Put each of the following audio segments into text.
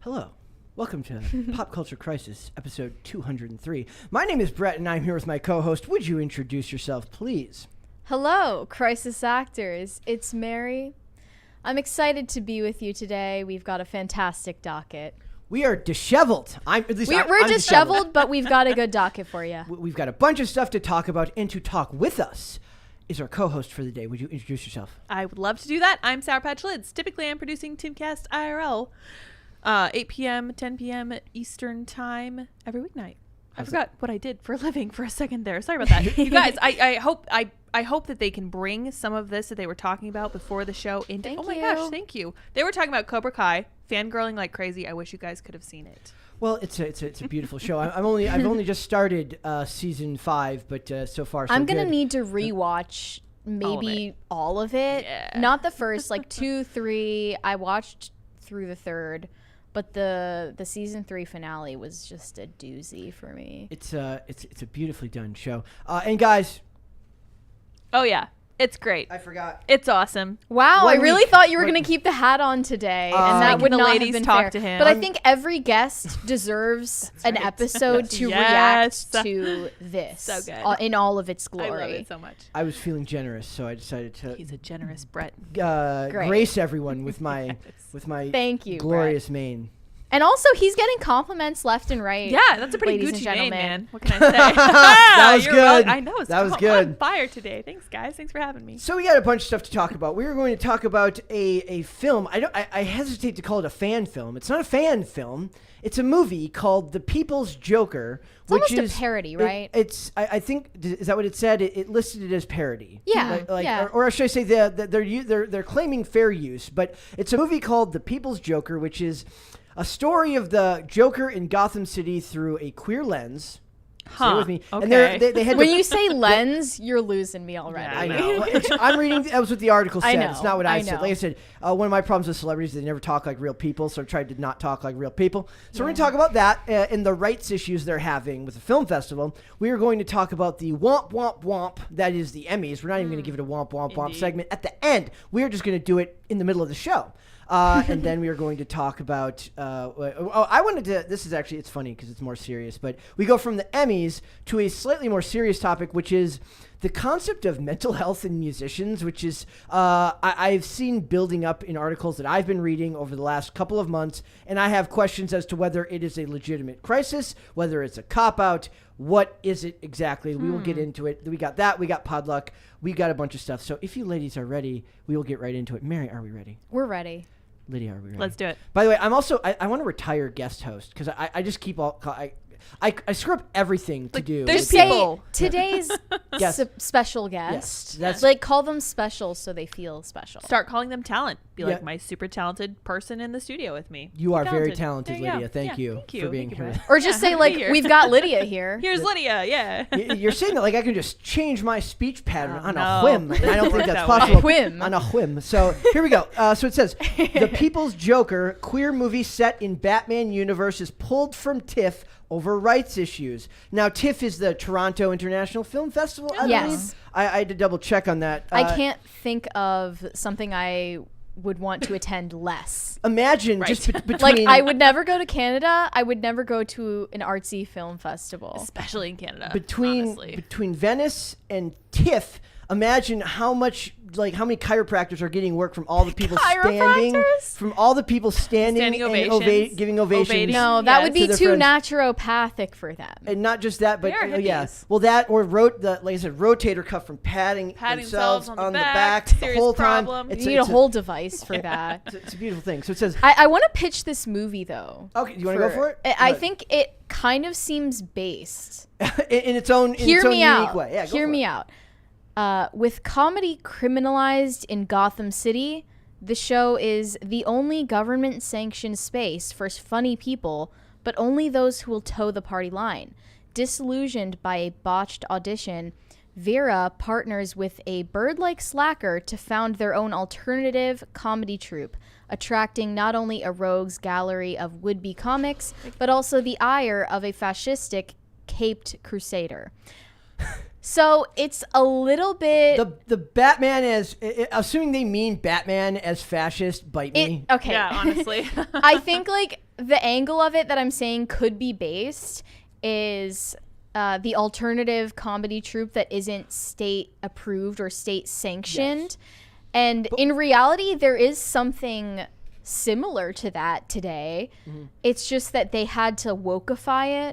Hello. Welcome to Pop Culture Crisis, episode 203. My name is Brett, and I'm here with my co-host. Would you introduce yourself, please? Hello, Crisis Actors. It's Mary. I'm excited to be with you today. We've got a fantastic docket. We are disheveled. I'm disheveled, but we've got a good docket for you. We've got a bunch of stuff to talk about, and to talk with us is our co-host for the day. Would you introduce yourself? I would love to do that. I'm Sour Patch Lids. Typically, I'm producing Timcast IRL, 8 p.m., 10 p.m. Eastern Time every weeknight. I forgot what I did for a living for a second there. Sorry about that. You guys, I hope that they can bring some of this that they were talking about before the show into. Thank oh my you. gosh, thank you. They were talking about Cobra Kai, fangirling like crazy. I wish you guys could have seen it. Well, it's a beautiful show. I've only just started season 5, but so far so I'm gonna good. need to rewatch maybe all of it. Yeah. Not the first, like 2, 3. I watched through the third, but the season 3 finale was just a doozy for me. It's a beautifully done show. And guys, Oh yeah, it's great. I forgot. It's awesome. Wow, One I really week- thought you were going to keep the hat on today, and that Can would the not ladies have been talk fair. to him? But I think every guest deserves an episode to Yes. react to this So good. in all of its I glory. love it so much. I was feeling generous, so I decided to He's a generous Brett. grace everyone with my Thank you, glorious mane. And also, he's getting compliments left and right. Yeah, that's a pretty ladies and Gucci name, gentlemen. man. What can I say? That was You're good. I know. It's That was on good. fire today. Thanks, guys. Thanks for having me. So we got a bunch of stuff to talk about. We are going to talk about a film. I hesitate to call it a fan film. It's not a fan film. It's a movie called The People's Joker, It's which almost is a parody, right? I think, is that what it said? It listed it as parody. Yeah, yeah. Or should I say they're claiming fair use, but it's a movie called The People's Joker, which is a story of the Joker in Gotham City through a queer lens. Stay with me. Okay. And they had When to, you say lens, you're losing me already. Yeah, I know. I'm reading. That was what the article said. I know, It's not what I said. know. Like I said, one of my problems with celebrities is they never talk like real people, so I tried to not talk like real people. So we're going to talk about that and the rights issues they're having with the film festival. We are going to talk about the womp womp womp that is the Emmys. We're not even going to give it a womp womp womp segment at the end. We are just going to do it in the middle of the show. And then we are going to talk about this is actually, it's funny because it's more serious, but we go from the Emmys to a slightly more serious topic, which is the concept of mental health in musicians, which is I've seen building up in articles that I've been reading over the last couple of months, and I have questions as to whether it is a legitimate crisis, whether it's a cop-out. What is it exactly? We will get into it. We got that. We got Podluck. We got a bunch of stuff. So if you ladies are ready, we will get right into it. Mary, are we ready? We're ready. Lydia, are we ready? Let's do it. By the way, I'm also I want to retire guest host because I just keep I screw up everything to do. there's with Say people. today's Yes. special Yes, guest. that's- Like, call them special so they feel special. Start calling them talent. Be Yeah. like my super talented person in the studio with me. You are very talented, There you go. Lydia. Thank Yeah, you thank you. for being Thank you, here. Brett. Or just Yeah, say, like, here. we've got Lydia here. Here's Lydia. Yeah. You're saying that like I can just change my speech pattern on a no. whim. And I don't think Work that's that way. possible. Whim. On a whim. So here we go. So it says, The People's Joker, queer movie set in Batman universe, is pulled from TIFF over rights issues. Now, TIFF is the Toronto International Film Festival, I Yes. believe. I had to double check on that. I can't think of something I would want to attend less. Imagine Right. just between... Like, I would never go to Canada. I would never go to an artsy film festival. Especially in Canada. between honestly. Venice and TIFF, imagine how many chiropractors are getting work from all the people standing, Standing ovations. giving ovations. Ovating. No, that Yes. would be To too their friends. naturopathic for them. And not just that, but They are yeah, hippies. well, that or like I said, rotator cuff from patting themselves themselves on the back the serious whole problem. time. You need a whole device for that. It's a beautiful thing. So it says, I want to pitch this movie, though. okay, do you want to go for it? I Go think it kind of seems based. in its own Hear unique me out. way. Yeah, go Hear for me it. out. With comedy criminalized in Gotham City, the show is the only government-sanctioned space for funny people, but only those who will toe the party line. Disillusioned by a botched audition, Vera partners with a bird-like slacker to found their own alternative comedy troupe, attracting not only a rogues gallery of would-be comics, but also the ire of a fascistic caped crusader. So it's a little bit... The Batman as, assuming they mean Batman as fascist, bite me. Okay. Yeah, honestly. I think, like, the angle of it that I'm saying could be based is the alternative comedy troupe that isn't state approved or state sanctioned. Yes. And in reality, there is something similar to that today. It's just that they had to wokeify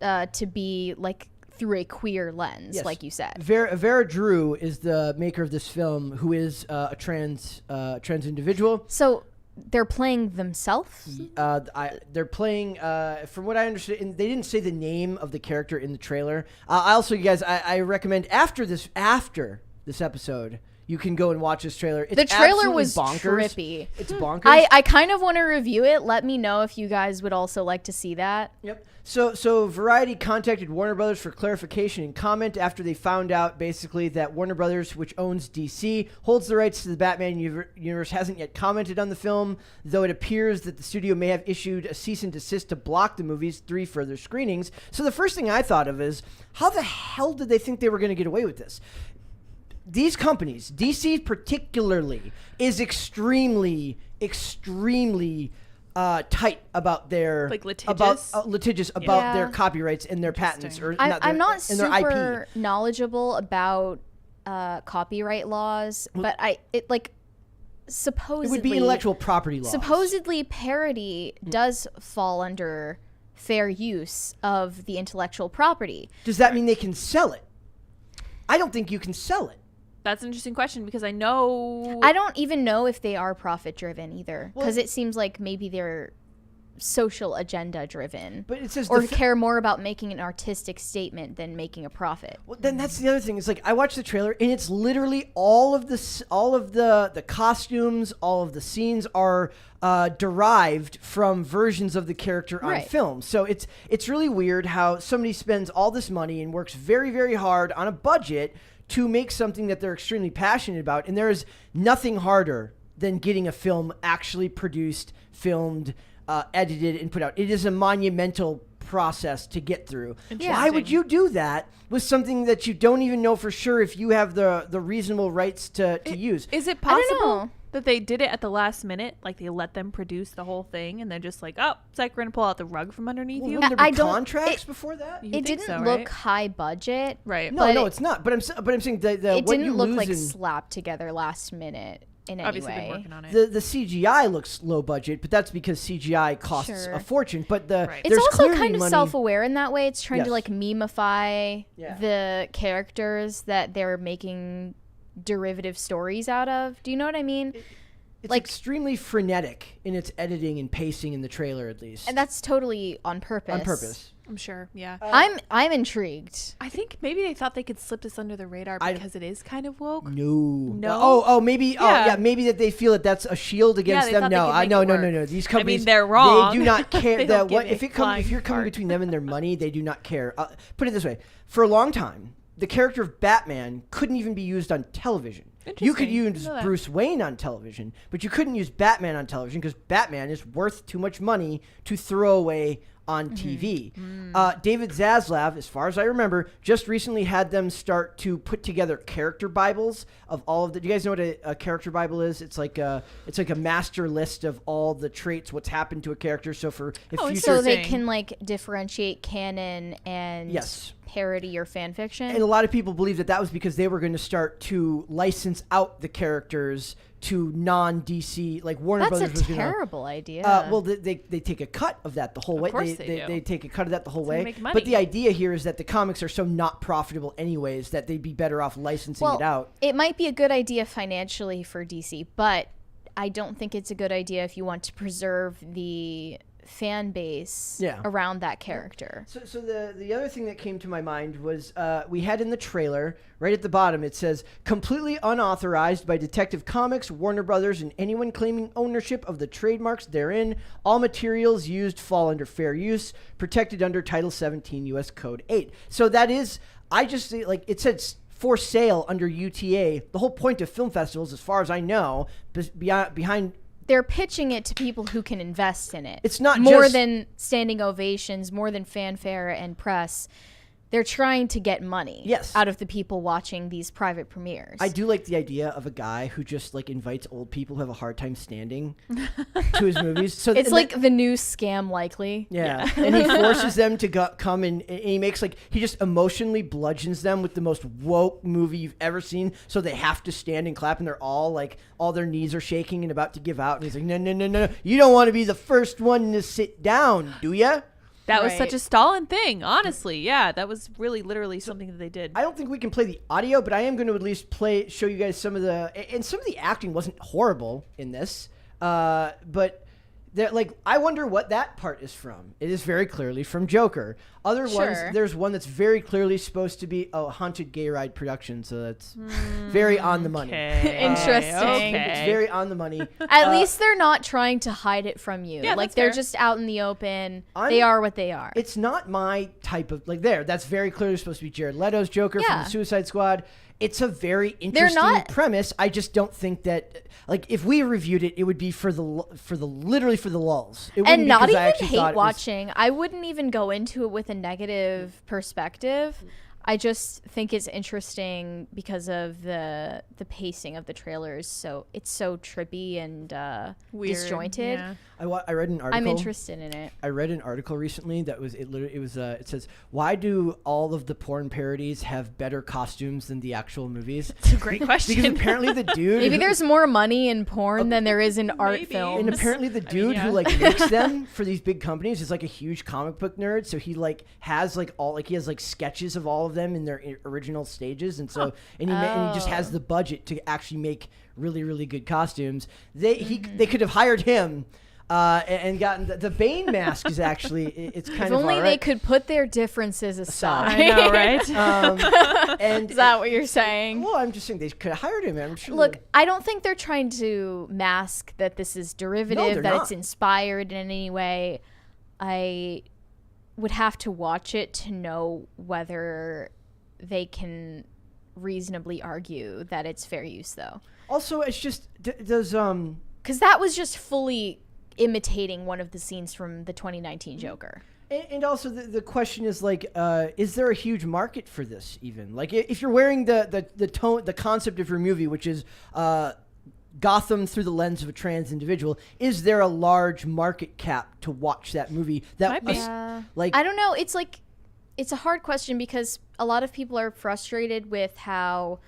it to be like through a queer lens, Yes. like you said. Vera Drew is the maker of this film, who is a trans individual. So they're playing themselves? They're playing, from what I understand, and they didn't say the name of the character in the trailer. I also, you guys, I recommend after this episode, you can go and watch this trailer. It's The trailer absolutely was bonkers. trippy. It's bonkers. I kind of want to review it. Let me know if you guys would also like to see that. Yep. So Variety contacted Warner Brothers for clarification and comment after they found out basically that Warner Brothers, which owns DC, holds the rights to the Batman universe, hasn't yet commented on the film, though it appears that the studio may have issued a cease and desist to block the movie's 3 further screenings. So the first thing I thought of is, how the hell did they think they were going to get away with this? These companies, DC particularly, is extremely tight about their litigious about their copyrights and their patents, or I'm not and their super IP. knowledgeable about copyright laws, but supposedly It would be intellectual property laws. Supposedly, parody does fall under fair use of the intellectual property. Does that mean they can sell it? I don't think you can sell it. That's an interesting question, because I know... I don't even know if they are profit-driven either, because it seems like maybe they're social agenda-driven, but it says or care more about making an artistic statement than making a profit. Well, then that's the other thing. It's like, I watched the trailer, and it's literally all of the costumes, all of the scenes are derived from versions of the character on film. So it's really weird how somebody spends all this money and works very, very hard on a budget to make something that they're extremely passionate about. And there is nothing harder than getting a film actually produced, filmed, edited, and put out. It is a monumental process to get through. Why would you do that with something that you don't even know for sure if you have the reasonable rights to use? Is it possible that they did it at the last minute? Like, they let them produce the whole thing, and they're just like, oh, it's like we're going to pull out the rug from underneath you? Wouldn't there be contracts before that? It didn't look high budget. Right. No, it's not. But I'm saying it what didn't you look lose like in, slapped together last minute in any obviously way. been working on it. the CGI looks low budget, but that's because CGI costs a fortune. But It's also kind of self-aware in that way. It's trying to like memify Yeah. the characters that they're making derivative stories out of. Do you know what I mean? It's extremely frenetic in its editing and pacing in the trailer, at least. And that's totally on purpose. On purpose. I'm sure, yeah. I'm intrigued. I think maybe they thought they could slip this under the radar because it is kind of woke. No. Maybe. Yeah. Oh, yeah. Maybe that they feel that that's a shield against they them. thought they No, could make it work. no. These companies, they're wrong. They do not care They don't give if a you're flying coming fart. between them and their money, they do not care. Put it this way: for a long time, the character of Batman couldn't even be used on television. You could use Bruce Wayne on television, but you couldn't use Batman on television because Batman is worth too much money to throw away on TV. David Zaslav, as far as I remember, just recently had them start to put together character bibles of all of the. Do you guys know what a character bible is? It's like a master list of all the traits, what's happened to a character. So for future, so they can like differentiate canon and parody or fan fiction. And a lot of people believe that was because they were going to start to license out the characters to non-DC, like Warner Brothers. That's a terrible idea. Well, they take a cut of that the whole way. Of course they do. They take a cut of that the whole way. Make money. But the idea here is that the comics are so not profitable anyways that they'd be better off licensing it out. It might be a good idea financially for DC, but I don't think it's a good idea if you want to preserve the fan base around that character. So the other thing that came to my mind was we had in the trailer, right at the bottom, it says, completely unauthorized by Detective Comics, Warner Brothers, and anyone claiming ownership of the trademarks therein. All materials used fall under fair use, protected under Title 17 U.S. Code 8. So that is, I just, like, it says for sale under UTA. The whole point of film festivals, as far as I know, behind... They're pitching it to people who can invest in it. It's not more just than standing ovations, more than fanfare and press. they're trying to get money Yes. out of the people watching these private premieres. I do like the idea of a guy who just like invites old people who have a hard time standing to his movies. So It's like the new Scam Likely. yeah. And he forces them to come and he makes like, he just emotionally bludgeons them with the most woke movie you've ever seen. So they have to stand and clap and they're all like, all their knees are shaking and about to give out. And he's like, no. You don't want to be the first one to sit down, do ya? That was Right. such a Stalin thing, honestly. Yeah, that was really literally something that they did. I don't think we can play the audio, but I am going to at least show you guys some of the acting wasn't horrible in this. But I wonder what that part is from. It is very clearly from Joker. Other ones, Sure. there's one that's very clearly supposed to be a Haunted Gay Ride production, so that's very on the money. Okay. Interesting. It's very on the money. At least they're not trying to hide it from you. Yeah, like that's they're fair. just out in the open. They are what they are. It's not my type of that's very clearly supposed to be Jared Leto's Joker from Yeah. the Suicide Squad. It's a very interesting premise. I just don't think that if we reviewed it, it would be for the literally for the lulls. It wouldn't And be not 'cause I even actually thought hate it was- watching. I wouldn't even go into it with a negative perspective. I just think it's interesting because of the pacing of the trailers. So it's so trippy and Weird, disjointed. yeah. I read an article. I'm interested in it. I read an article recently that was it says, why do all of the porn parodies have better costumes than the actual movies? It's a great question. Because apparently the dude Maybe there's more money in porn than there is in art Maybe. films. and apparently the dude who yeah. like makes them for these big companies is like a huge comic book nerd. So he like has like he has like sketches of all of them in their original stages, and so and he just has the budget to actually make really really good costumes. They could have hired him. And gotten the Bane mask is actually it's kind If of only all they right. could put their differences aside. I know, right? And Is that what you're saying? well, I'm just saying they could have hired him. I'm sure. Look, I don't think they're trying to mask that this is derivative, they're that not. it's inspired in any way. I would have to watch it to know whether they can reasonably argue that it's fair use, though. Also, it's just does Because that was just fully imitating one of the scenes from the 2019 Joker. and also the question is like, is there a huge market for this even? Like, if you're wearing the concept of your movie, which is Gotham through the lens of a trans individual, is there a large market cap to watch that movie? That Might be. like I don't know. It's a hard question because a lot of people are frustrated with how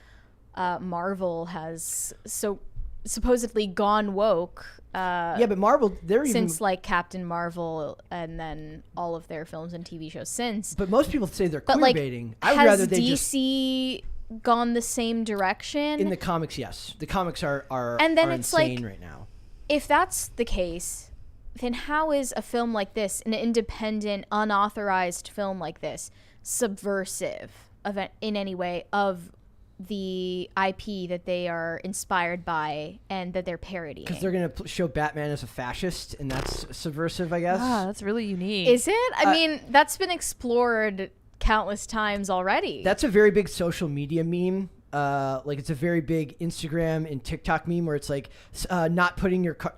Marvel has so supposedly gone woke. yeah, but Marvel they're Since even. like Captain Marvel and then all of their films and TV shows since. But most people say they're But queer like, baiting. I would has rather they just DC gone the same direction? in the comics. Yes, the comics are And then are it's insane like- right now. If that's the case, then how is a film like this, an independent, unauthorized film like this, subversive in any way of the IP that they are inspired by and that they're parodying? Because they're going to show Batman as a fascist, and that's subversive, I guess. Ah, that's really unique. Is it? I mean, that's been explored countless times already. That's a very big social media meme. Like it's a very big Instagram and TikTok meme where it's like not putting your car.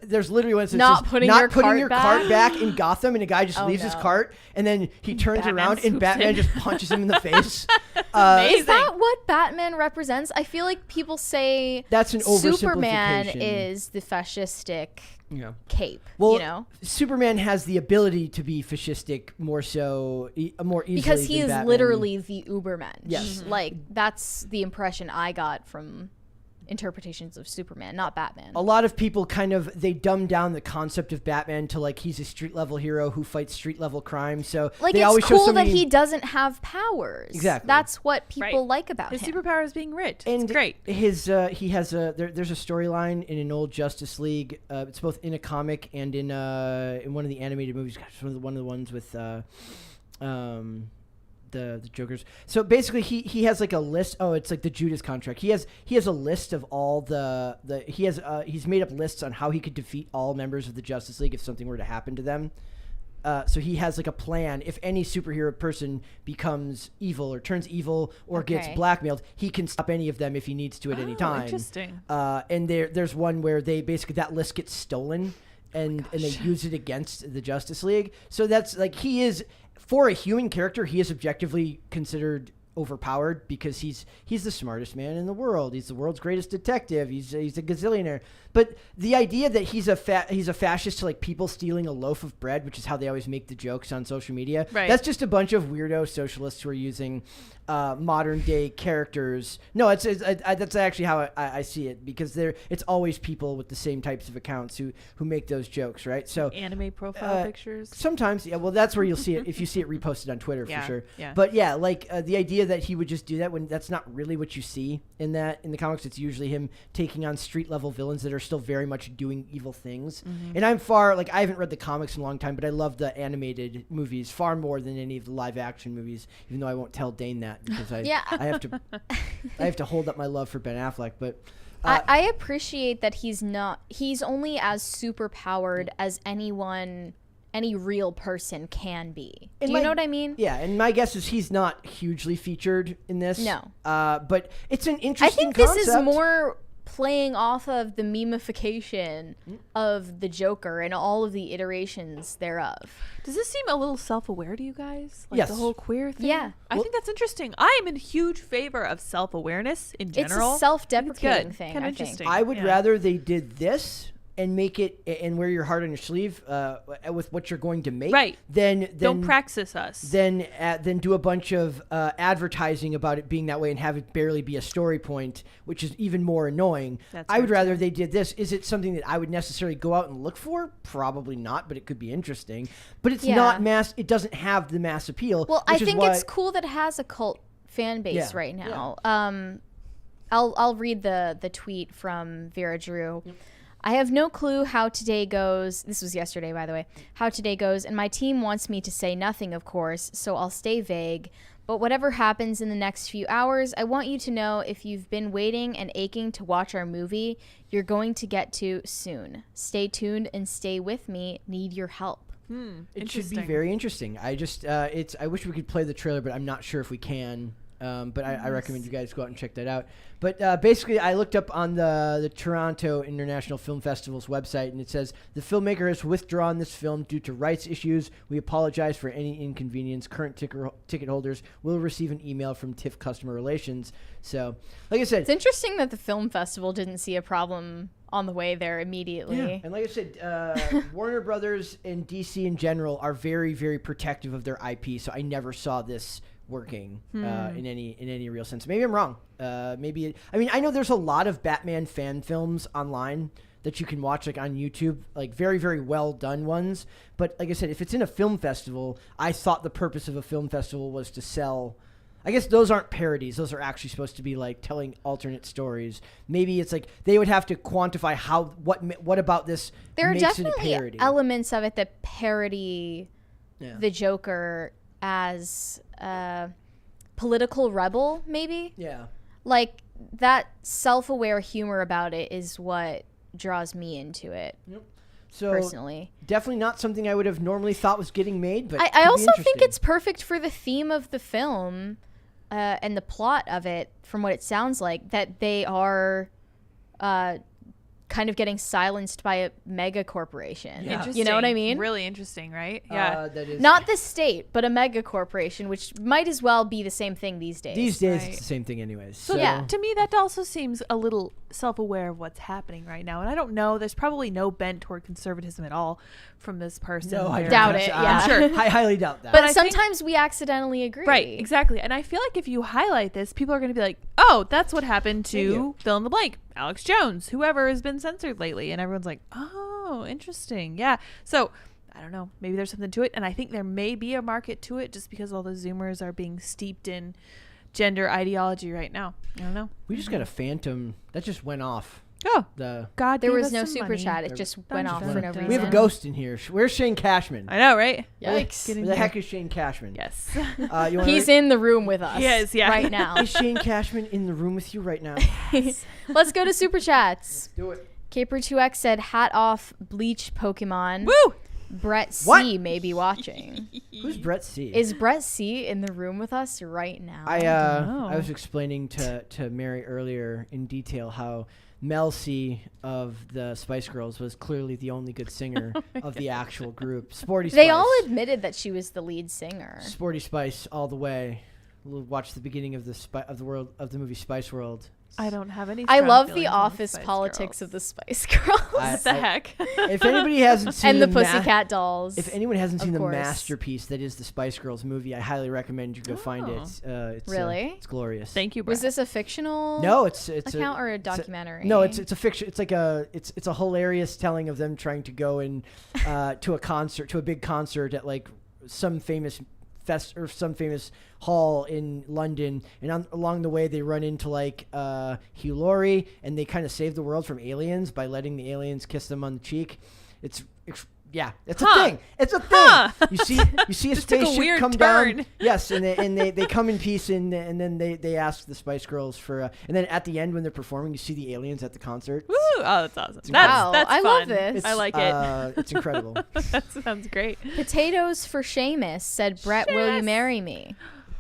There's literally one that says Not putting your cart cart back in Gotham, and a guy just Oh, leaves his no. cart, and then he turns Batman around and swoops Batman in. just punches him in the face. Is that what Batman represents? I feel like people say That's an Superman oversimplification. is the fascistic Yeah. cape, Well, you know? Superman has the ability to be fascistic more so, more easily Because he than is Batman. literally the Uberman. Yes. Like, that's the impression I got from interpretations of Superman, not Batman. A lot of people they dumb down the concept of Batman to like he's a street level hero who fights street level crime. So Like, they it's always show cool so that many, he doesn't have powers. Exactly. That's what people Right. like about His him. superpower is being rich. and It's great. His he has there's a storyline in an old Justice League. It's both in a comic and in one of the animated movies. Gosh, one of the ones with the Jokers. So basically, he has like a list. Oh, it's like the Judas contract. He has a list of all he's made up lists on how he could defeat all members of the Justice League if something were to happen to them. So he has like a plan. If any superhero person becomes evil or turns evil or gets Okay. blackmailed, he can stop any of them if he needs to at any time. Interesting. And there's one where they basically that list gets stolen. And they use it against the Justice League. So that's like he is for a human character, he is objectively considered overpowered because he's the smartest man in the world. He's the world's greatest detective. He's a gazillionaire. But the idea that he's a fascist to like people stealing a loaf of bread, which is how they always make the jokes on social media. Right. That's just a bunch of weirdo socialists who are using modern day characters. No, that's actually how I see it, because it's always people with the same types of accounts who make those jokes, right? So Anime profile pictures. sometimes, yeah. Well, that's where you'll see it if you see it reposted on Twitter for sure. Yeah. But yeah, like the idea that he would just do that when that's not really what you see in the comics. It's usually him taking on street level villains that are still very much doing evil things. And I haven't read the comics in a long time, but I love the animated movies far more than any of the live action movies, even though I won't tell Dane that because I have to hold up my love for Ben Affleck. But I appreciate that he's only as super powered as any real person can be. Do you know what I mean? Yeah, and my guess is he's not hugely featured in this. No. But it's an interesting I think concept. this is more playing off of the memification of the Joker and all of the iterations thereof. Does this seem a little self-aware to you guys? Like Yes. the whole queer thing? Yeah. I think that's interesting. I am in huge favor of self-awareness in general. It's a self-deprecating Good. thing, Kinda I think. interesting. I would Yeah. rather they did this and make it and wear your heart on your sleeve with what you're going to make. Right. Then Don't praxis us. Then do a bunch of advertising about it being that way and have it barely be a story point, which is even more annoying. That's I would fair, rather too. they did this. Is it something that I would necessarily go out and look for? Probably not, but it could be interesting. But it's not mass. It doesn't have the mass appeal. Well, I which is think why, it's cool that it has a cult fan base Yeah. right now. I'll read the tweet from Vera Drew. I have no clue how today goes. This was yesterday, by the way. How today goes, and my team wants me to say nothing, of course, so I'll stay vague. But whatever happens in the next few hours, I want you to know if you've been waiting and aching to watch our movie, you're going to get to soon. Stay tuned and stay with me. Need your help. It should be very interesting. I just I wish we could play the trailer, but I'm not sure if we can. But I recommend you guys go out and check that out. But basically, I looked up on the Toronto International Film Festival's website, and it says, the filmmaker has withdrawn this film due to rights issues. We apologize for any inconvenience. Current ticket holders will receive an email from TIFF Customer Relations. So, like I said... It's interesting that the film festival didn't see a problem on the way there immediately. Yeah. And like I said, Warner Brothers and DC in general are very, very protective of their IP, so I never saw this working in any real sense. Maybe I'm wrong. I know there's a lot of Batman fan films online that you can watch, like on YouTube, like very, very well done ones. But like I said, if it's in a film festival, I thought the purpose of a film festival was to sell. I guess those aren't parodies. Those are actually supposed to be like telling alternate stories. Maybe it's like they would have to quantify what about this There are makes it a definitely parody. elements of it that parody Yeah. the Joker as a political rebel, maybe. Yeah. Like, that self-aware humor about it is what draws me into it, So personally. definitely not something I would have normally thought was getting made, but I could be also think interesting. it's perfect for the theme of the film and the plot of it, from what it sounds like, that they are kind of getting silenced by a mega corporation. Yeah. You know what I mean? Really interesting, right? Yeah. that is Not the state, but a mega corporation, which might as well be the same thing these days. these days Right. it's the same thing anyways. So Yeah. to me, that also seems a little self-aware of what's happening right now. And I don't know. There's probably no bent toward conservatism at all from this person. No, I Doubt don't- it, I'm yeah. sure. I highly doubt that. But I think- sometimes we accidentally agree. Right, exactly. And I feel like if you highlight this, people are going to be like, oh, that's what happened to fill in the blank, Alex Jones, whoever has been censored lately. And everyone's like, oh, interesting. Yeah. So I don't know. Maybe there's something to it. And I think there may be a market to it just because all the Zoomers are being steeped in gender ideology right now. I don't know. we just got a phantom that just went off. Oh, The God. There gave was us no some super money. chat. It just went off for no dun. reason. we have a ghost in here. Where's Shane Cashman? I know, right? Yikes. Get in Where the here. heck is Shane Cashman? Yes. You wanna He's in the room with us. He is, yeah. Right now. Is Shane Cashman in the room with you right now? Let's go to super chats. Do it. Caper2X said, hat off, bleach Pokemon. Woo! Brett C What? may be watching. Who's Brett C? Is Brett C in the room with us right now? I know. was explaining to Mary earlier in detail how Mel C of the Spice Girls was clearly the only good singer of the actual group. Sporty Spice. They all admitted that she was the lead singer. Sporty Spice all the way. We'll watch the beginning of the movie Spice World. I don't have any. I strong love the feelings on office Spice politics Girls. of the Spice Girls. What the heck? If anybody hasn't seen And the Pussycat Dolls. if anyone hasn't seen of the course. masterpiece that is the Spice Girls movie, I highly recommend you go find it. It's Really? it's glorious. Thank you, Brett. Was this a fictional No, it's account or a documentary? No, it's a fiction. It's like it's a hilarious telling of them trying to go in to a big concert at like some famous some famous hall in London, and along the way they run into like Hugh Laurie, and they kind of save the world from aliens by letting the aliens kiss them on the cheek. It's a thing. It's a thing. You see a This took a spaceship weird come turn. down. Yes, and they come in peace, and then they ask the Spice Girls for. And then at the end when they're performing, you see the aliens at the concert. Woo! Oh, that's awesome. Wow, That's I fun. love this. I like it. It's incredible. That sounds great. Potatoes for Seamus said, Brett, will you Seamus. marry me?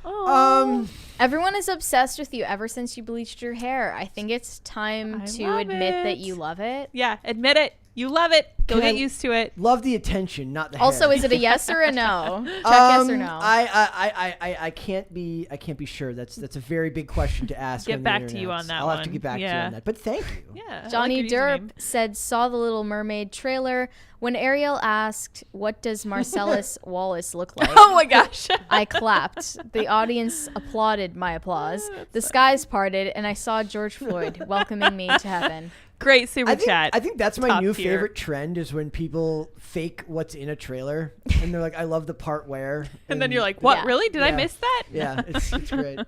Oh. Everyone is obsessed with you ever since you bleached your hair. I think it's time I to love admit that it. you love it. Yeah, admit it. You love it. Go Can get I- used to it. Love the attention, not the Also, hair. is it a yes or a no? Check yes or no. I can't be sure. That's a very big question to ask. Get on the back to you internet. on that I'll have to one. get back to you Yeah. on that. But thank you. Yeah. I Johnny like your Derp username. said, saw the Little Mermaid trailer. When Ariel asked, what does Marcellus Wallace look like? Oh my gosh. I clapped. The audience applauded my applause. The skies parted, and I saw George Floyd welcoming me to heaven. Great super I think, chat. I think that's my Top new tier. favorite trend is when people fake what's in a trailer and they're like, I love the part where. And then you're like, what? Yeah. Really? Did I Yeah. miss that? Yeah, it's great.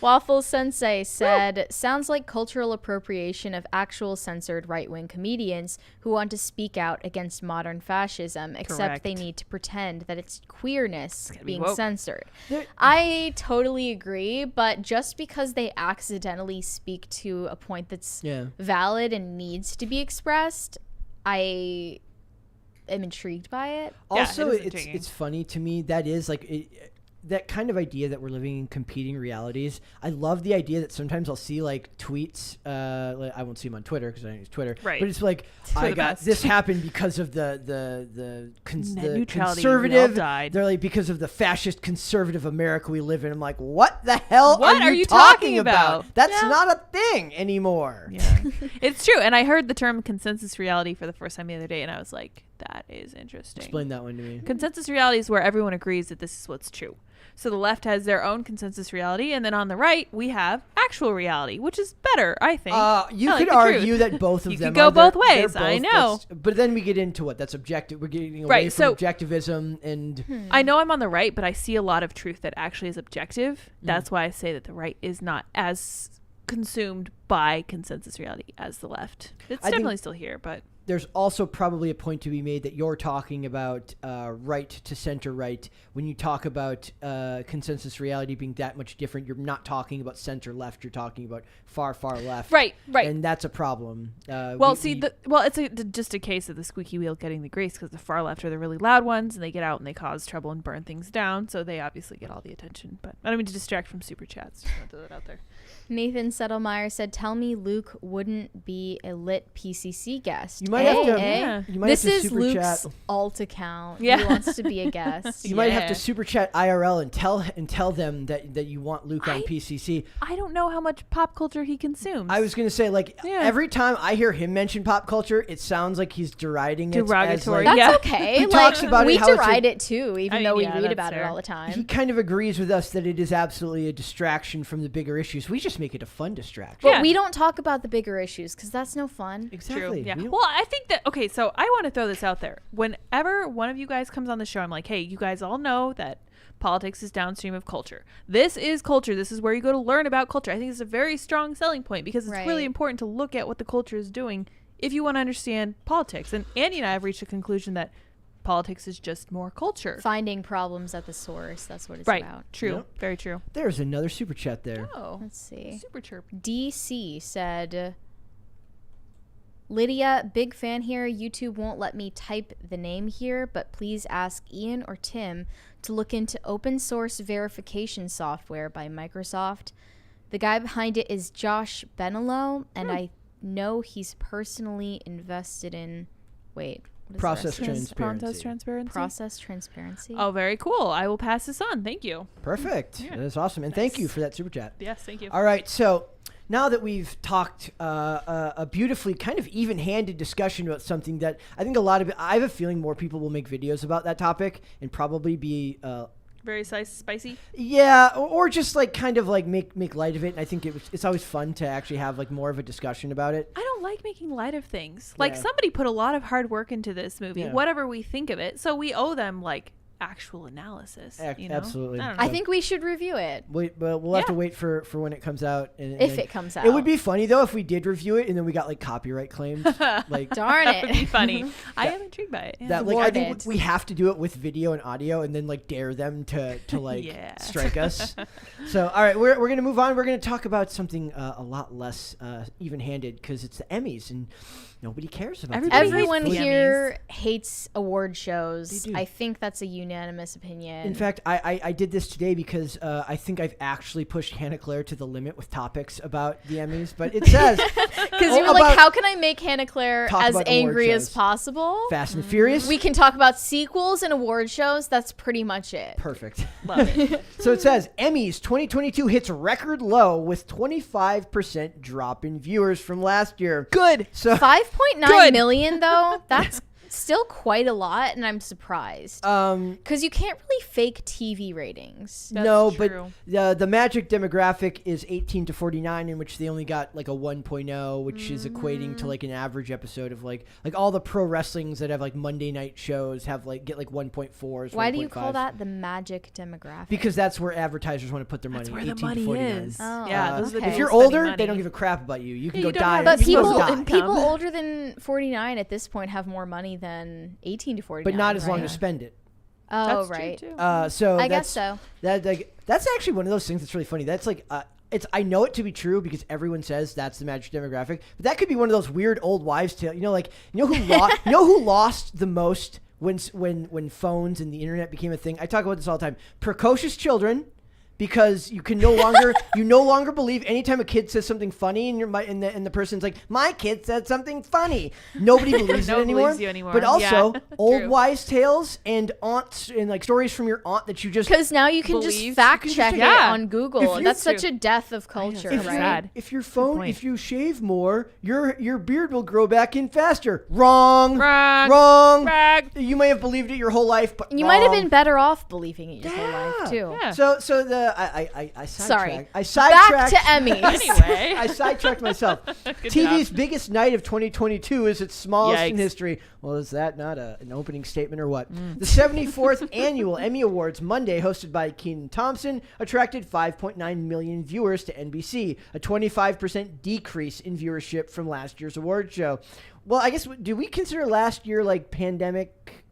Waffle Sensei said, sounds like cultural appropriation of actual censored right-wing comedians who want to speak out against modern fascism, except they Correct. need to pretend that it's queerness gotta be being woke. censored. There- I totally agree, but just because they accidentally speak to a point that's Yeah. valid and needs to be expressed, I am intrigued by it. Yeah, Also, it is it's intriguing. funny to me that is like that kind of idea that we're living in competing realities. I love the idea that sometimes I'll see like tweets. Like, I won't see them on Twitter because I don't use Twitter. Right. But it's like For I the got best. this happened because of the Net neutrality, we all conservative. died. They're like because of the fascist conservative America we live in. I'm like, what the hell What are are you you talking talking about? about? That's Yeah. not a thing anymore. Yeah. It's true. And I heard the term consensus reality for the first time the other day, and I was like, that is interesting. Explain that one to me. Consensus reality is where everyone agrees that this is what's true. So the left has their own consensus reality, and then on the right, we have actual reality, which is better, I think. You I like could the truth. argue that both of You them could go are they're- both ways, they're I both- know. but then we get into what? That's objective. We're getting away Right, from so- objectivism and I know I'm on the right, but I see a lot of truth that actually is objective. Mm. That's why I say that the right is not as consumed by consensus reality as the left. It's I think- definitely still here, but there's also probably a point to be made that you're talking about right to center right. When you talk about consensus reality being that much different, you're not talking about center left. You're talking about far, far left. right. And that's a problem. Well, it's just a case of the squeaky wheel getting the grease because the far left are the really loud ones, and they get out and they cause trouble and burn things down, so they obviously get all the attention. But I don't mean to distract from super chats. Just want to throw that out there. Nathan Settlemeyer said, tell me Luke wouldn't be a lit PCC guest. You might have to. Yeah. You might This have to is super Luke's chat. alt account. Yeah. He wants to be a guest. You might have to Yeah. super chat IRL and tell them that you want Luke on PCC. I don't know how much pop culture he consumes. I was gonna say, like, Yeah. every time I hear him mention pop culture, it sounds like he's deriding it. As, Derogatory. like, That's Yeah. okay. He like, talks about we it, how it's deride a- it too, even I mean, though we yeah, read that's about it fair. all the time. he kind of agrees with us that it is absolutely a distraction from the bigger issues. We just make it a fun distraction. But Yeah. we don't talk about the bigger issues because that's no fun. Exactly. True. Yeah. We don't- Well, I think that okay. So I want to throw this out there. Whenever one of you guys comes on the show, I'm like, hey, you guys all know that politics is downstream of culture. This is culture. This is where you go to learn about culture. I think it's a very strong selling point because it's Right. really important to look at what the culture is doing if you want to understand politics. And Andy and I have reached a conclusion that politics is just more culture. Finding problems at the source. That's what it's Right. about. True. Yep. Very true. There's another super chat there. Oh, Let's see. super chirp. DC said, Lydia, big fan here. YouTube won't let me type the name here, but please ask Ian or Tim to look into open source verification software by Microsoft. The guy behind it is Josh Benelo, and I no, he's personally invested in. Wait. What is Process the rest of this? transparency. Process transparency. Oh, very cool. I will pass this on. Thank you. Perfect. Yeah. That is awesome. And thank you for that super chat. Yes, thank you. All right. So now that we've talked a beautifully kind of even-handed discussion about something that I think I have a feeling more people will make videos about that topic and probably be very spicy. Yeah, or just like kind of like make light of it. And I think it's always fun to actually have like more of a discussion about it. I don't like making light of things. Like Yeah. somebody put a lot of hard work into this movie, Yeah. whatever we think of it. So we owe them like actual analysis. You know? Absolutely. I don't know. I think we should review it. But we'll have to Yeah. wait for when it comes out. And If then- it comes out. It would be funny though if we did review it and then we got like copyright claims. Like Darn That would be it. funny. I am intrigued by it. Yeah. that. Like I think Thwarted. we have to do it with video and audio and then like dare them to like Yeah. strike us. So all right, we're gonna move on. We're gonna talk about something a lot less even-handed because it's the Emmys and nobody cares about Everybody the Emmys. Everyone hates the here hates award shows. They do. I think that's a unanimous opinion. In fact, I did this today because I think I've actually pushed Hannah Claire to the limit with topics about the Emmys. But it says because you were like, how can I make Hannah Claire Talk as about award angry as shows. possible? Fast and Furious. We can talk about sequels and award shows. That's pretty much it. Perfect. Love it. So it says Emmys 2022 hits record low with 25% drop in viewers from last year. Good. So 5.9 Good. million though. That's still quite a lot, and I'm surprised because you can't really fake TV ratings. That's no, true. but the magic demographic is 18 to 49, in which they only got like a 1.0, which is equating to like an average episode of like all the pro wrestlings that have like Monday night shows have like get like 1.4s. Why do you 1.5s. call that the magic demographic? Because that's where advertisers want to put their money. That's where the 18 to money 49. is. Oh, Yeah, those are the okay. If people you're spending older, money. they don't give a crap about you. You can Yeah, go you don't die. have But You're people supposed to people income. older than 49 at this point have more money than 18 to 49. but not as long right? to spend it. Oh, That's right. true too. So I that's- guess so. That's actually one of those things that's really funny. That's like I know it to be true because everyone says that's the magic demographic, but that could be one of those weird old wives' tales. You know who lost the most when phones and the internet became a thing? I talk about this all the time. Precocious children. Because you can no longer believe anytime a kid says something funny and the person's like, my kid said something funny. Nobody believes No it one anymore. believes you anymore. But also Yeah, old true. wives' tales and aunts and like stories from your aunt that you just Because now you can Believe- just fact you can check just- it Yeah. on If Google. you- That's such True. a death of culture, that's if, right? sad. if your phone, point. if you shave more, your beard will grow back in faster. Wrong. Wrong. Wrong. Brag. You may have believed it your whole life, but You might have wrong. been better off believing it your whole life Yeah. too. Yeah. So I Sorry. I Back sidetracked. to Emmys. Anyway. I sidetracked myself. Good TV's job. biggest night of 2022 is its smallest in Yikes. history. Well, is that not an opening statement or what? The 74th annual Emmy Awards Monday, hosted by Kenan Thompson, attracted 5.9 million viewers to NBC, a 25% decrease in viewership from last year's award show. Well, I guess, do we consider last year like pandemic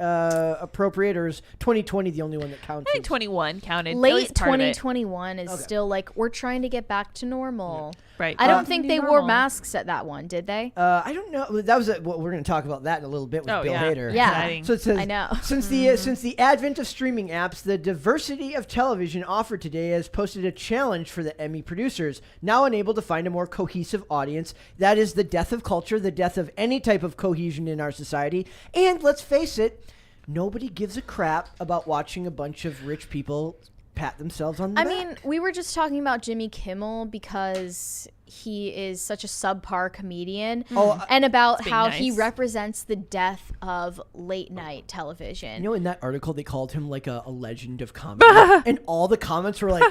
appropriate, or is 2020 the only one that counts? I think 21 counted. at Late least part of it. 2021 is Okay. still like we're trying to get back to normal. Right. I don't Uh, think New they wore normal. masks at that one, did they? I don't know. That was what we're going to talk about that in a little bit with Oh, Bill yeah. Hader. Yeah. Exciting. So it says, I know. Since the advent of streaming apps, the diversity of television offered today has posted a challenge for the Emmy producers, now unable to find a more cohesive audience. That is the death of culture, the death of any type of cohesion in our society. And let's face it, nobody gives a crap about watching a bunch of rich people pat themselves on the I back. mean, we were just talking about Jimmy Kimmel because he is such a subpar comedian, and about being how he nice. represents the death of late night television. You know, in that article, they called him like a legend of comedy. And all the comments were like,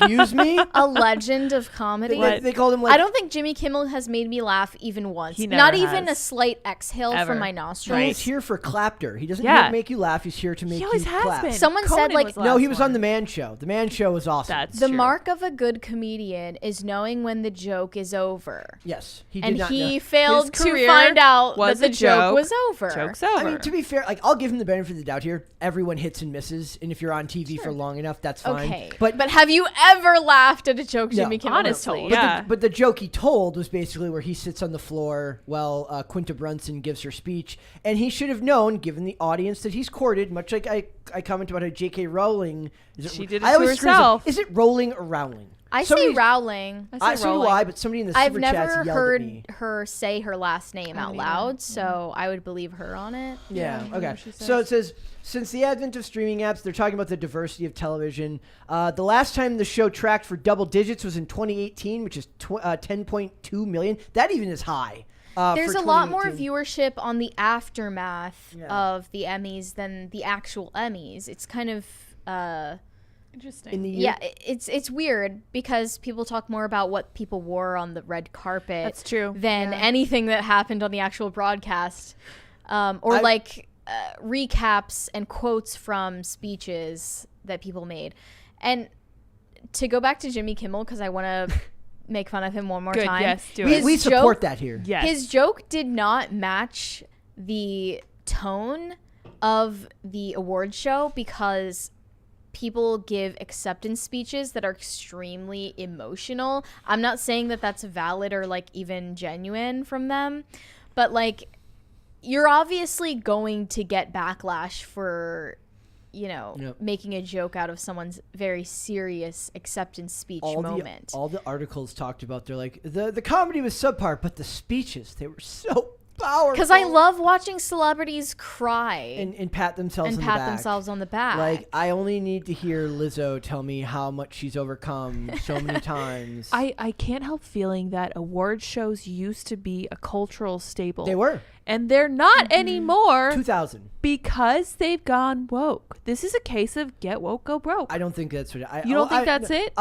excuse me? A legend of comedy. They called him like... I don't think Jimmy Kimmel has made me laugh even once. He never Not even a has. slight exhale Ever. from my He's nostrils. here for clapter. He doesn't Yeah. make you laugh. He's here to make He you always has clap. been. Someone said, Conan like- was the No, he last was on one. The Man Show. The Man Show was awesome. That's The true. mark of a good comedian is knowing when the joke is over. Yes, he did And not he know. failed His to career find out was that a the joke joke. was over. Joke's over. I mean, to be fair, like I'll give him the benefit of the doubt here. Everyone hits and misses, and if you're on TV for long enough, that's fine. Okay. But But have you ever laughed at a joke No, Jimmy Kimmel has honestly, told? yeah. But the joke he told was basically where he sits on the floor while Quinta Brunson gives her speech, and he should have known, given the audience that he's courted, much like I comment about how J.K. Rowling. She did it I to always screw this up. herself. Is it Rowling or Rowling? I say Somebody- Rowling. I say So do Rowling. I, but somebody in the I've super chats never yelled at heard me. her say her last name out haven't loud, either. so I would believe her on it. Yeah. I know Okay. what she So it says. says, since the advent of streaming apps, they're talking about the diversity of television. The last time the show tracked for double digits was in 2018, which is 10.2 million. That even is high. There's for a lot more 2018. viewership on the aftermath Yeah. of the Emmys than the actual Emmys. It's kind of Interesting. in the year. yeah, it's weird because people talk more about what people wore on the red carpet. That's true. Than Yeah. anything that happened on the actual broadcast, or recaps and quotes from speeches that people made. And to go back to Jimmy Kimmel, because I want to make fun of him one more Good. time. Yes. Do We, it. we His support joke- that here. Yes. His joke did not match the tone of the award show because people give acceptance speeches that are extremely emotional. I'm not saying that that's valid or like even genuine from them, but like you're obviously going to get backlash for, you know, Yep. making a joke out of someone's very serious acceptance speech moment. All the articles talked about, they're like, the comedy was subpar, but the speeches, they were so powerful. Because I love watching celebrities cry and pat themselves and on pat the back. themselves on the back. Like, I only need to hear Lizzo tell me how much she's overcome so many times. I can't help feeling that award shows used to be a cultural staple. They were. And they're not anymore 2000. because they've gone woke. This is a case of get woke, go broke. I don't think that's what You don't think that's it?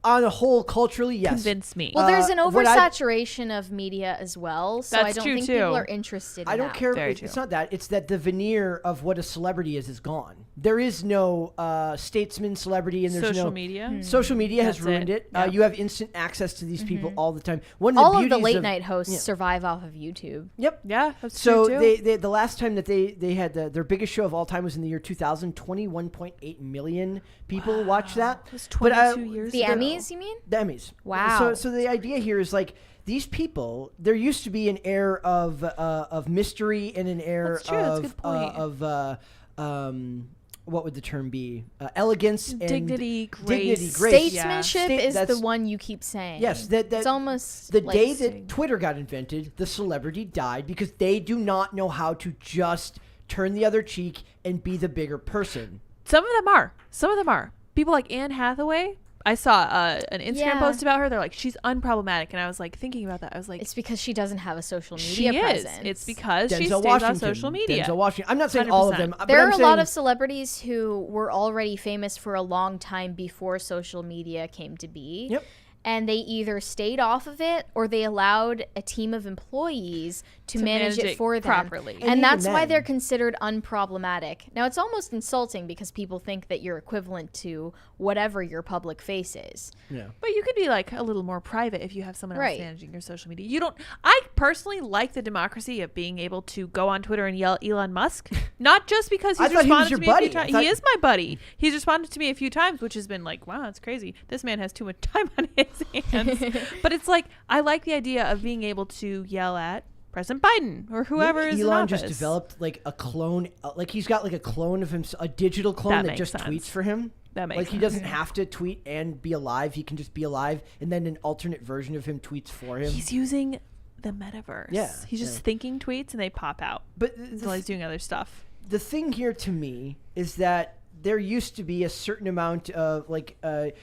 On a whole, culturally, yes. Convince me. well, there's an what I- oversaturation of media as well, so I That's don't true, think too. people are interested in I don't that. care. Very It's true. not that. It's that the veneer of what a celebrity is gone. There is no statesman celebrity, and there's Social no media. Social media has That's ruined it. it. Yeah. You have instant access to these people all the time. One of All the of the beauties late night hosts yeah. survive off of YouTube. Yep. Yeah, that's So true too. they the last time that they had their biggest show of all time was in the year 2000. 21.8 million people watched that. It was But, 22 years The ago. Emmys, you mean? The Emmys. Wow. So the idea here is like these people. There used to be an air of mystery and an air That's true, that's a of good point. what would the term be? Elegance and Dignity, grace. Dignity, grace. Statesmanship State- is the that's- one you keep saying. Yes, that it's almost the like day that Twitter got invented, the celebrity died because they do not know how to just turn the other cheek and be the bigger person. Some of them are. Some of them are. People like Anne Hathaway. I saw an Instagram Yeah. post about her. They're like, she's unproblematic. And I was like, thinking about that. I was like, It's because she doesn't have a social she media is. presence. It's because she Denzel stays Washington. on social media. Denzel Washington. I'm not saying all of 100%. them. but There I'm are a saying, lot of celebrities who were already famous for a long time before social media came to be. Yep. And they either stayed off of it or they allowed a team of employees to manage it for them. properly. And And even that's why then- they're considered unproblematic. Now, it's almost insulting because people think that you're equivalent to whatever your public face is. Yeah. But you could be like a little more private if you have someone else Right. managing your social media. You don't. I personally like the democracy of being able to go on Twitter and yell Elon Musk, not just because I he's thought he was responded your to me a few buddy. I times. thought- He is my buddy. He's responded to me a few times, which has been like, wow, that's crazy. This man has too much time on his hands. But it's like I like the idea of being able to yell at President Biden or whoever Maybe is in Elon office. just developed like a clone, like he's got like a clone of himself, a digital clone That that makes just sense. tweets for him. That makes Like he sense. doesn't have to tweet and be alive. He can just be alive, and then an alternate version of him tweets for him. He's using the metaverse. Yeah, He's just yeah. thinking tweets and they pop out But while he's doing other stuff. the thing here to me is that there used to be a certain amount of like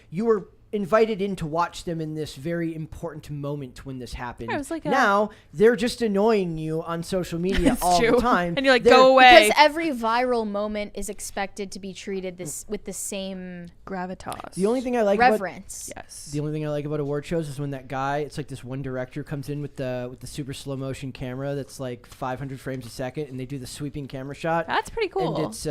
you were invited in to watch them in this very important moment when this happened. Yeah, it was like now they're just annoying you on social media That's all true. the time, And you're like, They're- go away. Because every viral moment is expected to be treated with the same Gravitas. The only thing I like about reverence. Yes. the only thing I like about award shows is when that guy, it's like this one director comes in with the super slow motion camera that's like 500 frames a second, and they do the sweeping camera shot. That's pretty cool. And it's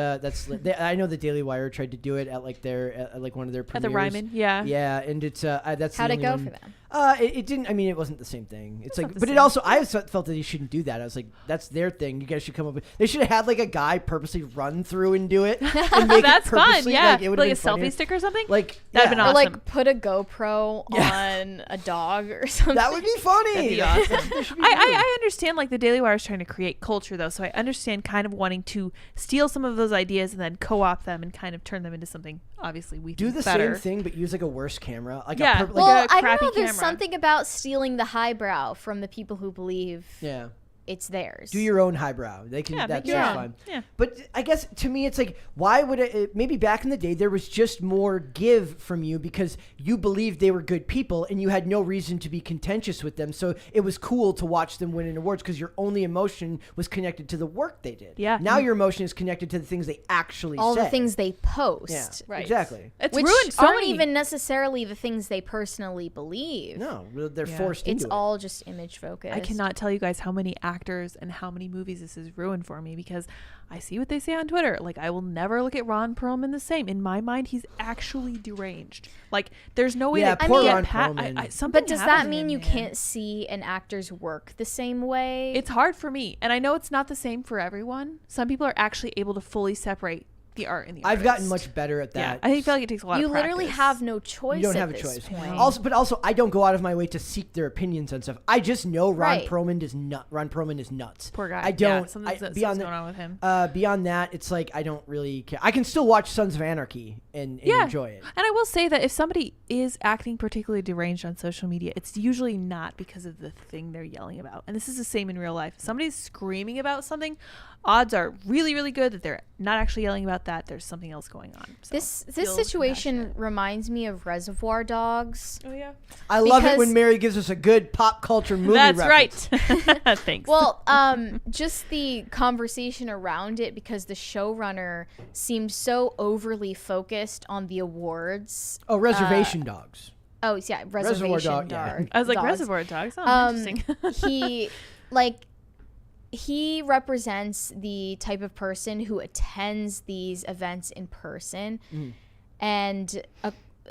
I know the Daily Wire tried to do it at like at like one of their At premieres. the Ryman, yeah. Yeah, and it's that's How'd the it only go one. for them? It didn't. I mean, it wasn't the same thing. It's not like, the but it same. also, I felt that you shouldn't do that. I was like, that's their thing. You guys should come up with. They should have had like a guy purposely run through and do it. And make That's it fun. purposely, Yeah. Like, it would Like have a been funnier. selfie stick or something. Like That'd been yeah. Or awesome. like put a GoPro on a dog or something. That would be funny. That'd be awesome. They should be I doing. understand like the Daily Wire is trying to create culture though, so I understand kind of wanting to steal some of those ideas and then co-opt them and kind of turn them into something obviously we Do think the better. same thing, but use like a worse camera. Like Yeah. like Well, a I don't crappy know. There's camera. something about stealing the highbrow from the people who believe yeah. it's theirs. Do your own highbrow. They can. Yeah, That's make your own. fine. Yeah. But I guess to me, it's like, why would it? Maybe back in the day, there was just more give from you because you believed they were good people and you had no reason to be contentious with them. So it was cool to watch them win an awards because your only emotion was connected to the work they did. Yeah. Now your emotion is connected to the things they actually all say. the things they post. Yeah. Right. Exactly. It's Which ruined so aren't many. even necessarily the things they personally believe. No, they're Yeah. forced It's into it. all just image focused. I cannot tell you guys how many actors and how many movies this has ruined for me because I see what they say on Twitter. Like, I will never look at Ron Perlman the same. In my mind, he's actually deranged. Like, there's no way Yeah, that poor get Ron pat. Perlman. Something But does happens that to mean him, you man. can't see an actor's work the same way? It's hard for me, and I know it's not the same for everyone. Some people are actually able to fully separate the art and the I've gotten artist. much better at Yeah, that. I feel like it takes a lot you of literally practice. have no choice. You don't at have a this choice. point. Also, I don't go out of my way to seek their opinions on stuff. I just know Ron Right. Perlman is Ron Perlman is nuts. Poor guy. I don't. Something's beyond going on with him. Beyond that, it's like I don't really care. I can still watch Sons of Anarchy and enjoy it. And I will say that if somebody is acting particularly deranged on social media, it's usually not because of the thing they're yelling about. And this is the same in real life. If somebody's screaming about something, odds are really, really good that they're not actually yelling about that. There's something else going on. So This feel situation compassionate. reminds me of Reservoir Dogs. Oh yeah, I love it Because- when Mary gives us a good pop culture movie that's reference. right. Thanks. Well, just the conversation around it because the showrunner seemed so overly focused on the awards. Oh, Reservation Dogs. Oh, yeah, Reservation Dog, yeah. Dog. I was like Dogs. Reservoir Dogs. Oh, interesting. He represents the type of person who attends these events in person and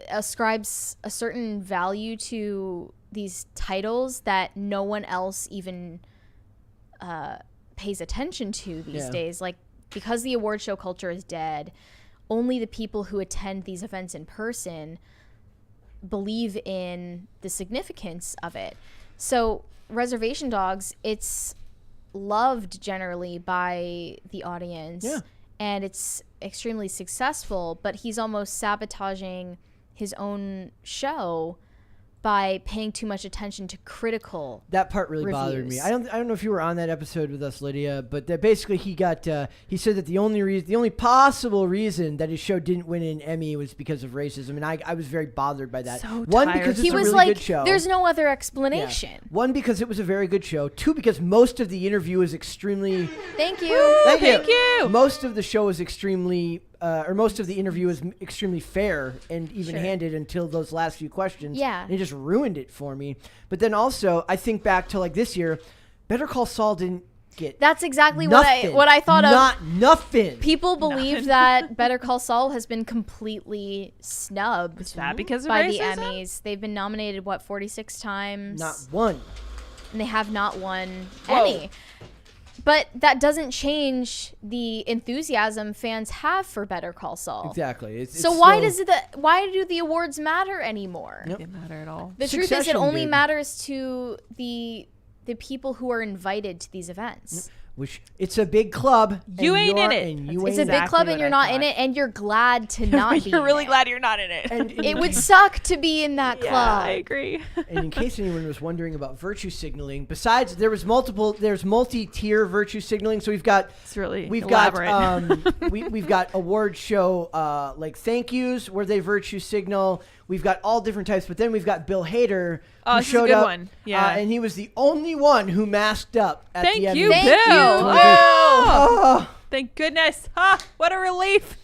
ascribes a certain value to these titles that no one else even pays attention to these days. Like, because the award show culture is dead, only the people who attend these events in person believe in the significance of it. So Reservation Dogs, it's loved generally by the audience and it's extremely successful, but he's almost sabotaging his own show by paying too much attention to critical That part really bothered me. reviews. I don't know if you were on that episode with us, Lydia, but that basically he said that the only possible reason that his show didn't win an Emmy was because of racism, and I was very bothered by that. So One, tired. because it's He a was really like, good show. there's no other Yeah. explanation. One, because it was a very good show. Two, because most of the interview is extremely. Thank you. Thank you. Most of the show is extremely, or most of the interview is extremely fair and even-handed until those last few questions. Yeah. And it just ruined it for me. But then also, I think back to like this year, Better Call Saul didn't get That's exactly nothing. what I thought of. Not nothing. People believe that Better Call Saul has been completely snubbed Is that because of by the racism? Emmys. They've been nominated 46 times, Not one. and they have not won Whoa. any. But that doesn't change the enthusiasm fans have for Better Call Saul. Exactly. It's So why do the awards matter anymore? Yep. Didn't matter at all. The truth is, it Succession only did. matters to the people who are invited to these events. Which it's a big club. You and ain't in you're- it. And That's you It's ain't a big Exactly club, and what you're I not in thought. it, and you're glad to not be. You're really in glad you're not in it. And It would suck to be in that Yeah, club. I agree. And in case anyone was wondering about virtue signaling, besides there's multi-tier virtue signaling. So we've got It's really we've elaborate. got we've got award show like thank yous where they virtue signal. We've got all different types, but then we've got Bill Hader Oh, who this is a showed good up, one. Yeah. and he was the only one who masked up at Thank the end. you, Thank Bill. you. Oh, Oh, thank goodness. Ah, what a relief.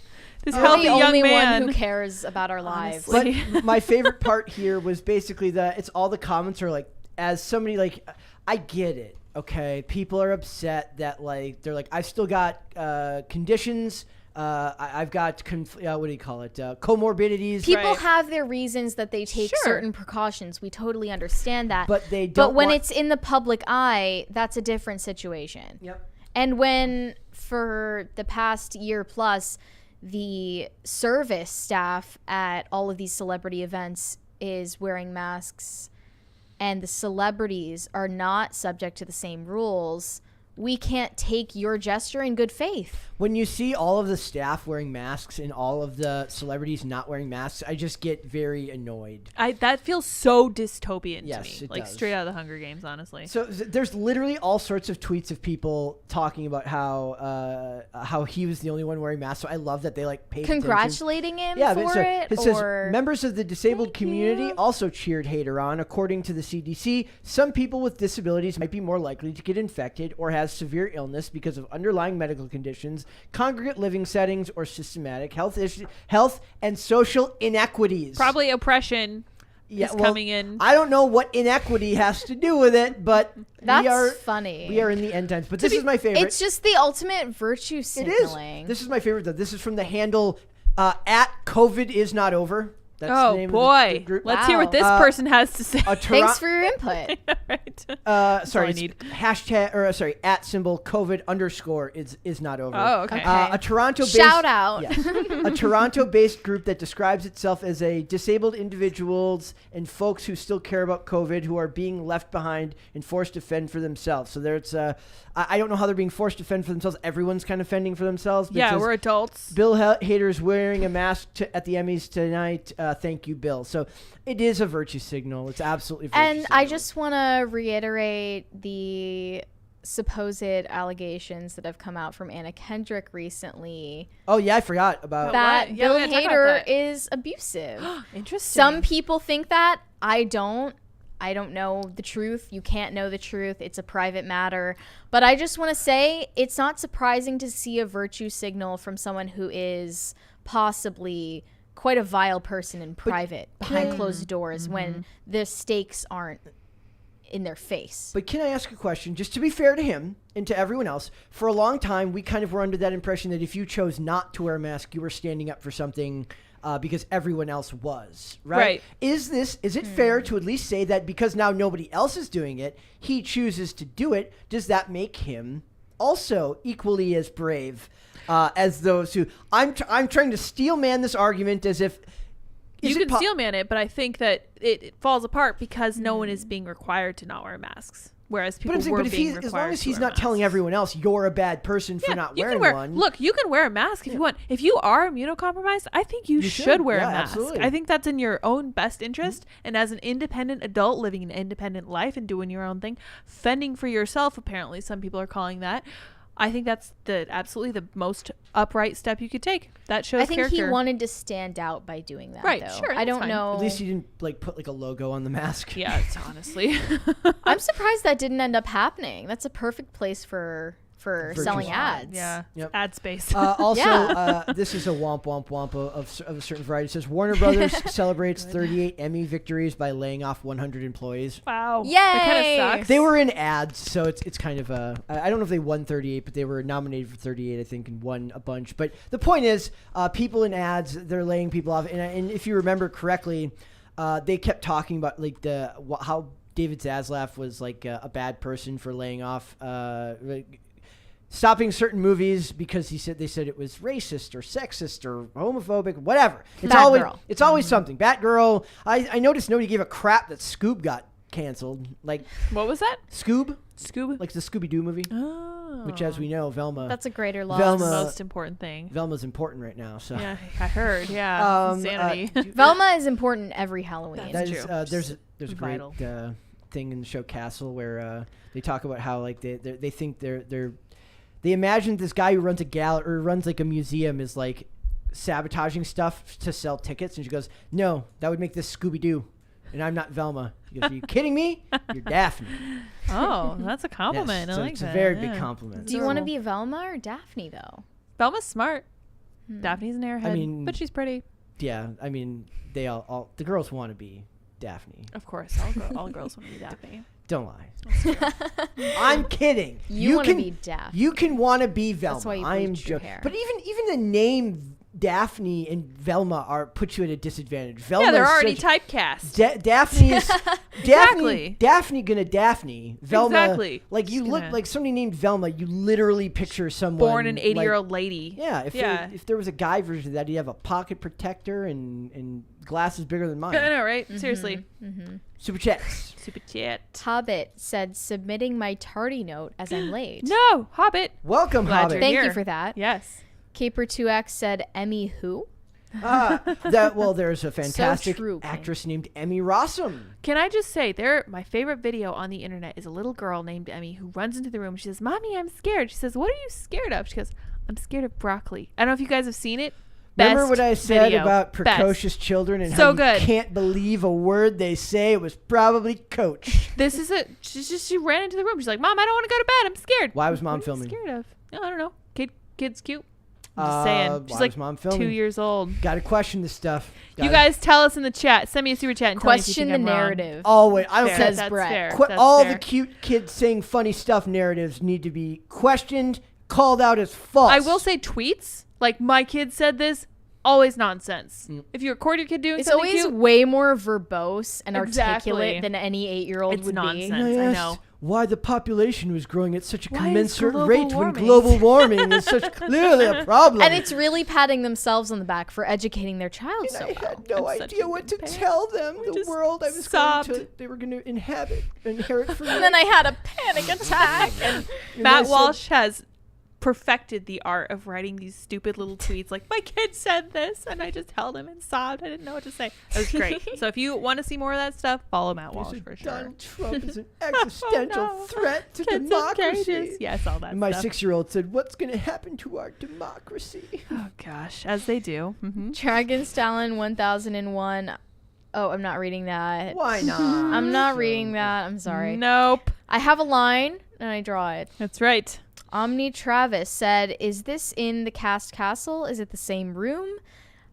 This You're healthy the young only man. one who cares about our lives. Honestly. but my favorite part here was basically it's all the comments are like, as somebody like, I get it. Okay, people are upset that like they're like I've still got conditions. I've got what do you call it? Comorbidities. People Right. have their reasons that they take Sure. certain precautions. We totally understand that. But they don't But when want- it's in the public eye, that's a different situation. Yep. And when for the past year plus, the service staff at all of these celebrity events is wearing masks and the celebrities are not subject to the same rules, we can't take your gesture in good faith. When you see all of the staff wearing masks and all of the celebrities not wearing masks, I just get very annoyed. That feels so dystopian Yes, to me. it Like does. straight out of the Hunger Games, honestly. So there's literally all sorts of tweets of people talking about how he was the only one wearing masks. So I love that they like paid attention. Congratulating him Yeah, for so it? says or members of the disabled Thank community you. also cheered Hader on. According to the CDC, some people with disabilities might be more likely to get infected or have severe illness because of underlying medical conditions, congregate living settings, or systematic health and social inequities. Probably oppression is coming in. I don't know what inequity has to do with it, but That's funny. We are in the end times. But this is my favorite. It's just the ultimate virtue It signaling. is. This is my favorite, though. This is from the handle at COVID is not over. That's the Oh name boy, of the group. let's hear what this Wow. person has to say. Thanks for your input. Right. Sorry, I it's need. at symbol COVID underscore is not over. Oh, okay. A Toronto-based Shout out. Yes. A Toronto-based group that describes itself as a disabled individuals and folks who still care about COVID who are being left behind and forced to fend for themselves. So there's I don't know how they're being forced to fend for themselves. Everyone's kind of fending for themselves. But it Yeah, says, we're adults. Bill Hader's wearing a mask at the Emmys tonight. Thank you, Bill. So it is a virtue signal. It's absolutely a virtue And signal. I just want to reiterate the supposed allegations that have come out from Anna Kendrick recently Oh, yeah, I forgot about that what? Yeah, Bill we gotta talk about Hader that. is abusive. Interesting. Some people think that. I don't know the truth. You can't know the truth. It's a private matter. But I just want to say it's not surprising to see a virtue signal from someone who is possibly quite a vile person in private behind closed doors when the stakes aren't in their face. But can I ask a question? Just to be fair to him and to everyone else, for a long time, we kind of were under that impression that if you chose not to wear a mask, you were standing up for something because everyone else was, right? Right. Is it fair to at least say that because now nobody else is doing it, he chooses to do it? Does that make him also equally as brave as those who... I'm trying to steel man this argument as if... You can steel man it, but I think that it falls apart because no one is being required to not wear masks. Whereas people were being required as long as to he's wear not telling masks. everyone else you're a bad person for not you wearing can wear, one. Look, you can wear a mask if you want. If you are immunocompromised, I think you should wear Yeah, a mask. absolutely. I think that's in your own best interest. And as an independent adult living an independent life and doing your own thing, fending for yourself, apparently some people are calling that. I think that's absolutely the most upright step you could take. That shows I think character. he wanted to stand out by doing that. Right, though. sure, I that's don't fine. know. At least he didn't put like a logo on the mask. Yeah, it's honestly. I'm surprised that didn't end up happening. That's a perfect place for Virtue selling sign. ads. Yeah. Yep. Ad space. Also, Yeah. this is a womp womp womp of a certain variety. It says Warner Brothers celebrates 38 Emmy victories by laying off 100 employees. Wow. Yay! That kind of sucks. They were in ads, so it's kind of I don't know if they won 38, but they were nominated for 38, I think, and won a bunch. But the point is, people in ads, they're laying people off. And if you remember correctly, they kept talking about like how David Zaslav was like a bad person for laying off, stopping certain movies because they said it was racist or sexist or homophobic, whatever. It's Batgirl. always something. Batgirl. I noticed nobody gave a crap that Scoob got canceled. Like What was that? Scoob, Scoob? like the Scooby-Doo movie, Oh. which, as we know, Velma. That's a greater loss. That's the Velma- most important thing. Velma's important right now. So Yeah, I heard. Yeah. Insanity. Velma is important every Halloween. That's that is, true. there's a Vital. great thing in the show Castle where they talk about how like they think they imagine this guy who runs a gallery or runs like a museum is like sabotaging stuff to sell tickets, and she goes, "No, that would make this Scooby-Doo, and I'm not Velma." He goes, "Are you kidding me? You're Daphne." Oh, that's a compliment. Yes, I so like it's that. a very big yeah. compliment. Do you want to be Velma or Daphne though? Velma's smart. Daphne's an airhead, I mean- but she's pretty. Yeah, I mean, they all the girls want to be Daphne. Of course, all girls want to be Daphne. Don't lie. I'm kidding. You wanna can be Daphne. You can want to be Velma. That's why you I am bleached your joking. hair. But even the name Daphne and Velma put you at a disadvantage. Velma Yeah, they're is already such- typecast. Daphne is Exactly. Daphne gonna Daphne. Velma, Exactly. like you Just look gonna- like somebody named Velma. You literally picture someone Born an 80-year-old like, lady. Yeah, if there was a guy version of that, he'd have a pocket protector and glasses bigger than mine. I know, right? Seriously. Super chats. Super chat. Hobbit said, submitting my tardy note as I'm late. No, Hobbit. Welcome, Glad Hobbit. you're Thank you here. for that. Yes. Caper2X said, Emmy who? There's a fantastic true, King. actress named Emmy Rossum. Can I just say, my favorite video on the internet is a little girl named Emmy who runs into the room. She says, "Mommy, I'm scared." She says, "What are you scared of?" She goes, "I'm scared of broccoli." I don't know if you guys have seen it. Remember Best what I said video. about Best. precocious children and So how you good. can't believe a word they say? It was probably Coach. This is she ran into the room. She's like, "Mom, I don't want to go to bed. I'm scared." Why was Mom What are you filming? scared of? No, I don't know. Kid's cute. I'm just saying. She's why like was Mom filming? 2 years old. Got to question this stuff. You guys tell us in the chat. Send me a super chat and Question tell the me if you think I'm wrong. narrative. Oh wait, I don't Fair. care. Says That's Brett. fair. Qu- That's all fair. the cute kids saying funny stuff narratives need to be questioned, called out as false. I will say tweets like my kid said this. Always nonsense. Mm. If you record your kid doing It's something always cute, way more verbose and Exactly. articulate than any 8-year-old It's would nonsense. be. I I asked know. why the population was growing at such a Why is commensurate global rate when warming? global warming is such clearly a problem. And it's really patting themselves on the back for educating their child so I well. had no I'm such idea a what to good parent. tell them. We The just world I was sobbed. going to, they were going to inherit from And then I had a panic attack. And Matt I said- Walsh has perfected the art of writing these stupid little tweets like, my kid said this, and I just held him and sobbed. I didn't know what to say. It was great. So if you want to see more of that stuff, follow Matt Walsh There's a for sure. Donald Trump is an existential Oh, no. threat to Kids in democracy. cages. Yes, all that And my stuff. 6-year-old said, "What's going to happen to our democracy?" Oh gosh, as they do. Mm-hmm. Dragon Stallion 1001. Oh, I'm not reading that. Why not? I'm not reading that. I'm sorry. Nope. I have a line and I draw it. That's right. Omni Travis said, "Is this in the cast castle? Is it the same room?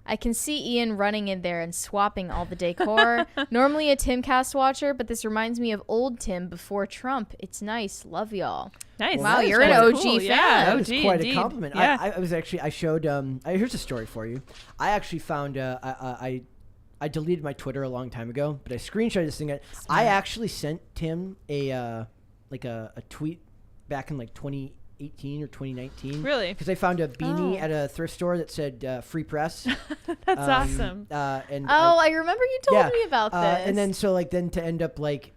I can see Ian running in there and swapping all the decor. Normally a Timcast watcher, but this reminds me of old Tim before Trump. It's nice. Love y'all." Nice. Wow, you're an That's OG cool. fan. Yeah, That was OG, quite indeed. a compliment. Yeah. I was actually, I showed, here's a story for you. I actually found, I deleted my Twitter a long time ago, but I screenshotted this thing. I actually sent Tim a tweet back in like 2018 or 2019. Really? Because I found a beanie Oh. at a thrift store that said free press. That's awesome. And I remember you told yeah, me about this. and then then to end up like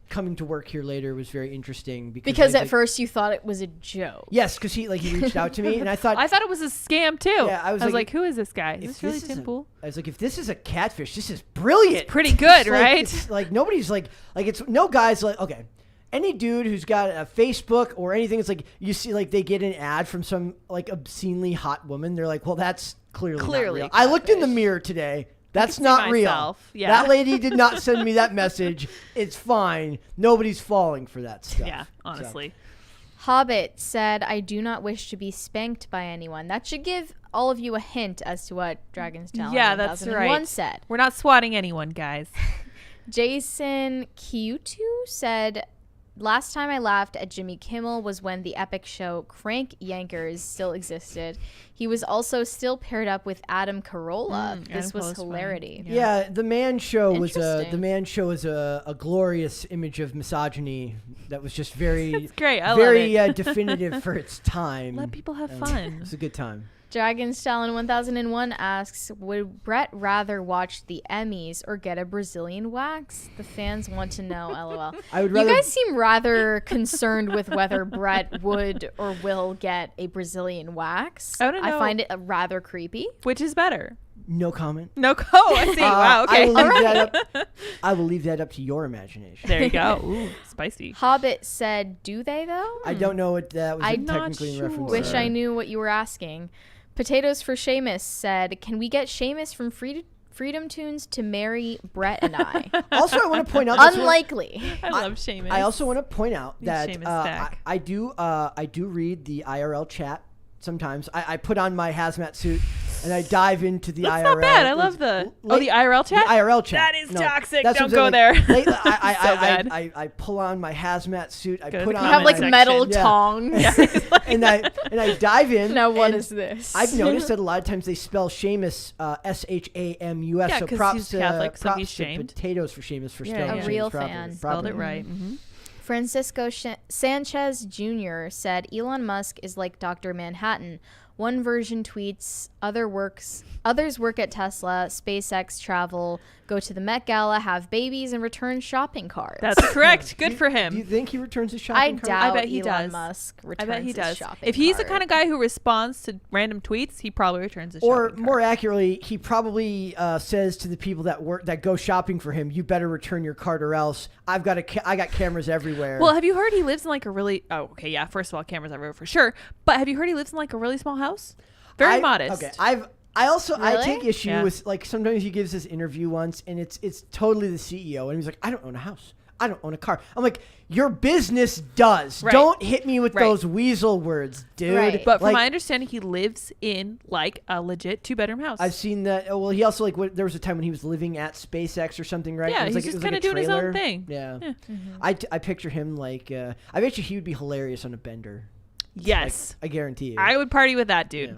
coming to work here later was very interesting because I, at like- first you thought it was a joke. yes, because he reached out to me and I thought I thought it was a scam too. Yeah, I was like, like, who is this guy? Is if this really this is Tim a- Pool? I was like, if this is a catfish, this is brilliant. Pretty good, It's like- right? It's like nobody's like it's no guys like okay. Any dude who's got a Facebook or anything, it's like you see like they get an ad from some like obscenely hot woman. They're like, well, that's clearly not Clearly real. a I looked in the catfish. mirror today. That's see not real. myself. Yeah. That lady did not send me that message. It's fine. Nobody's falling for that stuff. Yeah, So. honestly. Hobbit said, "I do not wish to be spanked by anyone." That should give all of you a hint as to what Dragon's Talent Yeah, that's 1001 right. said. We're not swatting anyone, guys. Jason Q2 said, "Last time I laughed at Jimmy Kimmel was when the epic show Crank Yankers still existed. He was also still paired up with Adam Carolla. This Adam was Carolla's funny. hilarity." Yeah, the Man Show was Interesting. a glorious image of misogyny that was just very That's great. I very love it. Definitive for its time. Let people have It fun. was a good time. Dragon Stallion 1001 asks, "Would Brett rather watch the Emmys or get a Brazilian wax?" The fans want to know, LOL. I would You rather guys seem rather concerned with whether Brett would or will get a Brazilian wax. I don't know. find it rather creepy. Which is better? no comment. No. Oh, I see. Wow. Okay. I will leave that up to your imagination. There you go. Ooh, spicy. Hobbit said, "Do they though?" I don't know what that was I'm not technically in sure. reference. Wish to. I knew what you were asking. Potatoes for Seamus said, "Can we get Seamus from Freedom Tunes to marry Brett and I?" Also, I want to point out that's what- Unlikely. I love Seamus. I also want to point out Need that Seamus I back. do read the IRL chat sometimes. I put on my hazmat suit and I dive into the That's IRL. not bad. I love the IRL chat. The IRL chat. That is toxic. that's Don't what I'm go saying, there. like, bad. I pull on my hazmat suit. I Go to put the on. You have like section. metal Yeah. tongs. and I dive in. Now what and is this? I've noticed that a lot of times they spell Seamus S-H-A-M-U-S. Yeah, so 'cause props he's to Catholic, so props he's to shamed. Potatoes for Seamus for Yeah, spelling yeah. A real Seamus properly. fan. Spelled it properly. right. Mm-hmm. Francisco Sanchez Jr. said Elon Musk is like Dr. Manhattan. One version tweets, others work at Tesla, SpaceX, travel, go to the Met Gala, have babies, and return shopping carts. That's correct. Good for Do you him. think he returns his I shopping cart? doubt bet he Elon does. Musk I returns bet he his does. shopping If he's the cart. kind of guy who responds to random tweets, he probably returns his Or shopping more cart. accurately, he probably says to the people that go shopping for him, "You better return your cart, or else I got cameras everywhere." Well, have you heard he lives in like a really? Oh, okay, yeah. First of all, cameras everywhere for sure. But have you heard he lives in like a really small house? Very modest. Okay, I also Really? take issue Yeah. with, like, sometimes he gives this interview once and it's totally the CEO and he's like, "I don't own a house. I don't own a car." I'm like, your business does. Right. Don't hit me with Right. those weasel words, dude. Right. But from Like, my understanding, he lives in like a legit 2-bedroom house. I've seen that. Oh, well, he also there was a time when he was living at SpaceX or something, right? Yeah, It was he's it just was like kinda a doing his own trailer. thing. Yeah. Yeah. I picture him like I bet you he would be hilarious on a bender. Yes, I guarantee you. I would party with that dude. Yeah.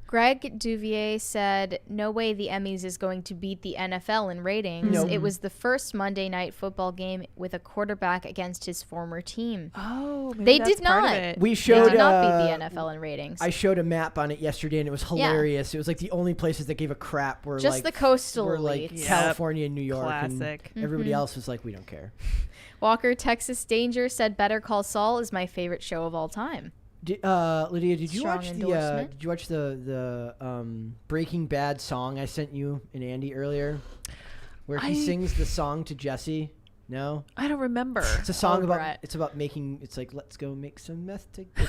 Greg Duvier said, "No way the Emmys is going to beat the NFL in ratings. Nope. It was the first Monday night football game with a quarterback against his former team. Oh, maybe They that's did part of not. it. We They showed did not beat the NFL in ratings. I showed a map on it yesterday, and it was hilarious. It was like the only places that gave a crap were Just like the coastal were like elites. Yep. California and New York, Classic. and everybody else was like, "We don't care." Walker Texas Danger said Better Call Saul is my favorite show of all time. Lydia, did you Strong watch endorsement. Did you watch the Breaking Bad song I sent you and Andy earlier, where he sings the song to Jesse? No, I don't remember. it's a song about Brett. it's about making. It's like, let's go make some meth.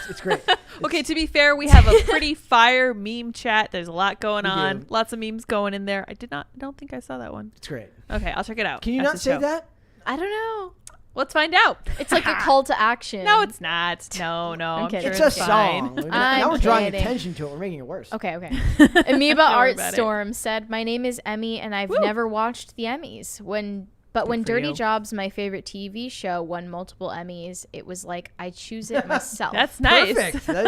It's great. Okay, to be fair, we have a pretty fire meme chat. There's a lot going We on. do. Lots of memes going in there. I don't think I saw that one. It's great. Okay, I'll check it out. Can you after not the say show. that? I don't know. Let's find out. It's like a call to action. No, it's not. No, I'm kidding. sure It's a fine. song. Now I'm we're drawing kidding. attention to it. We're making it worse. Okay. Amoeba worry about it. Artstorm said, "My name is Emmy, and I've Woo. never watched the Emmys. When for Dirty you. Jobs, my favorite TV show, won multiple Emmys, it was like I choose it myself." That's nice. Perfect. That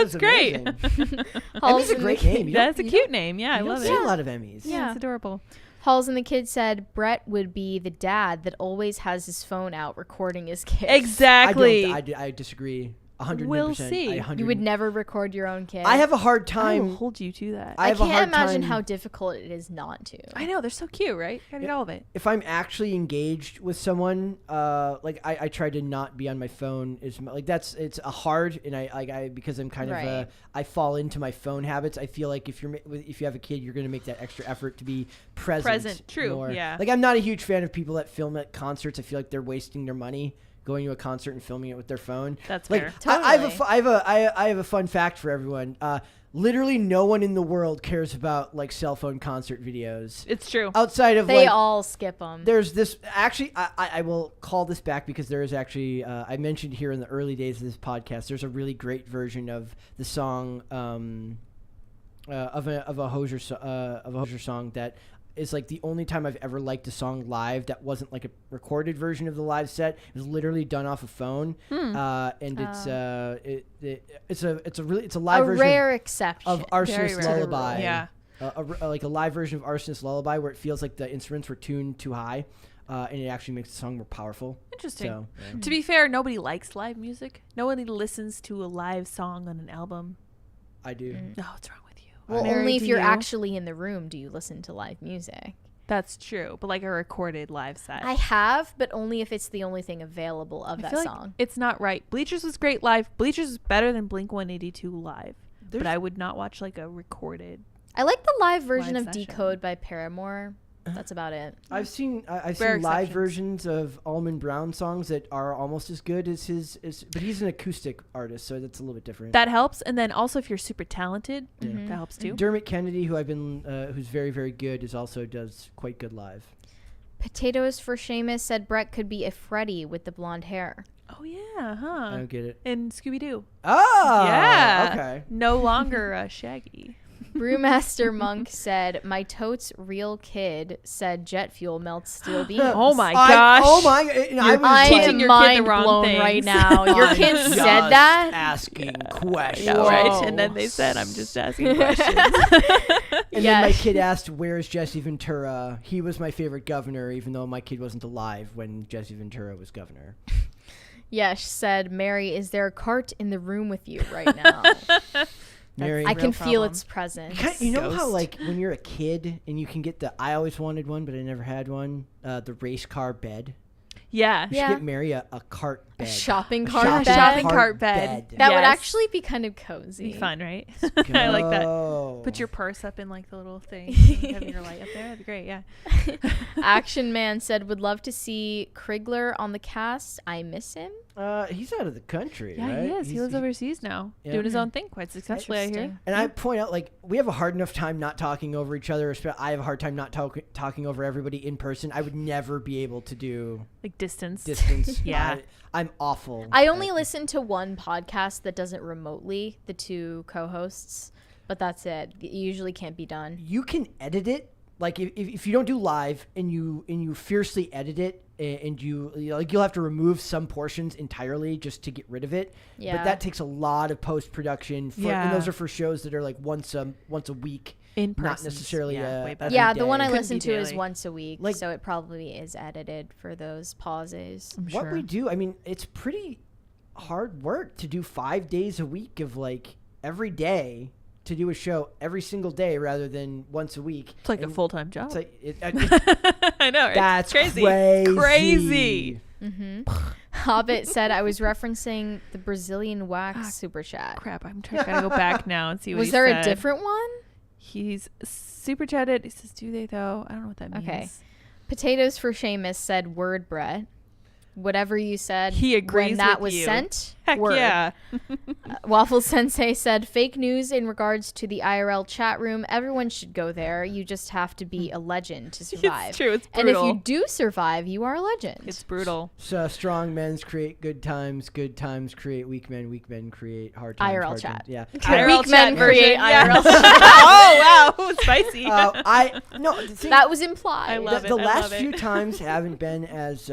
is great. amazing. Halls Emmy's a and great the name. You That's a don't- cute name. Yeah, I You don't love see it. a lot of Emmys. Yeah. It's adorable. Halls and the kid said Brett would be the dad that always has his phone out recording his kids. Exactly. I disagree. 100%. We'll see. You would never record your own kid. I have a hard I will time. hold you to that. I I have a can't hard imagine time- how difficult it is not to. I know they're so cute, right? Gotta get all of it. If I'm actually engaged with someone, like I try to not be on my phone. It's a hard, and I because I'm kind of Right. I fall into my phone habits. I feel like if you have a kid, you're gonna make that extra effort to be present. True, more. yeah. Like, I'm not a huge fan of people that film at concerts. I feel like they're wasting their money going to a concert and filming it with their phone. That's like, fair. I have a fun fact for everyone. Literally no one in the world cares about like cell phone concert videos. It's true. Outside of They like, all skip them. there's this actually I will call this back because there is actually I mentioned here in the early days of this podcast there's a really great version of the song of a Hozier song that is like the only time I've ever liked a song live that wasn't like a recorded version of the live set. It was literally done off a phone, and it's a live a version rare exception. of Arsonist rare. Lullaby. Yeah. Like a live version of Arsonist Lullaby where it feels like the instruments were tuned too high, and it actually makes the song more powerful. Interesting. So, yeah. To be fair, nobody likes live music. Nobody listens to a live song on an album. I do. No, what's wrong with you? well, Mary, only if do you're you? actually in the room do you listen to live music. That's true, but like a recorded live set. I have, but only if it's the only thing available of I that feel song. like it's not right. Bleachers was great live. Bleachers is better than Blink 182 live. But I would not watch like a recorded. I like the live version Live of session. Decode by Paramore. That's about it. I've seen Rare live exceptions. versions of Almond Brown songs that are almost as good as his, but he's an acoustic artist, so that's a little bit different. That helps. And then also if you're super talented, Mm-hmm. that helps too. Dermot Kennedy, who's very, very good, does quite good live. Potatoes for Seamus said Brett could be a Freddy with the blonde hair. Oh yeah, I huh? don't get it. And Scooby Doo. Oh, Yeah. okay. No longer Shaggy. Brewmaster Monk said, "My totes real kid said jet fuel melts steel beams." Oh my gosh. I teaching am your kid the mind wrong blown things. right now. Your kid Just said that? asking questions. Yeah, right. And then they said, "I'm just asking questions." And then my kid asked, "Where's Jesse Ventura? He was my favorite governor, even though my kid wasn't alive when Jesse Ventura was governor." Yesh said, "Mary, is there a cart in the room with you right now?" Mary, I can feel problem. its presence. you know how Ghost. like when you're a kid and you can get I always wanted one, but I never had one. The race car bed. Yeah. You should get Mary a cart A bed. shopping A cart bed. shopping cart bed. That would Yes. actually be kind of cozy. Be fun, right? I like that. Go. Put your purse up in like the little thing. Having your light up there. That'd be great. Yeah. Action Man said, "Would love to see Krigler on the cast. I miss him." He's out of the country, Yeah, right? he is. He lives overseas now, Yeah. doing his own thing quite successfully, I hear. Interesting. And I point out, like, we have a hard enough time not talking over each other. I have a hard time not talking over everybody in person. I would never be able to do Like distance. Yeah. I'm awful. I only listen to one podcast that does it remotely, the two co-hosts, but that's it. It usually can't be done. You can edit it. Like, if you don't do live and you fiercely edit it, and you'll have to remove some portions entirely just to get rid of it. Yeah. But that takes a lot of post-production. And those are for shows that are like once a week. In person. Not necessarily way better. every Yeah, the day. one I Couldn't listen be to is daily. once a week, Like- so it probably is edited for those pauses. What we do, I mean, it's pretty hard work to do 5 days a week of like every day to do a show every single day rather than once a week. It's like a And full-time job. It's like, I know. Right? that's crazy. crazy. Hobbit said, "I was referencing the Brazilian wax super chat." Crap, gotta go back now and see what Was he there said. a different one? He's super chatted. He says, "Do they though?" I don't know what that means. Okay. Potatoes for Seamus said, "Word, Brett. Whatever you said He agrees when that with was you. sent." Heck word. yeah. Waffle Sensei said, "Fake news in regards to the IRL chat room. Everyone should go there. You just have to be a legend to survive." It's true. It's And if brutal. you do survive, you are a legend. It's brutal. So strong men create good times create weak men create hard times. IRL hard chat. times. Yeah. IRL Weak men chat create version, yeah. IRL chat. Oh, wow. Spicy. See, That was implied. I love the it. I last love it. few times haven't been as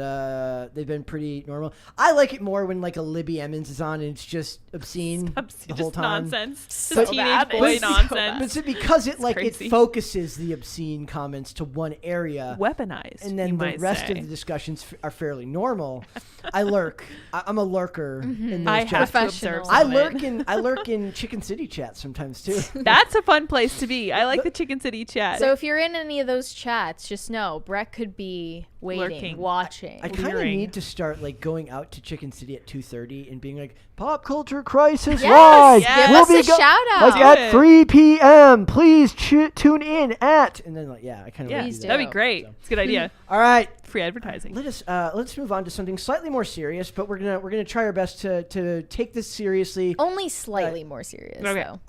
they've been pretty normal. I like it more when like a Libby Emmons is on and it's just obscene the Just whole time. nonsense. So Just teenage bad. boy It's so nonsense. bad. But it's because it crazy. focuses the obscene comments to one area. Weaponized. And then you the might rest say. of the discussions are fairly normal. I lurk. I'm a lurker in those I chats. have to Professional. observe. I some of it. lurk in Chicken City chats sometimes too. That's a fun place to be. I like the Chicken City chat. So if you're in any of those chats, just know Brett could be waiting, Lurking. watching. I kind of Leering. need to start like going out to Chicken City at 2:30 and being like, "Pop Culture Crisis Yes, Live. yes. give We'll us be a shout like out. at 3 p.m. Please tune in at." And then like, yeah, I kind of yeah, Please do. that'd be great. So. It's a good idea. All right, Free advertising. let's move on to something slightly more serious, but we're gonna try our best to take this seriously. Only slightly more serious, Okay. though.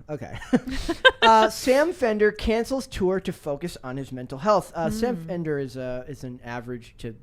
Okay. Sam Fender cancels tour to focus on his mental health. Sam Fender is an average to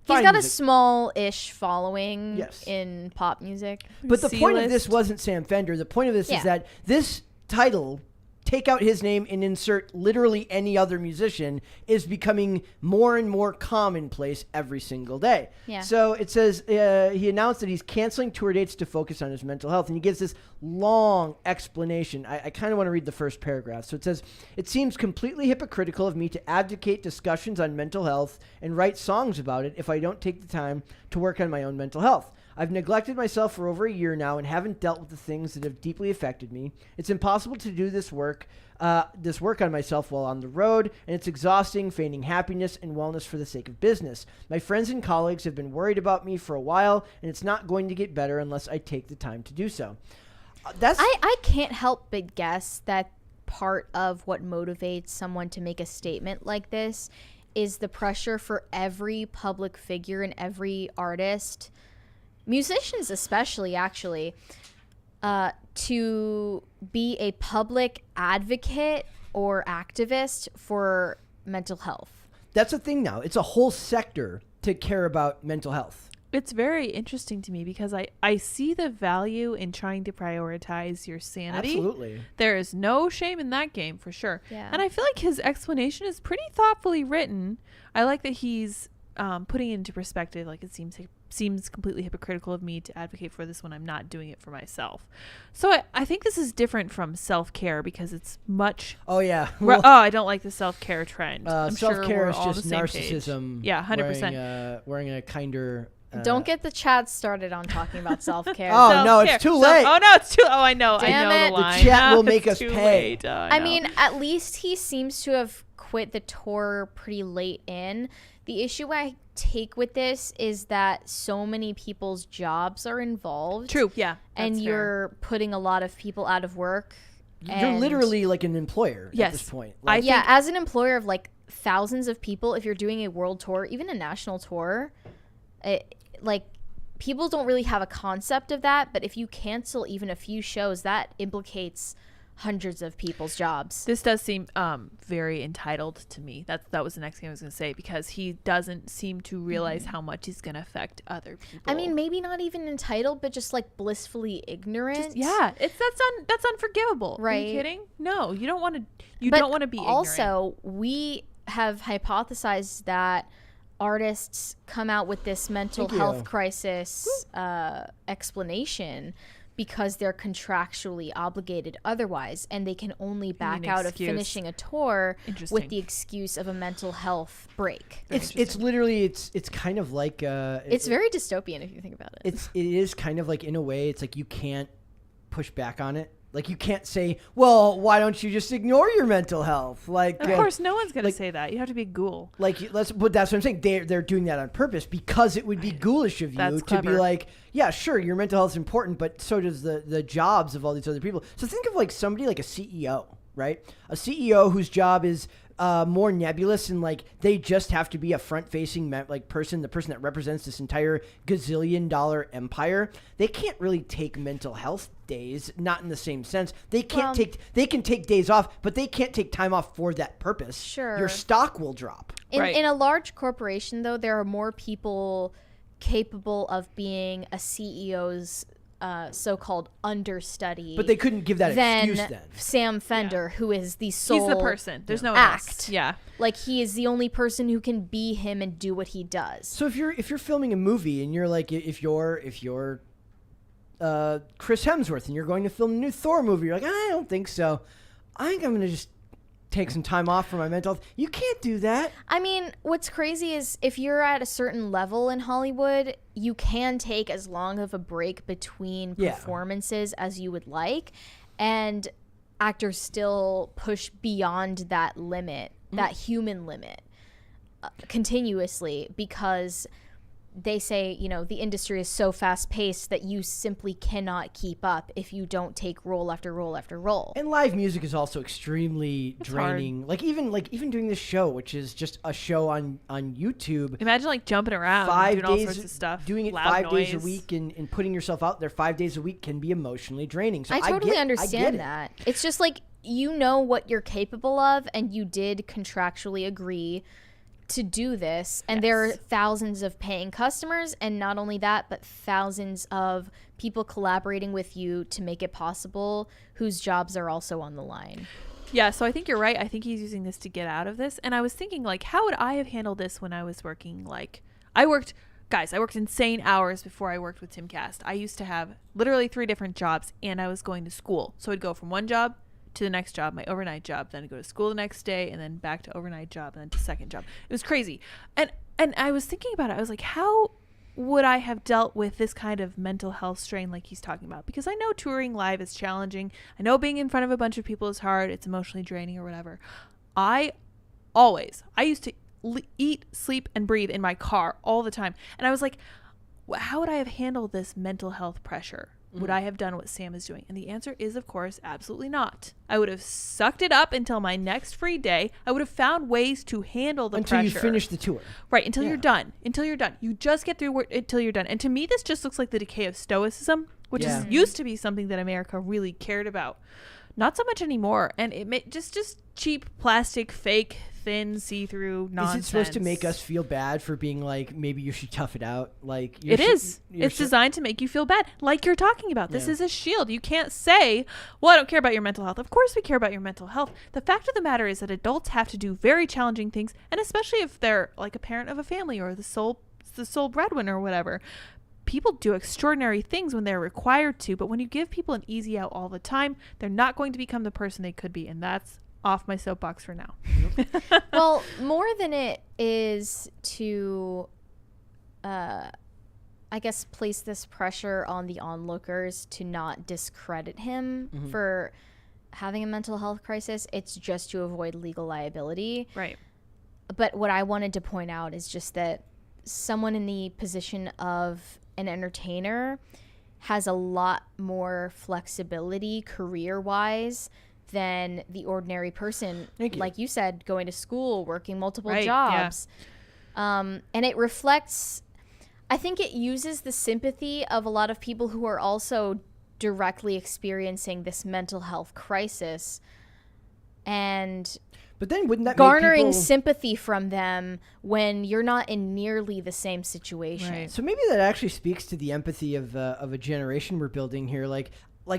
He's fine got a music. small-ish following Yes. in pop music. But the point of this C-list. wasn't Sam Fender. The point of this Yeah. is that this title, take out his name and insert literally any other musician, is becoming more and more commonplace every single day. Yeah. So it says he announced that he's canceling tour dates to focus on his mental health. And he gives this long explanation. I kind of want to read the first paragraph. So it says, "It seems completely hypocritical of me to advocate discussions on mental health and write songs about it if I don't take the time to work on my own mental health. I've neglected myself for over a year now and haven't dealt with the things that have deeply affected me. It's impossible to do this work on myself while on the road, and it's exhausting, feigning happiness and wellness for the sake of business. My friends and colleagues have been worried about me for a while, and it's not going to get better unless I take the time to do so." I can't help but guess that part of what motivates someone to make a statement like this is the pressure for every public figure and every artist, musicians especially, actually, to be a public advocate or activist for mental health. That's a thing now. It's a whole sector to care about mental health. It's very interesting to me because I see the value in trying to prioritize your sanity. Absolutely. There is no shame in that game for sure. Yeah. And I feel like his explanation is pretty thoughtfully written. I like that he's putting it into perspective. Like, it seems completely hypocritical of me to advocate for this when I'm not doing it for myself. So I think this is different from self-care because it's much... Oh, yeah. I don't like the self-care trend. I'm self-care sure we're is all just on the same narcissism. page. Yeah, 100%. Wearing a kinder... Don't get the chat started on talking about self-care. Oh, no, it's too late. Oh, no, it's too... Oh, I know. Damn I know it. the line. The chat will It's make us too pay. late. I mean, at least he seems to have quit the tour pretty late in. The issue I take with this is that so many people's jobs are involved. True, yeah. And that's you're putting a lot of people out of work. You're and- literally like an employer at this point. Like, yeah, as an employer of like thousands of people, if you're doing a world tour, even a national tour, people don't really have a concept of that. But if you cancel even a few shows, that implicates hundreds of people's jobs. This does seem very entitled to me. That was the next thing I was going to say, because he doesn't seem to realize how much he's going to affect other people. I mean, maybe not even entitled, but just like blissfully ignorant. That's unforgivable. Right. Are you kidding? No, you don't want to. You But don't want to be ignorant. also, we have hypothesized that artists come out with this mental health crisis explanation because they're contractually obligated otherwise, and they can only back out of finishing a tour with the excuse of a mental health break. It's literally it's kind of like it's very dystopian if you think about it. It is kind of like, in a way, it's like you can't push back on it. Like, you can't say, well, why don't you just ignore your mental health? Like, of course, no one's going to say that. You have to be a ghoul. But that's what I'm saying. They're doing that on purpose because it would be ghoulish of you to be like, yeah, sure, your mental health is important, but so does the jobs of all these other people. So think of like somebody like a CEO, right? A CEO whose job is more nebulous, and like they just have to be a front-facing person, the person that represents this entire gazillion-dollar empire. They can't really take mental health days, not in the same sense. They can take days off, but they can't take time off for that purpose. Sure. Your stock will drop. In a large corporation, though, there are more people capable of being a CEO's so-called understudy. But they couldn't give that excuse then. Sam Fender, who is the sole He's the person. There's no act. else. Yeah. Like, he is the only person who can be him and do what he does. So if you're filming a movie and you're like, if you're Chris Hemsworth and you're going to film a new Thor movie, you're like, I don't think so. I think I'm going to just take some time off for my mental health. You can't do that. I mean, what's crazy is if you're at a certain level in Hollywood, you can take as long of a break between performances as you would like, and actors still push beyond that limit, that human limit, continuously, because they say, the industry is so fast-paced that you simply cannot keep up if you don't take role after role after role. And live music is also extremely draining. Hard. Even doing this show, which is just a show on YouTube. Imagine like jumping around, 5 doing days, all sorts of stuff. Doing it loud 5 noise. days a week and putting yourself out there 5 days a week can be emotionally draining. So I totally understand I that. It's just like, you know what you're capable of, and you did contractually agree to do this, and there are thousands of paying customers, and not only that, but thousands of people collaborating with you to make it possible, whose jobs are also on the line. Yeah, so I think you're right. I think he's using this to get out of this. And I was thinking, like, how would I have handled this when I was working? Like, I worked insane hours before I worked with Timcast. I used to have literally 3 different jobs, and I was going to school. So I'd go from one job to the next job, my overnight job, then I'd go to school the next day, and then back to overnight job, and then to second job. It was crazy. And I was thinking about it. I was like, how would I have dealt with this kind of mental health strain like he's talking about? Because I know touring live is challenging. I know being in front of a bunch of people is hard. It's emotionally draining or whatever. I used to eat, sleep, and breathe in my car all the time. And I was like, how would I have handled this mental health pressure? Would I have done what Sam is doing? And the answer is, of course, absolutely not. I would have sucked it up until my next free day. I would have found ways to handle the pressure. Until you finish the tour. Right, until you're done. Until you're done. You just get through work until you're done. And to me, this just looks like the decay of stoicism, which used to be something that America really cared about. Not so much anymore. And it just cheap, plastic, fake thin, see-through nonsense. Is it supposed to make us feel bad for being like, maybe you should tough it out? Like It is. It's designed to make you feel bad, like you're talking about. This is a shield. You can't say, well, I don't care about your mental health. Of course we care about your mental health. The fact of the matter is that adults have to do very challenging things, and especially if they're like a parent of a family or the sole breadwinner or whatever. People do extraordinary things when they're required to, but when you give people an easy out all the time, they're not going to become the person they could be, and that's off my soapbox for now. Well, more than it is to, I guess, place this pressure on the onlookers to not discredit him for having a mental health crisis. It's just to avoid legal liability. Right. But what I wanted to point out is just that someone in the position of an entertainer has a lot more flexibility career-wise than the ordinary person. Like you said, going to school, working multiple jobs. Yeah. And it reflects, I think it uses the sympathy of a lot of people who are also directly experiencing this mental health crisis, and but then wouldn't that garnering make people... sympathy from them when you're not in nearly the same situation. Right. So maybe that actually speaks to the empathy of a generation we're building here. Like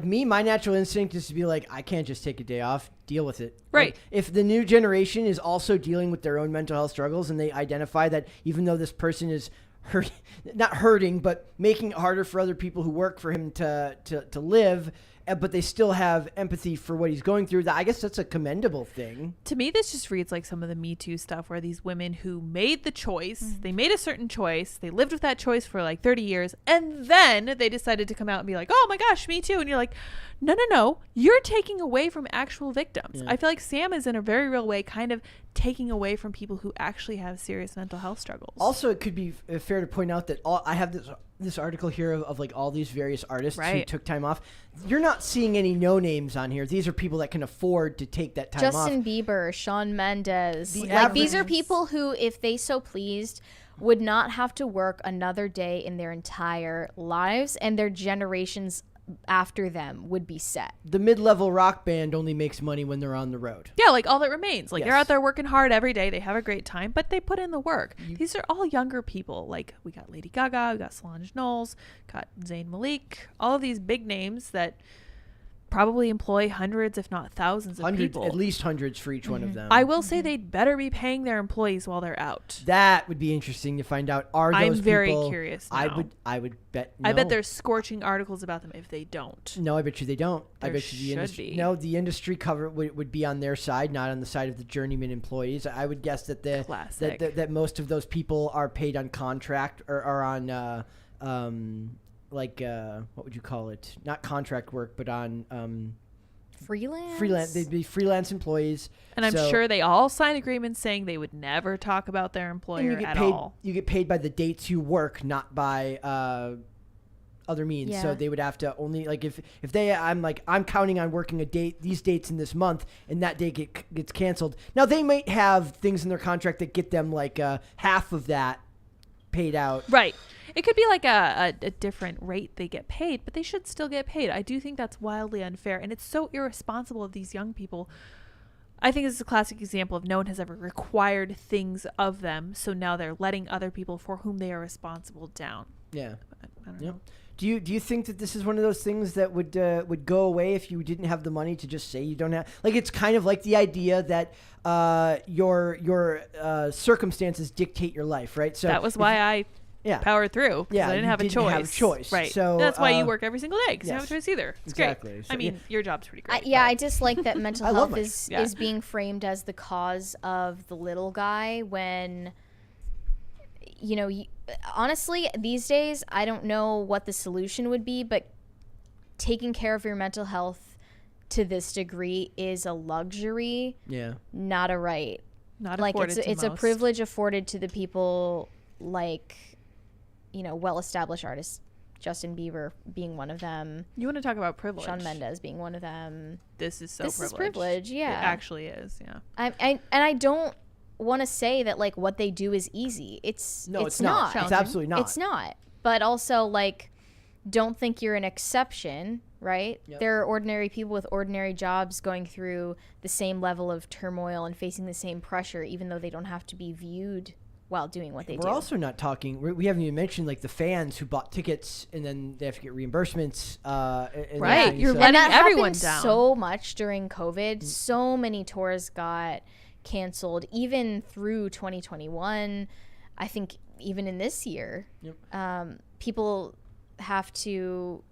me, my natural instinct is to be like, I can't just take a day off, deal with it. Right. Like, if the new generation is also dealing with their own mental health struggles and they identify that even though this person is not hurting, but making it harder for other people who work for him to live, but they still have empathy for what he's going through, I guess that's a commendable thing. To me, this just reads like some of the Me Too stuff where these women who made the choice, they made a certain choice, they lived with that choice for like 30 years, and then they decided to come out and be like, oh my gosh, me too. And you're like, no, you're taking away from actual victims. Yeah. I feel like Sam is in a very real way kind of taking away from people who actually have serious mental health struggles. Also, it could be fair to point out that I have this article here of like all these various artists who took time off. You're not seeing any no names on here. These are people that can afford to take that time off. Justin Bieber, Shawn Mendes. These are people who, if they so pleased, would not have to work another day in their entire lives, and their generations after them would be set. The mid-level rock band only makes money when they're on the road. Yeah, like all that remains. Like they're out there working hard every day. They have a great time, but they put in the work. These are all younger people. Like we got Lady Gaga, we got Solange Knowles, got Zayn Malik, all of these big names that probably employ hundreds, if not thousands of people. At least hundreds for each one of them. I will say they'd better be paying their employees while they're out. That would be interesting to find out. Are those people... I'm very curious now. I would bet no. I bet there's scorching articles about them if they don't. No, I bet you they don't. There I bet you the should industry... be. No, the industry cover would be on their side, not on the side of the journeyman employees. I would guess that that most of those people are paid on contract or are on... what would you call it? Not contract work, but on freelance. They'd be freelance employees, and I'm sure they all sign agreements saying they would never talk about their employer at all. You get paid by the dates you work, not by other means. Yeah. So they would have to only if I'm counting on working these dates in this month, and that day gets canceled. Now they might have things in their contract that get them half of that paid out. Right. It could be like a different rate they get paid, but they should still get paid. I do think that's wildly unfair, and it's so irresponsible of these young people. I think this is a classic example of no one has ever required things of them, so now they're letting other people for whom they are responsible down. Yeah. I don't know. Do you think that this is one of those things that would go away if you didn't have the money to just say you don't have? Like, it's kind of like the idea that your circumstances dictate your life, right? So that was why I powered through. Yeah, I didn't have a choice. Right. So that's why you work every single day, because you don't have a choice either. It's exactly. great. So, I mean, your job's pretty great. I just like that mental health is being framed as the cause of the little guy when, honestly, these days, I don't know what the solution would be, but taking care of your mental health to this degree is a luxury, not a right. Not afforded to it's a privilege afforded to the people like, well-established artists, Justin Bieber being one of them. You want to talk about privilege? Shawn Mendes being one of them. This is This is privilege, yeah. It actually is, yeah. I don't want to say that what they do is easy. It's not. It's absolutely not. It's not. But also don't think you're an exception, right? Yep. There are ordinary people with ordinary jobs going through the same level of turmoil and facing the same pressure, even though they don't have to be viewed while doing what they do. We're also not talking. We haven't even mentioned like the fans who bought tickets and then they have to get reimbursements. And Right. everything, You're so- letting and that everyone happened down. so much during COVID. So many tours got canceled, even through 2021. I think even in this year, people have to,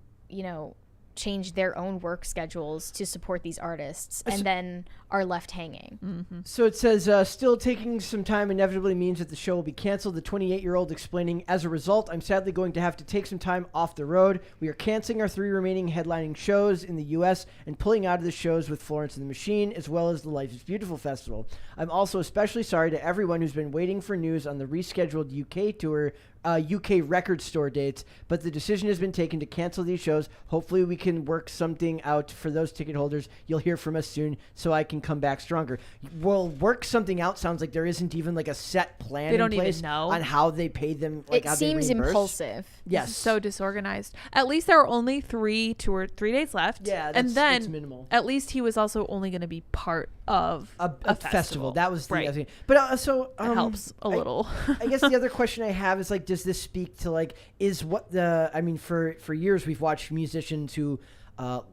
change their own work schedules to support these artists and then are left hanging. So it says, still taking some time inevitably means that the show will be canceled. The 28-year-old explaining, as a result, I'm sadly going to have to take some time off the road. We are canceling our 3 remaining headlining shows in the U.S. and pulling out of the shows with Florence and the Machine, as well as the Life is Beautiful Festival. I'm also especially sorry to everyone who's been waiting for news on the rescheduled UK tour, UK record store dates, but the decision has been taken to cancel these shows. Hopefully we can work something out for those ticket holders. You'll hear from us soon so I can come back stronger. Well, work something out sounds like there isn't even like a set plan They don't in place even know. on how they pay them. Like It how they seems reimburse. impulsive. Yes. So disorganized. At least there are only 3 days left. Yeah, and that's then minimal. at least he was also only going to be part of a festival. That was the right. But so That helps a little. I guess the other question I have is like, does this speak to like, is what the, I mean, for years we've watched musicians who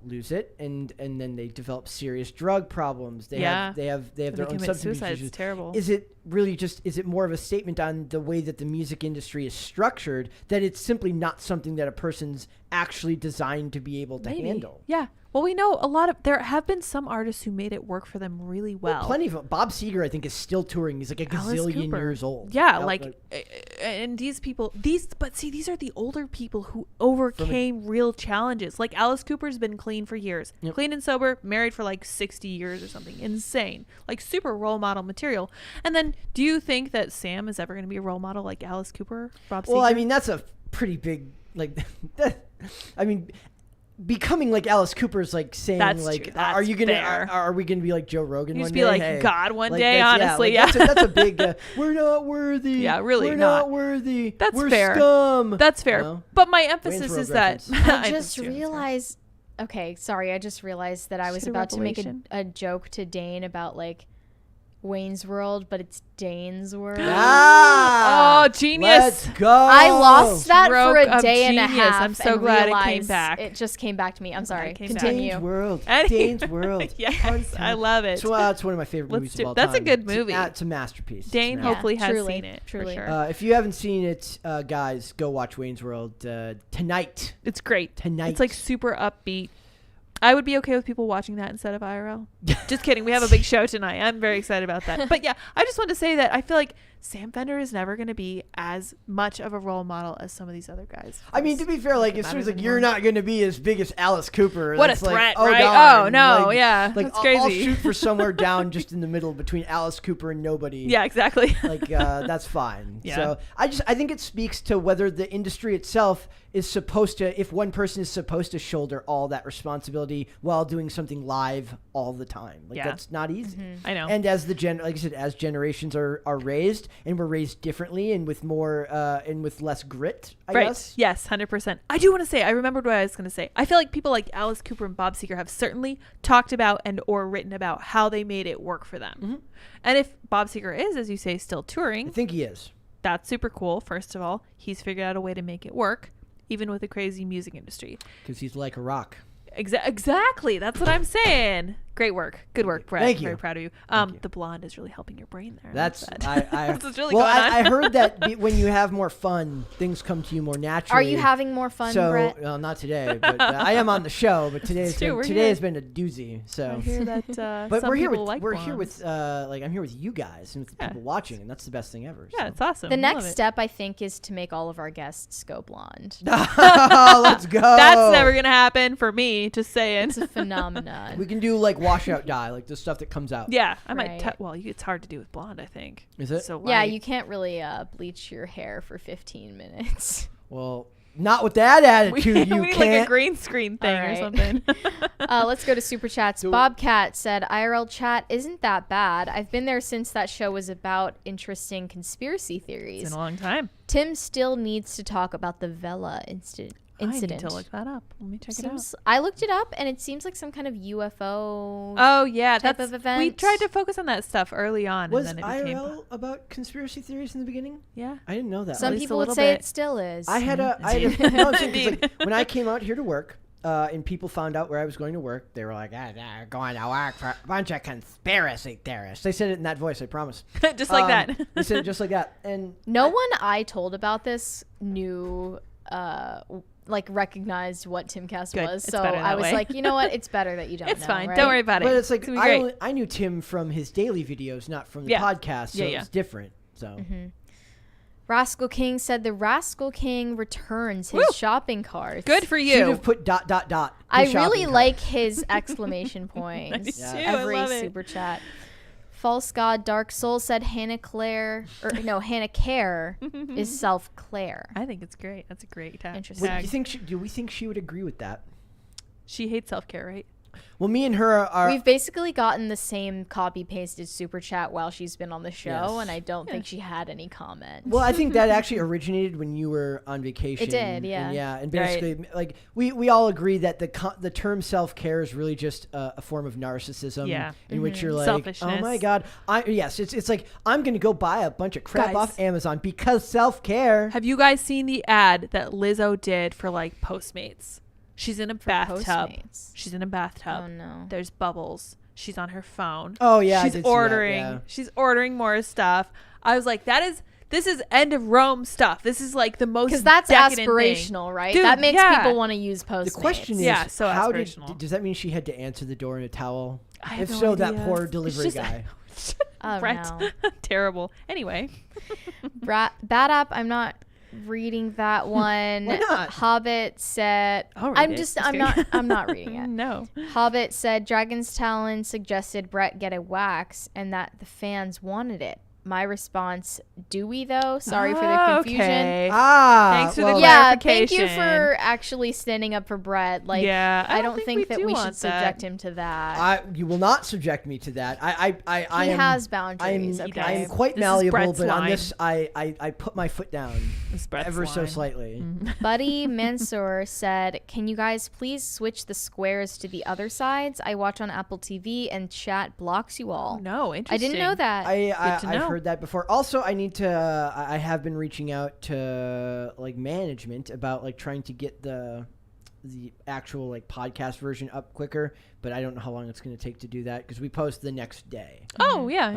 lose it and then they develop serious drug problems. They have their own commit substance suicide. issues. It's terrible. Is it really is it more of a statement on the way that the music industry is structured, that it's simply not something that a person's actually designed to be able to handle? Yeah. Well, we know there have been some artists who made it work for them really well. Plenty of them. Bob Seger, I think, is still touring. He's like a Alice gazillion Cooper. years old. Yeah, and these people, these are the older people who overcame real challenges. Like Alice Cooper's been clean for years, clean and sober, married for like 60 years or something. Insane, like super role model material. And then, do you think that Sam is ever going to be a role model like Alice Cooper, Bob Seger? Well, I mean, that's a pretty big I mean, becoming like Alice Cooper is like saying That's like, true. That's are you gonna fair. Are we gonna be like Joe Rogan? You one just day? be like Hey, God one like, day, that's- honestly. like, that's a big. We're not worthy. Yeah, really We're not. worthy. That's we're fair. Scum. That's fair. No? But my Wayne's emphasis World is that reference. I just realized. Okay, sorry. I just realized that I was Shit, a about to make revelation. a joke to Dane about like Wayne's World, but it's Dane's World. Ah, Oh, genius. Let's go. I lost that for Stroke a of day and a genius. half. I'm so and glad it came realized back. It just came back to me. I'm sorry. it came back. Continue. Dane's World. And- Dane's World. Yes, I love it. So, it's one of my favorite Let's movies do- of all that's a time. good movie. It's a masterpiece. It's a Dane masterpiece. hopefully has truly, seen it. truly. For sure. If you haven't seen it, guys, go watch Wayne's World tonight. It's great. Tonight. It's like super upbeat. I would be okay with people watching that instead of IRL. Just kidding. We have a big show tonight. I'm very excited about that. But yeah, I just want to say that I feel like Sam Fender is never going to be as much of a role model as some of these other guys. I mean, to be fair, like, as soon as like you're not going to be as big as Alice Cooper. What a that's like, threat, oh, right? darn. Oh, no, Like- yeah, Like, that's I'll crazy. shoot for somewhere down just in the middle between Alice Cooper and nobody. Yeah, exactly. Like, that's fine. Yeah. So I think it speaks to whether the industry itself is supposed to, if one person is supposed to shoulder all that responsibility while doing something live all the time. Like, Yeah. that's not easy. I know. And as like I said, as generations are raised, and we're raised differently and with more and with less grit, I Right. guess. Yes, 100%. I do want to say, I remembered what I was going to say. I feel like people like Alice Cooper and Bob Seger have certainly talked about and or written about how they made it work for them. Mm-hmm. And if Bob Seger is, as you say, still touring, I think he is. that's super cool. First of all, he's figured out a way to make it work, even with the crazy music industry. Because he's like a rock. Exactly. That's what I'm saying. Great work. Good work, Brett. Thank you. Very proud of you. Thank you. The blonde is really helping your brain there. That's That's that's what's really well, going on. I heard that when you have more fun, things come to you more naturally. Are you having more fun, so, Brett? well, not today, but I am on the show. But today has been a doozy. So, I hear that. but some we're here people with like blondes. like I'm here with you guys and with the Yeah. people watching, and that's the best thing ever. Yeah, so. it's awesome. The I love next it. step, I think, is to make all of our guests go blonde. Let's go. That's never gonna happen for me. Just saying. It's a phenomenon. We can do like washout dye, like the stuff that comes out. Yeah, I might. Right. Well, it's hard to do with blonde. I think. Is it? So Yeah, light. you can't really bleach your hair for 15 minutes. Well, not with that attitude. You we need can't. like a green screen thing All or right. something. Let's go to Super Chats. Bobcat said, IRL chat isn't that bad. I've been there since that show was about interesting conspiracy It's theories. been a long time. Tim still needs to talk about the Vela incident. incident. I need to look that up. Let me check it out. I looked it up, and it seems like some kind of UFO. Oh yeah, type that's of event. We tried to focus on that stuff early on, Was and then it became IRL about conspiracy theories in the beginning? yeah. I didn't know that. Some least a people would little say bit. it still is. I had a no, I'm saying, 'cause, like, when I came out here to work, and people found out where I was going to work, they were like, they're going to work for a bunch of conspiracy theorists. They said it in that voice, I promise. Just like that. They said it just like that. And No one I told about this knew, recognized what Timcast Good. was. It's So better I that was way. like, you know what? It's better that you don't It's know. fine. Right? Don't worry about it. But it's like, gonna be great. I knew Tim from his daily videos, not from the Yeah. podcast, so Yeah, it's different. So Rascal King said the Rascal King returns his Woo! shopping carts. Good for should you. have put ... I his really shopping cart. like his exclamation points. Yeah. I Every love it. super chat. False God Dark Soul said Hannah Care is Self Claire. I think it's great. That's a great tag. Interesting. What, do we think she would agree with that? She hates self-care, right? Well, me and her are... We've basically gotten the same copy pasted super chat while she's been on the show, Yes. and I don't think she had any comment. Well, I think that actually originated when you were on vacation. It did, yeah. And and basically, like we all agree that the term self care is really just a form of narcissism. Yeah. In which you're like, Selfishness. oh my god, it's like I'm gonna go buy a bunch of crap Guys. off Amazon because self care. Have you guys seen the ad that Lizzo did for like Postmates? She's in a bathtub. Postmates. She's in a bathtub. Oh no. There's bubbles. She's on her phone. Oh yeah, I She's did see that, ordering. yeah. She's ordering more stuff. I was like, this is end of Rome stuff. This is like the most Because that's decadent aspirational, thing. right? Dude, that makes yeah. people want to use Postmates. The question is, Yeah, so how aspirational. does that mean she had to answer the door in a towel? I have If no so, that idea. poor It's delivery just- guy. Oh, Brett. no. Terrible. Anyway. Bad App, I'm not reading that one. Why not? Hobbit said I'll read it. I'm not reading it. No. Hobbit said Dragon's Talon suggested Brett get a wax and that the fans wanted it. My response, do we though? Sorry for the confusion. Okay. Ah, Thanks for the well, Yeah, thank you clarification. for actually standing up for Brett. Like, Yeah, I don't think that do we want should that. subject him to that. you will not subject me to that. He has boundaries. I'm Okay. quite This is malleable, Brett's but on line. this, I put my foot down This Brett's ever so line. slightly. Buddy Mansour said, "Can you guys please switch the squares to the other sides? I watch on Apple TV and chat blocks you all." No, I interesting. didn't know that. Good to I've know. heard that before. Also, I need to. I have been reaching out to like management about like trying to get the actual like podcast version up quicker, but I don't know how long it's going to take to do that because we post the next day. Oh, yeah.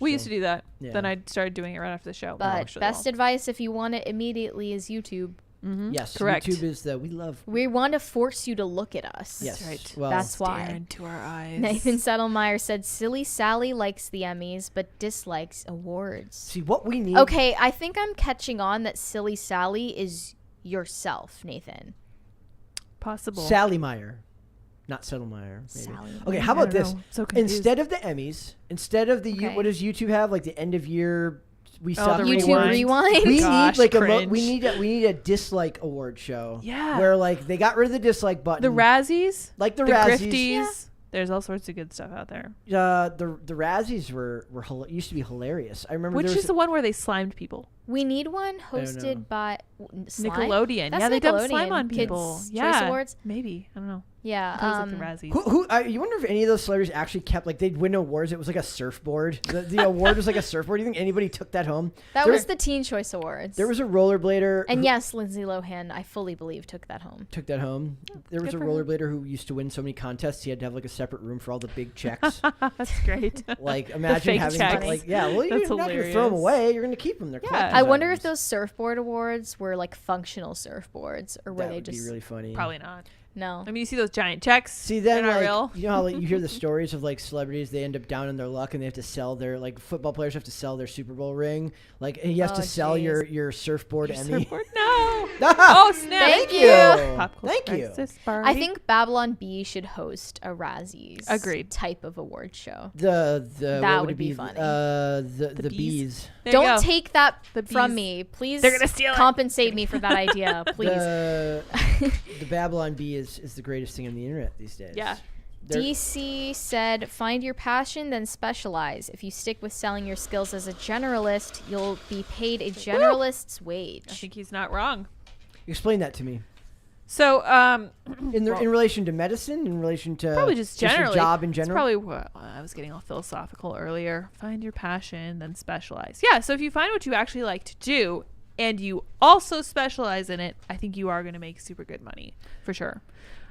We so- used to do that. yeah. Then I started doing it right after the show. But best advice if you want it immediately is YouTube. Yes, Correct. YouTube is we love. We want to force you to look at us. Yes, right. Well, That's Stare why. into our eyes. Nathan Settlemeyer said, "Silly Sally likes the Emmys, but dislikes awards." see what we need. Okay, I think I'm catching on that Silly Sally is yourself, Nathan. Possible. Sally Meyer, not Settlemeyer. Maybe. Sally Okay, Meyer. how I about don't this? know. So confused. Instead of the Emmys, instead of the Okay. what does YouTube have like the end of year? We Oh, stop the YouTube Rewind? We Gosh, need like cringe. we need a dislike award show. Yeah. Where like they got rid of the dislike button. The Razzies. like the The Razzies. Grifties. Yeah. There's all sorts of good stuff out there. The Razzies were used to be hilarious. I remember Which there was is the one where they slimed people? We need one know. hosted by Slime? Nickelodeon. That's Yeah, they dumped slime Nickelodeon. on Kids' people. Choice Yeah. Awards? Maybe. I don't know. Yeah. That was like the Razzies. who you wonder if any of those celebrities actually kept like they'd win awards. It was like a surfboard. The award was like a surfboard. Do you think anybody took that home? that there- was the Teen Choice Awards. There was a rollerblader. and who yes, Lindsay Lohan, I fully believe, took that home. took that home. There was good a for him. rollerblader who used to win so many contests. He had to have like a separate room for all the big checks. That's great. Like imagine fake having checks. like well you're That's not going to throw them hilarious. away. You're going to keep them. They're Yeah. collector's I wonder if items. those surfboard awards were like functional surfboards or were that they would just be really funny. Probably not. no. I mean, you see those giant checks. See then They're not like real. you know how like, you hear the stories of like celebrities they end up down in their luck and they have to sell their like football players have to sell their Super Bowl ring like and you have Oh, to sell jeez. your surfboard Your Emmy. surfboard? No. Ah! Oh, snap. Thank you. Pop culture Thank you. crisis I party. think Babylon B should host a Razzies Agreed. type of award show. The That what would it be be? funny. The bees? bees. There you Don't go. take that The from bees. me. Please They're gonna steal it. compensate me for that idea, please. The Babylon Bee is the greatest thing on the internet these days. Yeah. They're- DC said, find your passion, then specialize. If you stick with selling your skills as a generalist, you'll be paid a generalist's I wage. think he's not wrong. Explain that to me. So, In relation to medicine, in relation to probably just generally. a job in It's general. probably what I was getting all philosophical earlier. Find your passion, then specialize. Yeah. So if you find what you actually like to do and you also specialize in it, I think you are going to make super good money for sure.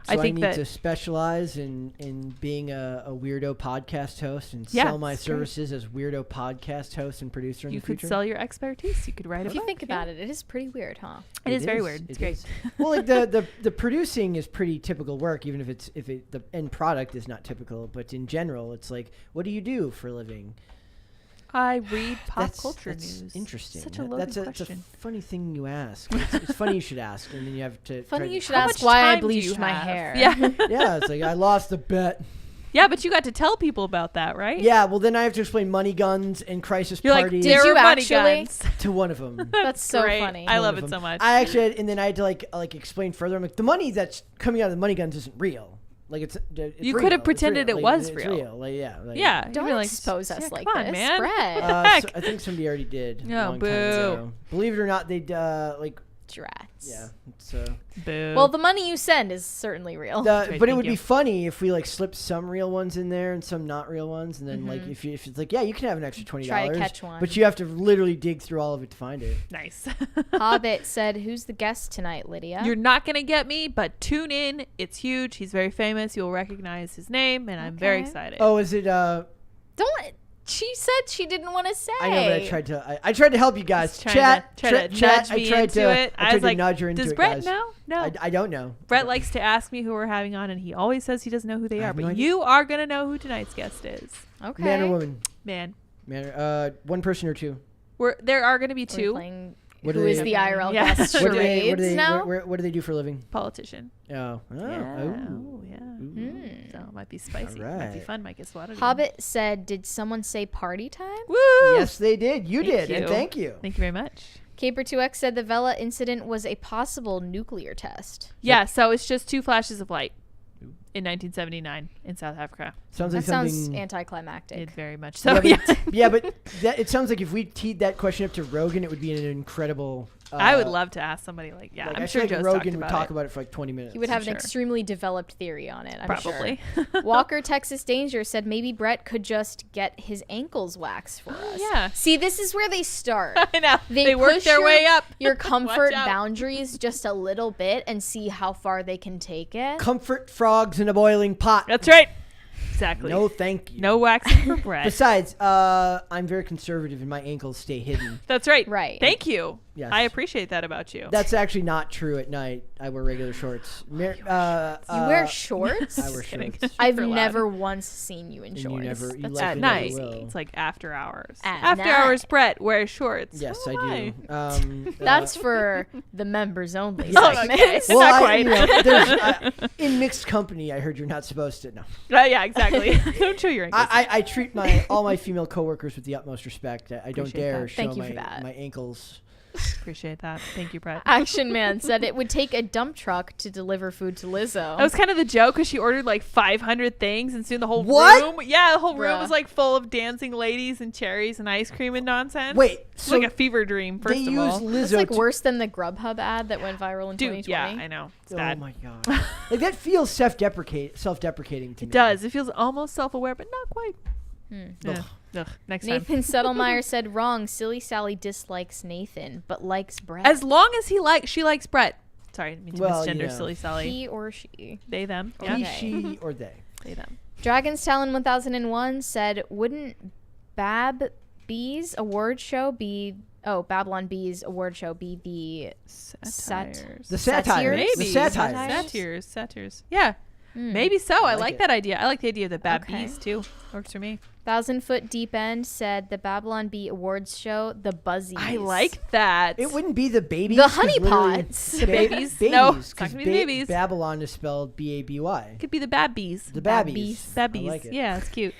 So I think need that to specialize in being a weirdo podcast host and Yeah, sell my it's true. services as weirdo podcast host and producer in you the could future. sell your expertise. You could write a If you book. think about it, it is pretty weird, huh? It is very weird. It's great. is. Well, like the producing is pretty typical work, even if the end product is not typical. But in general, it's like, what do you do for a living? I read pop That's culture news. Interesting. Such a That- loaded that's a question. funny thing you ask. It's funny you should ask, and then you have to. Funny try you to- should How ask much why I time do you bleached my have? hair. Yeah. Yeah, it's like I lost the bet. Yeah, but you got to tell people about that, right? Yeah, well then I have to explain money guns and crisis You're like, parties there Did were you money actually? guns. to one of them. That's so Great. funny. I One love of it them. so much. I actually had, and then I had to like explain further. I'm like, the money that's coming out of the money guns isn't real. Like it's You real. could have It's pretended real. it Like, was it's real. Like, yeah. Like, Yeah. Don't you'd be like, expose us yeah, like come on, this, man. Brett. So I think somebody already did. a Oh, long time boo. ago. Believe it or not, they like Drats. yeah. It's Boo. Well, the money you send is certainly real. Great, but it thank would you. be funny if we like slipped some real ones in there and some not real ones, and then like if it's like, yeah, you can have an extra $20, Try to catch one. but you have to literally dig through all of it to find it. nice. Hobbit said, "Who's the guest tonight, Lydia?" You're not going to get me, but tune in. It's huge. He's very famous. You'll recognize his name, and I'm very Okay. excited. Oh, is it? Don't. She said she didn't want to say. I know, but I tried to help you guys. Trying Chat, to nudge chat. me I tried into to. it. I I tried was to like, nudge her into does it, Brett guys. know? No. I don't know. Brett likes to ask me who we're having on, and he always says he doesn't know who they I are. have no But idea. you are going to know who tonight's guest is. Okay. Man or woman? Man. One person or two. There are going to be We're two. playing What do who they- is the IRL Yeah. guest What do charades now? What do they do for a living? Politician. Oh. Yeah. Ooh. Oh, yeah. Hmm. So it might be spicy. Might be Alright. fun. Might get swatted. Hobbit said, "Did someone say party time?" Woo! Yes, they did. You Thank did, and you. thank you. Thank you very much. Caper2X said the Vela incident was a possible nuclear test. Yeah, so it's just two flashes of light in 1979 in South Africa. Sounds That like sounds something. anticlimactic. It very much so. yeah, Yeah, but, yeah, but it sounds like if we teed that question up to Rogan, it would be an incredible. I would love to ask somebody like, yeah, Like, I'm I sure feel Joe's like talked Rogan would about talk it. about it for like 20 minutes. He would have Sure. an extremely developed theory on it, I'm Probably. sure. Walker Texas Danger said maybe Brett could just get his ankles waxed for us. Yeah. See, this is where they start. I know. They They work push their your- way up. Your comfort Watch out. boundaries just a little bit and see how far they can take it. Comfort frogs in a boiling pot. That's right. Exactly. No, thank you. No waxing for Brett. Besides, I'm very conservative and my ankles stay hidden. That's right. Right. Thank you. Yes. I appreciate that about you. That's actually not true at night. I wear regular shorts. You wear shorts? I wear Just kidding. shorts. I've Super loud. never once seen you in And you shorts. never- you That's likely At never night. will. It's like after hours. At after night. hours, Brett wears shorts. Yes, Oh, I my. do. That's for the members only. Yes. segment. Okay. well, Not I, quite. you know, there's, in mixed company, I heard you're not supposed to. No, Yeah, exactly. Don't show your ankles. I treat all my female coworkers with the utmost respect. I don't Appreciate dare that. show Thank you my for that. my ankles. Appreciate that. Thank you, Brett. Action Man said it would take a dump truck to deliver food to Lizzo. That was kind of the joke because she ordered like 500 things and soon the whole What? room. Yeah, the whole room Bruh. was like full of dancing ladies and cherries and ice cream and nonsense. Wait, It's so like a fever dream, they first of use all. Lizzo It's like to- worse than the Grubhub ad that went viral in Dude, 2020. yeah, I know. It's Oh bad. my god! Like that feels self-deprecating to me. It does. It feels almost self-aware, but not quite. Hmm. Yeah. Ugh, next time. Nathan Settlemeyer said wrong. Silly Sally dislikes Nathan, but likes Brett. As long as she likes Brett. Sorry, I didn't mean to Well, misgender you know. Silly Sally. he or she. They, them. Yeah. He, Okay. she, or they. They, them. Dragon's Talon 1001 said, wouldn't Babylon B's award show be the Satires. The satire. Satires? The Maybe. satires. Satires. Yeah. Maybe so. I like like it. that idea. I like the idea of the Bab Okay. Bees too. Works for me. 1,000 Foot Deep End said the Babylon Bee awards show, the Buzzies. I like that. It wouldn't be the babies. The 'cause honey literally- pots. The babies? No, it's not 'cause gonna be the babies. Babylon is spelled B-A-B-Y. Could be the Bab Bees. The Bab babbies. bees. Bab I Bees. like it. Yeah, it's cute.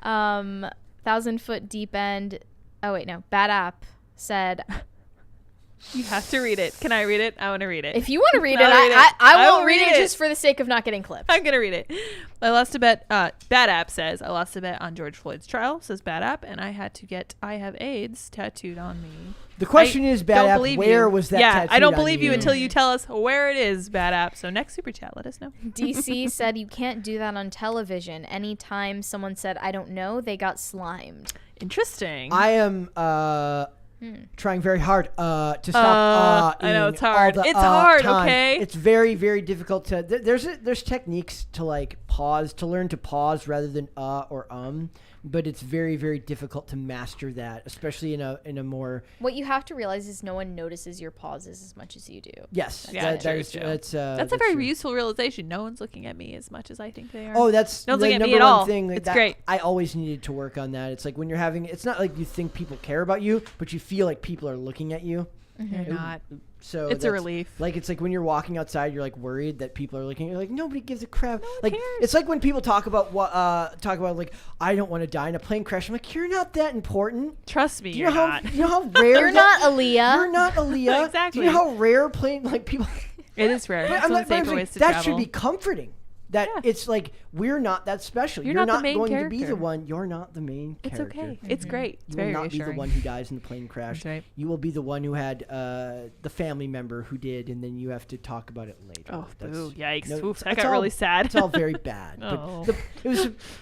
1,000 Foot Deep End. Oh wait, no. Bad App said You have to read it. Can I read it? I want to read it. If you want to read it, I'll read it. I will won't read it just for the sake of not getting clipped. I'm going to read it. I lost a bet. Bad App says, I lost a bet on George Floyd's trial, says Bad App, and I had to get I have AIDS tattooed on me. The question is, Bad App, where was that tattooed I don't on believe you until you tell us where it is, Bad App. So next super chat, let us know. DC said you can't do that on television. Anytime someone said, I don't know, they got slimed. Interesting. I am trying very hard to stop. I know it's hard. All the, it's hard. time. Okay. It's very, very difficult to. There's techniques to like pause, to learn to pause rather than or but it's very, very difficult to master that, especially in a more. What you have to realize is no one notices your pauses as much as you do. Yes, that's a very true. useful realization. No one's looking at me as much as I think they are. Oh, that's no one's the looking at me number at one all. thing. It's that great. I always needed to work on that. It's like when you're having. It's not like you think people care about you, but you feel like people are looking at you. They're not. So it's a relief. Like it's like when you're walking outside, you're like worried that people are looking. You're like nobody gives a crap. No one like cares. it's like when people talk about like I don't want to die in a plane crash. I'm like you're not that important. Trust me, Do you you're know not. how you know how rare You're not Aaliyah. You're not Aaliyah. Exactly. Do you know how rare plane like people? It is rare. But It's I'm one not- of but the I'm safer saying ways to that travel. should be comforting. That it's like we're not that special. You're not the main going to character. be the one. You're not the main It's character. okay. It's great. It's You very will not be the reassuring. one who dies in the plane crash. That's right. You will be the one who had the family member who did, and then you have to talk about it later. Oh, That's- boo. Yikes. no, Oof, that it's got all- really sad. It's all very bad. Oh. But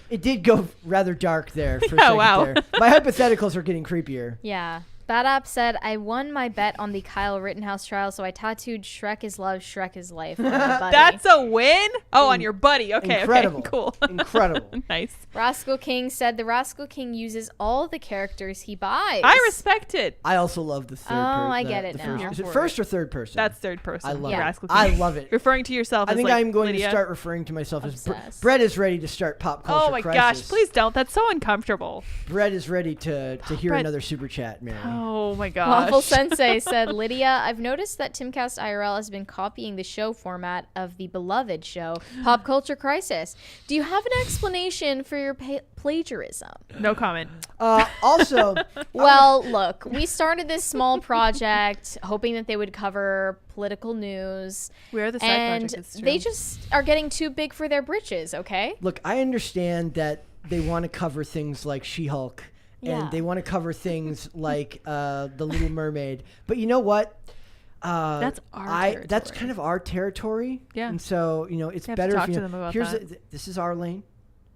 it did go rather dark there for a Yeah, second wow. there. My hypotheticals are getting creepier. Yeah. Bad App said, I won my bet on the Kyle Rittenhouse trial, so I tattooed Shrek is love, Shrek is life on my buddy. That's a win? Oh, on your buddy. Okay, Incredible. okay, cool. Incredible. Nice. Rascal King said the Rascal King uses all the characters he buys. I respect it. I also love the third person. I get it now. Is it For first or third person? That's third person. I love Yeah. it. Rascal King. I love it. Referring to yourself I as think like I'm going Lydia. to start referring to myself as Obsessed. Brett is ready to start pop culture Oh my crisis. gosh, please don't. That's so uncomfortable. Brett is ready to hear Brett. another super chat, Mary. Oh my gosh. Waffle Sensei said, Lydia, I've noticed that Timcast IRL has been copying the show format of the beloved show, Pop Culture Crisis. Do you have an explanation for your plagiarism? No comment. Also, Well, look, we started this small project hoping that they would cover political news, We are the side and project. It's true. they just are getting too big for their britches, okay? look, I understand that they want to cover things like She-Hulk, Yeah. and they want to cover things like The Little Mermaid. But you know what? That's our That's territory. kind of our territory. Yeah. And so, it's You have to better talk if you to them about here's that. this is our lane.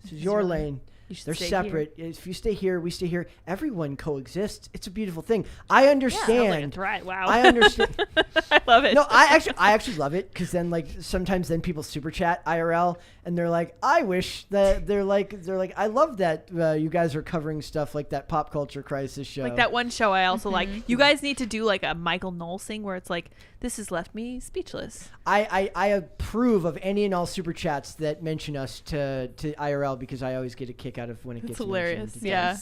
This is is your your lane. lane. You should They're stay separate. If you stay here, we stay here. Everyone coexists. It's a beautiful thing. I understand. Right. Wow. I understand. I love it. No, I actually love it because then sometimes people super chat IRL and they're like, I wish that they're like I love that you guys are covering stuff like that Pop Culture Crisis show. Like that one show I also like. You guys need to do like a Michael Knowles thing where it's like, this has left me speechless. I approve of any and all super chats that mention us to IRL because I always get a kick out of when it It's gets hilarious. mentioned. Yeah.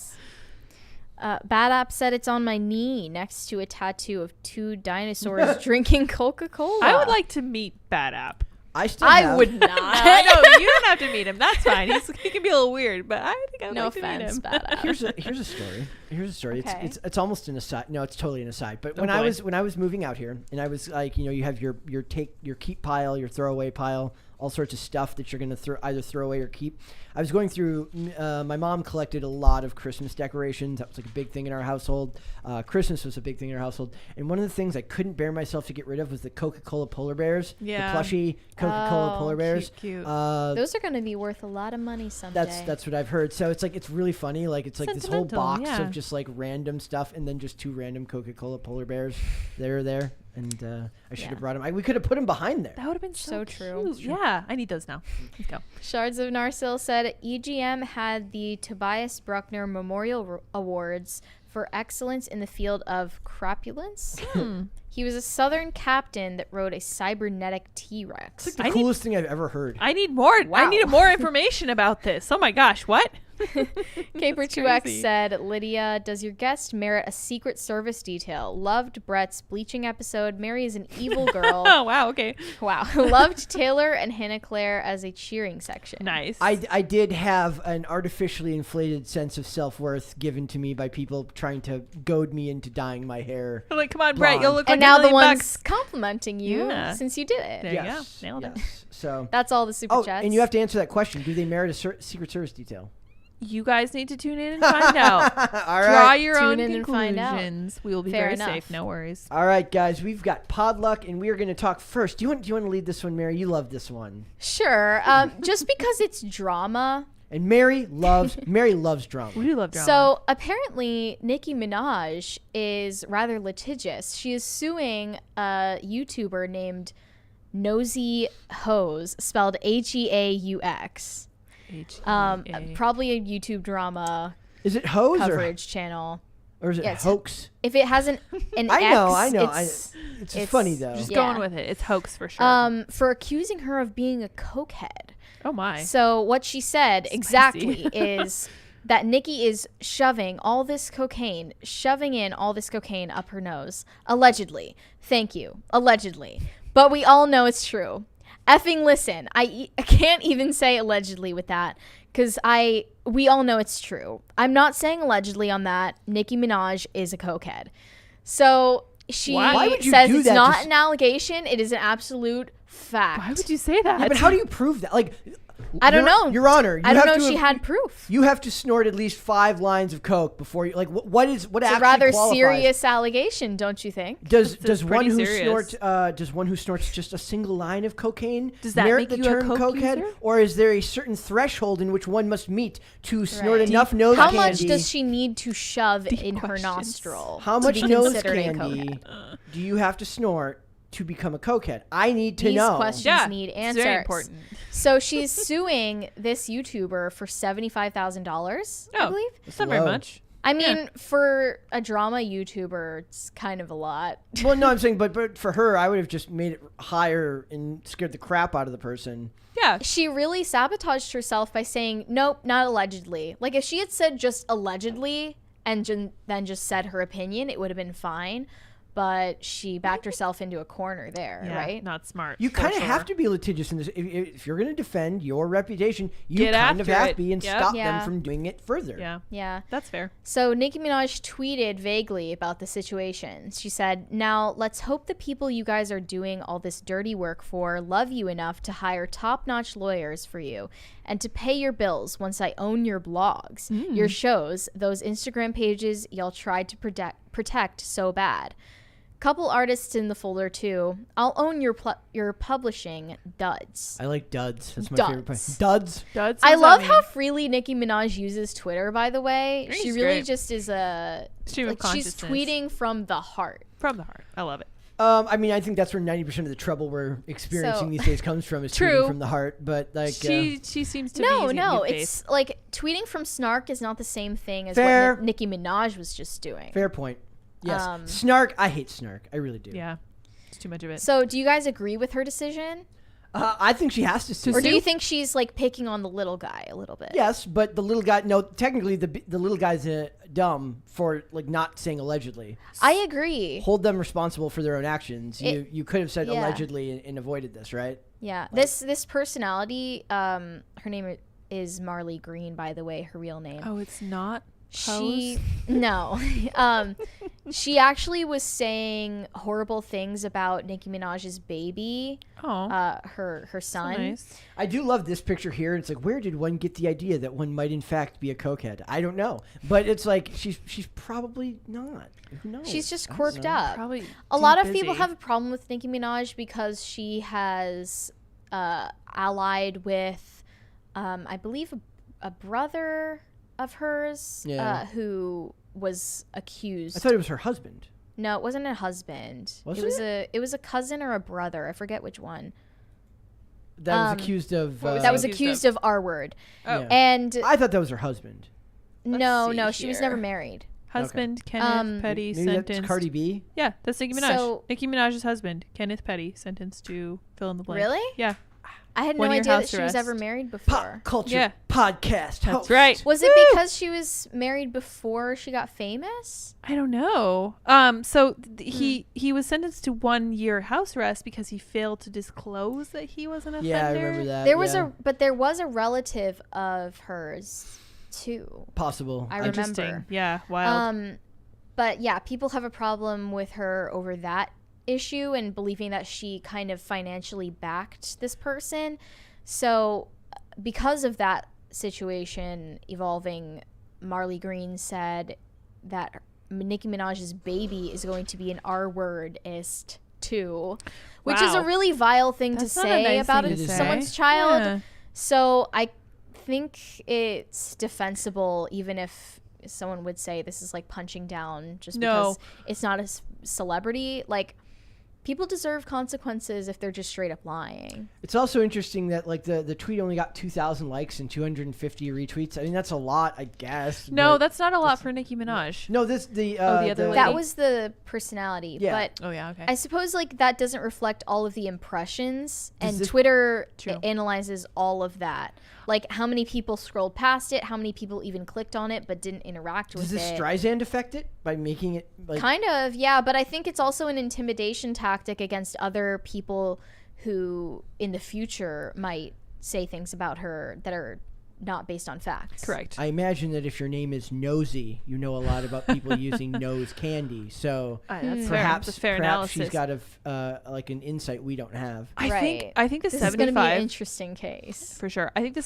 Bad App said it's on my knee next to a tattoo of two dinosaurs drinking Coca-Cola. I would like to meet Bad App. I still I have, would not. I know you don't have to meet him. That's fine. He can be a little weird, but I think I would No like to meet offense, him. Bad App. Here's a story. Okay. It's almost an aside. No, it's totally an aside. But Oh, when boy. I was moving out here, and I was like, you have your keep pile, your throwaway pile, all sorts of stuff that you're gonna either throw away or keep. I was going through. My mom collected a lot of Christmas decorations. That was like a big thing in our household. Christmas was a big thing in our household. And one of the things I couldn't bear myself to get rid of was the Coca-Cola polar bears. Yeah. The plushy Coca-Cola Oh, polar bears. cute. Those are going to be worth a lot of money someday. That's what I've heard. So it's really funny. Like it's like this whole Sentimental, box yeah. of just like random stuff, and then just two random Coca-Cola polar bears. They're there, and I should Yeah. have brought them. We could have put them behind there. That would have been So so true. cute. Yeah, I need those now. Let's go. Shards of Narsil said EGM had the Tobias Bruckner Memorial Awards for excellence in the field of crapulence. He was a Southern captain that rode a cybernetic T-Rex. The coolest thing I've ever heard. I need more. I Wow. need more information about this. Oh my gosh, what? Caper2X crazy. said, Lydia, does your guest merit a Secret Service detail? Loved Brett's bleaching episode. Mary is an evil girl. Oh, wow. Okay. Wow. Loved Taylor and Hannah Claire as a cheering section. Nice. I did have an artificially inflated sense of self-worth given to me by people trying to goad me into dyeing my hair. I'm like, come on, Brett. You'll blonde. look like And now $1 the million one's bucks. complimenting you Yeah. since you did it. There you go. Nailed it. So That's all the super chats. and you have to answer that question. Do they merit a Secret Service detail? You guys need to tune in and find out. All Draw right. your Tune own in and find out. conclusions. We will be Fair very enough. safe. No worries. All right, guys. We've got Podluck, and we are going to talk first. Do you want to lead this one, Mary? You love this one. Sure. Just because it's drama. And Mary loves drama. We do love drama. So apparently, Nicki Minaj is rather litigious. She is suing a YouTuber named Nosy Hose, spelled Heaux. H-E-A. Probably a YouTube drama Is it hose coverage channel. or is it Yeah, it's- hoax? If it hasn't an I X, know. It's, It's funny though. Just Yeah. going with it. It's hoax for sure. for accusing her of being a cokehead. Oh my. So what she said Spicy. exactly is that Nikki is shoving in all this cocaine up her nose. Allegedly. Thank you. Allegedly. But we all know it's true. Effing listen. I can't even say allegedly with that because we all know it's true. I'm not saying allegedly on that. Nicki Minaj is a cokehead. So she Why would you says do it's that? not Just- an allegation. It is an absolute fact. Why would you say that? Yeah, but how do you prove that? Like, I don't know. Your Honor, you I don't have know to if she have- had proof. You have to snort at least 5 lines of coke before you what It's actually a rather qualifies? serious allegation, don't you think? Does It's one pretty who serious. snorts just a single line of cocaine Does that merit make the you a term coke cokehead, user? or is there a certain threshold in which one must meet to snort Right. enough nose How candy? much does she need to shove Deep in her questions. nostril? How to much be nose considered a candy cokehead? do you have to snort to become a cokehead? I need to These know. questions Yeah, need it's answers. very important. So she's suing this YouTuber for $75,000, I Oh, believe. it's not very low. much. I mean, for a drama YouTuber, it's kind of a lot. Well, no, I'm saying, but for her, I would have just made it higher and scared the crap out of the person. Yeah. She really sabotaged herself by saying, nope, not allegedly. Like, if she had said just allegedly and then just said her opinion, it would have been fine. But she backed herself into a corner there, Yeah, right? Not smart. You for kind of sure. have to be litigious in this. If you're going to defend your reputation, you Get kind of after have it. to be and Yep. stop Yeah. them from doing it further. Yeah. Yeah. That's fair. So Nicki Minaj tweeted vaguely about the situation. She said, now let's hope the people you guys are doing all this dirty work for love you enough to hire top-notch lawyers for you and to pay your bills once I own your blogs, your shows, those Instagram pages y'all tried to protect so bad. Couple artists in the folder too. I'll own your publishing duds. I like duds. That's my Duds. favorite part. Duds. Duds, I what does love that how mean? freely Nicki Minaj uses Twitter, by the way. She's She really great. just is a Stream of she's consciousness. tweeting from the heart. From the heart. I love it. I mean, I think that's where 90% of the trouble we're experiencing So- these days comes from, is True. tweeting from the heart. But like, She seems to be No, using no, good it's like tweeting from snark is not the same thing as Fair. what Nicki Minaj was just doing. fair point. Yes, Um, snark. I hate snark. I really do. Yeah. It's too much of it. So, do you guys agree with her decision, I think she has to sue. or do you think she's like picking on the little guy a little bit? Yes, but the little guy. No, technically, the little guy's dumb for like not saying allegedly. I agree. Hold them responsible for their own actions. You could have said yeah. allegedly and avoided this, right? Yeah, this personality, her name is Marley Green, by the way, her real name. Oh, it's not. She no, she actually was saying horrible things about Nicki Minaj's baby, Oh, her son. nice. I do love this picture here. It's like, where did one get the idea that one might in fact be a cokehead? I don't know, but it's like she's probably not. Who knows? She's just I don't quirked know. up. Probably A too lot of people busy. have a problem with Nicki Minaj because she has allied with, I believe, a brother of hers Yeah. who was accused. I thought it was her husband. No, it wasn't a husband. Wasn't it was a cousin or a brother. I forget which one. That was accused of. what was That was accused accused of R word. Oh. Yeah. And I thought that was her husband. no, see she was here. never married. Husband Kenneth Petty Maybe sentenced. that's Cardi B. Yeah, that's Nicki Minaj. So- Nicki Minaj's husband, Kenneth Petty, sentenced to fill in the blank. Really? Yeah. I had no 1 year idea that house she was arrest. ever married before. Pop culture Yeah. podcast. That's host. right. Was it because she was married before she got famous? I don't know. So he was sentenced to 1 year house arrest because he failed to disclose that he was an offender. Yeah, I remember that. There was yeah. there was a relative of hers too. possible. I Interesting. remember. Yeah, wild. But yeah, people have a problem with her over that issue and believing that she kind of financially backed this person. So because of that situation evolving, Marley Green said that Nicki Minaj's baby is going to be an R-wordist too, which is a Wow. really vile thing That's to not a say nice about thing to say. someone's child. Yeah. So I think it's defensible, even if someone would say this is like punching down just No. because it's not a celebrity. Like, people deserve consequences if they're just straight up lying. It's also interesting that like the tweet only got 2,000 likes and 250 retweets. I mean, that's a lot, I guess. No, but- that's not a lot for Nicki Minaj. no. The the other lady. That was the personality. Yeah. But Oh yeah, okay. I suppose like that doesn't reflect all of the impressions, Does and this- Twitter True. analyzes all of that. Like how many people scrolled past it, how many people even clicked on it but didn't interact with Does this it. Streisand affect it by making it like? Kind of, yeah, but I think it's also an intimidation tactic against other people who in the future might say things about her that are not based on facts. Correct. I imagine that if your name is Nosy, you know a lot about people using nose candy. So That's perhaps That's a fair perhaps analysis. she's got like an insight we don't have. I think Right. I think the This is going to be an 75 interesting case. for sure. I think the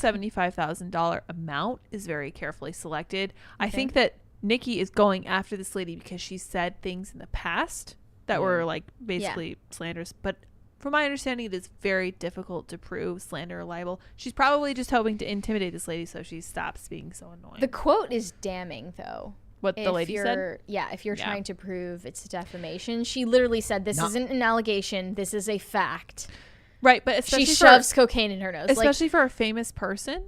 $75,000 amount is very carefully selected. I think that Nikki is going after this lady because she said things in the past that were like basically slanders. But from my understanding, it is very difficult to prove slander or libel. She's probably just hoping to intimidate this lady so she stops being so annoying. The quote is damning, though. What the lady said? If you're Yeah. trying to prove it's defamation, she literally said, "This Not- isn't an allegation. This is a fact." Right, but She especially shoves cocaine in her nose. especially for a famous person.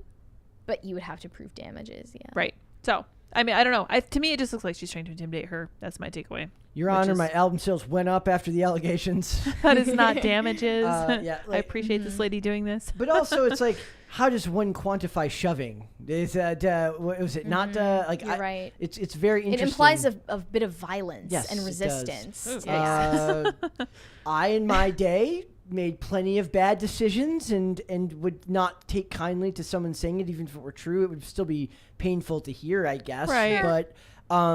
But you would have to prove damages. Yeah. Right. So, I mean, I don't know. To me, it just looks like she's trying to intimidate her. That's my takeaway. Your Which Honor, is- my album sales went up after the allegations. That is not damages. Yeah, I like- appreciate this lady doing this. But also, it's like, how does one quantify shoving? Is that what was it? Not like You're right. It's very It interesting. implies a bit of violence Yes, and it does. resistance. Ooh. to I in my day made plenty of bad decisions and would not take kindly to someone saying it, even if it were true. It would still be painful to hear, I guess. Right. But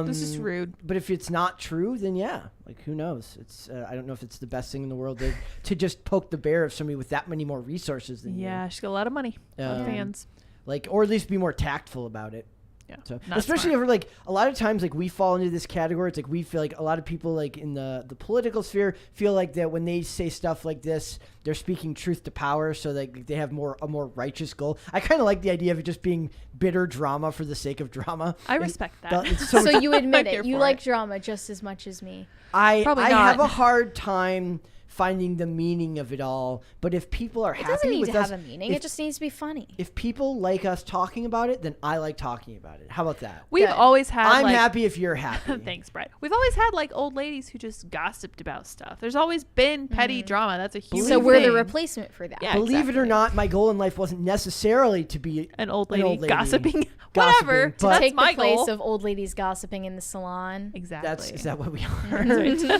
This is rude. But if it's not true, then yeah, like who knows? It's I don't know if it's the best thing in the world to just poke the bear of somebody with that many more resources than Yeah, she's got a lot of money. A lot of fans. like, or at least be more tactful about it. Yeah. So, Not especially smart. if like a lot of times, like we fall into this category. It's like we feel like a lot of people like in the political sphere feel like that when they say stuff like this, they're speaking truth to power. So like they have a more righteous goal. I kind of like the idea of it just being bitter drama for the sake of drama. I And respect that. it's so you admit I'm here it. You for like it. drama just as much as me. Probably I not. have a hard time finding the meaning of it all. But if people are It happy doesn't need with to us, have a meaning. if, It just needs to be funny. if people like us talking about it, then I like talking about it. How about that? We've Good. always had I'm like, happy if you're happy. Thanks, Brett. We've always had like old ladies who just gossiped about stuff. There's always been petty drama. That's a huge So we're the thing. replacement for that. Yeah, Believe it or exactly. not, my goal in life wasn't necessarily to be An old an lady, old lady gossiping. gossiping, Whatever. but- That's Take my the place goal. of old ladies gossiping in the salon. Exactly. Is that what we are? I You're need to on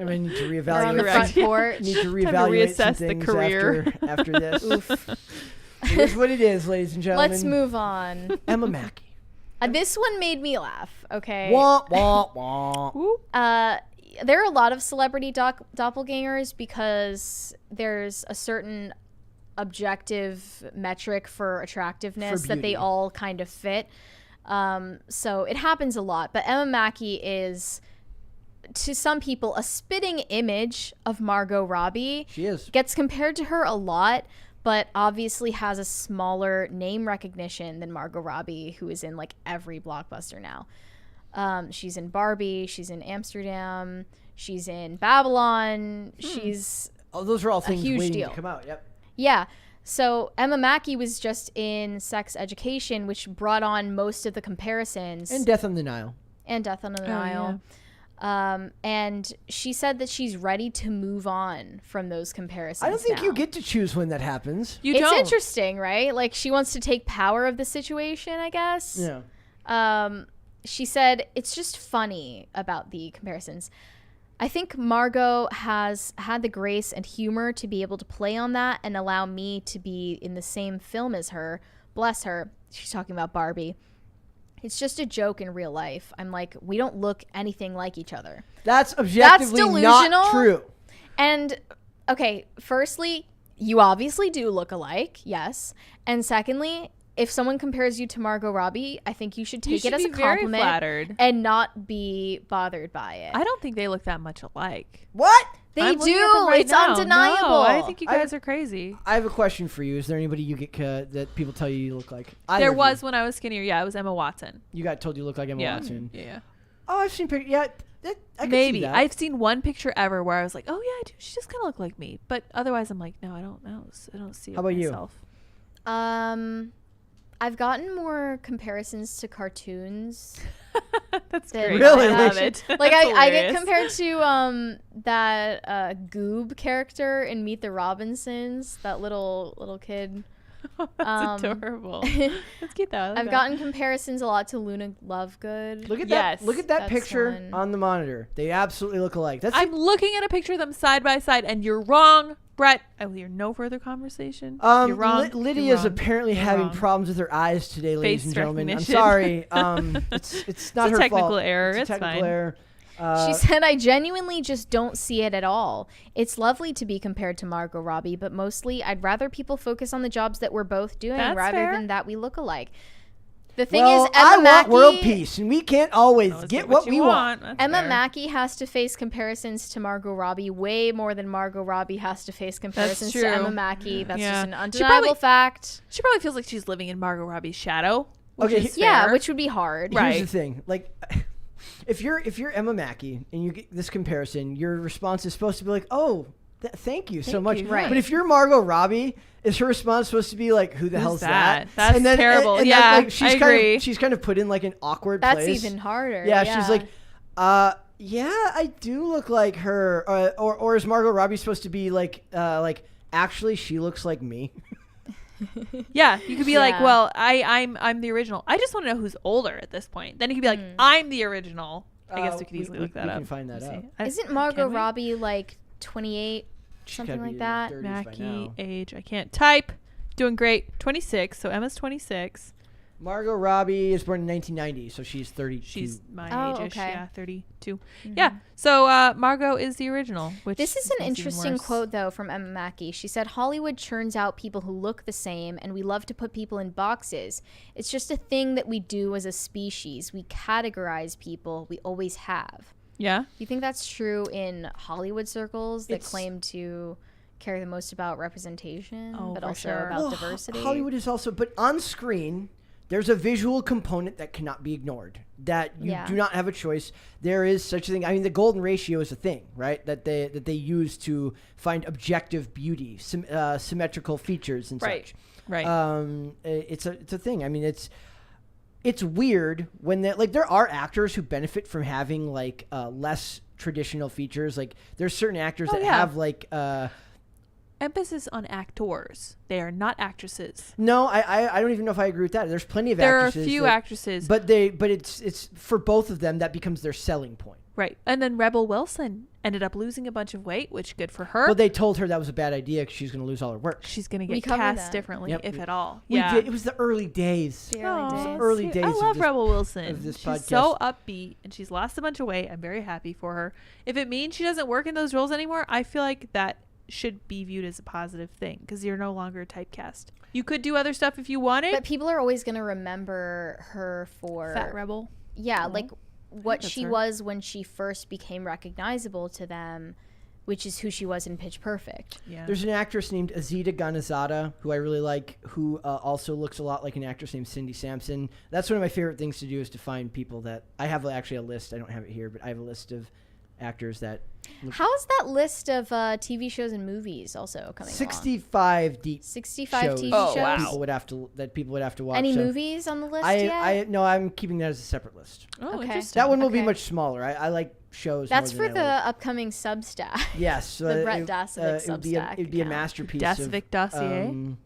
reevaluate. the Correct. front porch. Need to to reevaluate some reassess the things career. after this. It is what it is, ladies and gentlemen. Let's move on. Emma Mackey. This one made me laugh. Okay. Wah wah wah. Ooh. There are a lot of celebrity doppelgangers because there's a certain objective metric for attractiveness For that they beauty. all kind of fit. So it happens a lot. But Emma Mackey is, to some people, a spitting image of Margot Robbie. She is. Gets compared to her a lot, but obviously has a smaller name recognition than Margot Robbie, who is in like every blockbuster now. She's in Barbie, she's in Amsterdam, she's in Babylon, she's Oh, those are all things huge waiting deal. to come out. Yep. yeah. So Emma Mackey was just in Sex Education, which brought on most of the comparisons, And Death on the Nile. and Death on the Oh, Nile. And she said that she's ready to move on from those comparisons. I don't think now. you get to choose when that happens. You It's don't. interesting, right? Like, she wants to take power of the situation, I guess. Yeah. She said, it's just funny about the comparisons. I think Margot has had the grace and humor to be able to play on that and allow me to be in the same film as her. Bless her. She's talking about Barbie. It's just a joke in real life. I'm like, we don't look anything like each other. That's objectively delusional. not true. And, okay, firstly, you obviously do look alike, yes. And secondly, if someone compares you to Margot Robbie, I think you should take it as a compliment very flattered. and not be bothered by it. I don't think they look that much alike. What? They I'm looking at them do. right It's now. undeniable. No, I think you guys are crazy. I have a question for you. Is there anybody you get that people tell you look like? Either There of was you. when I was skinnier. Yeah, it was Emma Watson. You got told you look like Emma Yeah. Watson. Yeah. Oh, I've seen pictures. Yeah, I could see Maybe. that. I've seen one picture ever where I was like, oh, yeah, I do. She just kind of look like me. But otherwise, I'm like, no, I don't know. I don't see it How about you? myself. I've gotten more comparisons to cartoons. That's than great. Really? I love Like, it. I That's get hilarious. compared to that Goob character in Meet the Robinsons, that little kid. That's adorable. That's cute, though. I like I've that. gotten comparisons a lot to Luna Lovegood. Look at Yes, that. Look at that that's picture one. on the monitor. They absolutely look alike. That's I'm looking at a picture of them side by side, and you're wrong, Brett. I will hear no further conversation. You're wrong. Lydia's You're wrong. apparently You're having wrong. problems with her eyes today, ladies Face and gentlemen. I'm recognition. sorry. It's not It's a her technical fault. error. It's a It's technical fine. error. She said, I genuinely just don't see it at all. It's lovely to be compared to Margot Robbie, but mostly I'd rather people focus on the jobs that we're both doing That's rather fair. than that we look alike. The thing well, is, I Emma want world Mackey, peace, and we can't always Always get what you we want. That's Emma fair. Mackey has to face comparisons to Margot Robbie way more than Margot Robbie has to face comparisons to true. Emma Mackey. That's Yeah. just an She undeniable probably- fact. She probably feels like she's living in Margot Robbie's shadow. Which Okay, is Yeah, fair. which would be hard. Right. Here's the thing, like, if you're Emma Mackey and you get this comparison, your response is supposed to be like, "Oh, thank you so Thank much." you. Right. But if you're Margot Robbie, is her response supposed to be like, "Who the Who's hell's that? that?" That's terrible. And Yeah, like, she's I kind agree. of she's kind of put in like an awkward That's place. even harder. Yeah, she's like, yeah, I do look like her, or is Margot Robbie supposed to be like actually she looks like me? Yeah, you could be like, Yeah. well, I'm the original. I just want to know who's older at this point. Then you could be like, I'm the original. I guess we could easily look that we up. can find that Let's out. see. I- Isn't can Margot we? Robbie like 28, She's something gotta be like in that? her 30s by Mackie now. age? I can't type. Doing great. 26. So Emma's 26. Margot Robbie is born in 1990, so she's 32. She's my Oh, age-ish. okay. Yeah, 32. Yeah. So Mm-hmm. Margot is the original. Which This is an makes it even interesting worse. quote, though, from Emma Mackey. She said, Hollywood churns out people who look the same, and we love to put people in boxes. It's just a thing that we do as a species. We categorize people. We always have. Yeah. Do you think that's true in Hollywood circles that It's- claim to care the most about representation, Oh, but for also sure. about Well, diversity? Hollywood is also, but on screen, there's a visual component that cannot be ignored. That you Yeah. do not have a choice. There is such a thing. I mean, the golden ratio is a thing, right? That they use to find objective beauty, symmetrical features and Right. such. Right. It's a thing. I mean, it's weird when there are actors who benefit from having like less traditional features. Like there's certain actors Oh, that yeah. have like. Emphasis on actors. They are not actresses. No, I don't even know if I agree with that. There's plenty of There are a actresses. few that- actresses. but it's for both of them that becomes their selling point. Right. And then Rebel Wilson ended up losing a bunch of weight, which good for her. Well, they told her that was a bad idea because she's going to lose all her work. She's going to We get covered cast that. differently, Yep. if at all. We Yeah. did. It was the early days. The early Aw, days. early sweet. days I of love this- Rebel Wilson. of this She's so podcast. upbeat, and she's lost a bunch of weight. I'm very happy for her. If it means she doesn't work in those roles anymore, I feel like that should be viewed as a positive thing because you're no longer typecast. You could do other stuff if you wanted. But people are always going to remember her for... Fat Rebel. Yeah, Oh, like what that's she her. was when she first became recognizable to them, which is who she was in Pitch Perfect. Yeah. There's an actress named Azita Ganazada who I really like, who also looks a lot like an actress named Cindy Sampson. That's one of my favorite things to do is to find people that I have actually a list. I don't have it here, but I have a list of actors that How's that list of TV shows and movies also coming 65 deep 65 shows TV Oh, shows? wow. people would have to watch. Any so movies on the list yet? No, I'm keeping that as a separate list. Oh, Okay. interesting. That one will be Okay. much smaller. I like shows. That's more for than the I like. upcoming Substack. Yes, the Brett Dasovic Substack. It'd be a account. masterpiece. Dasovic dossier?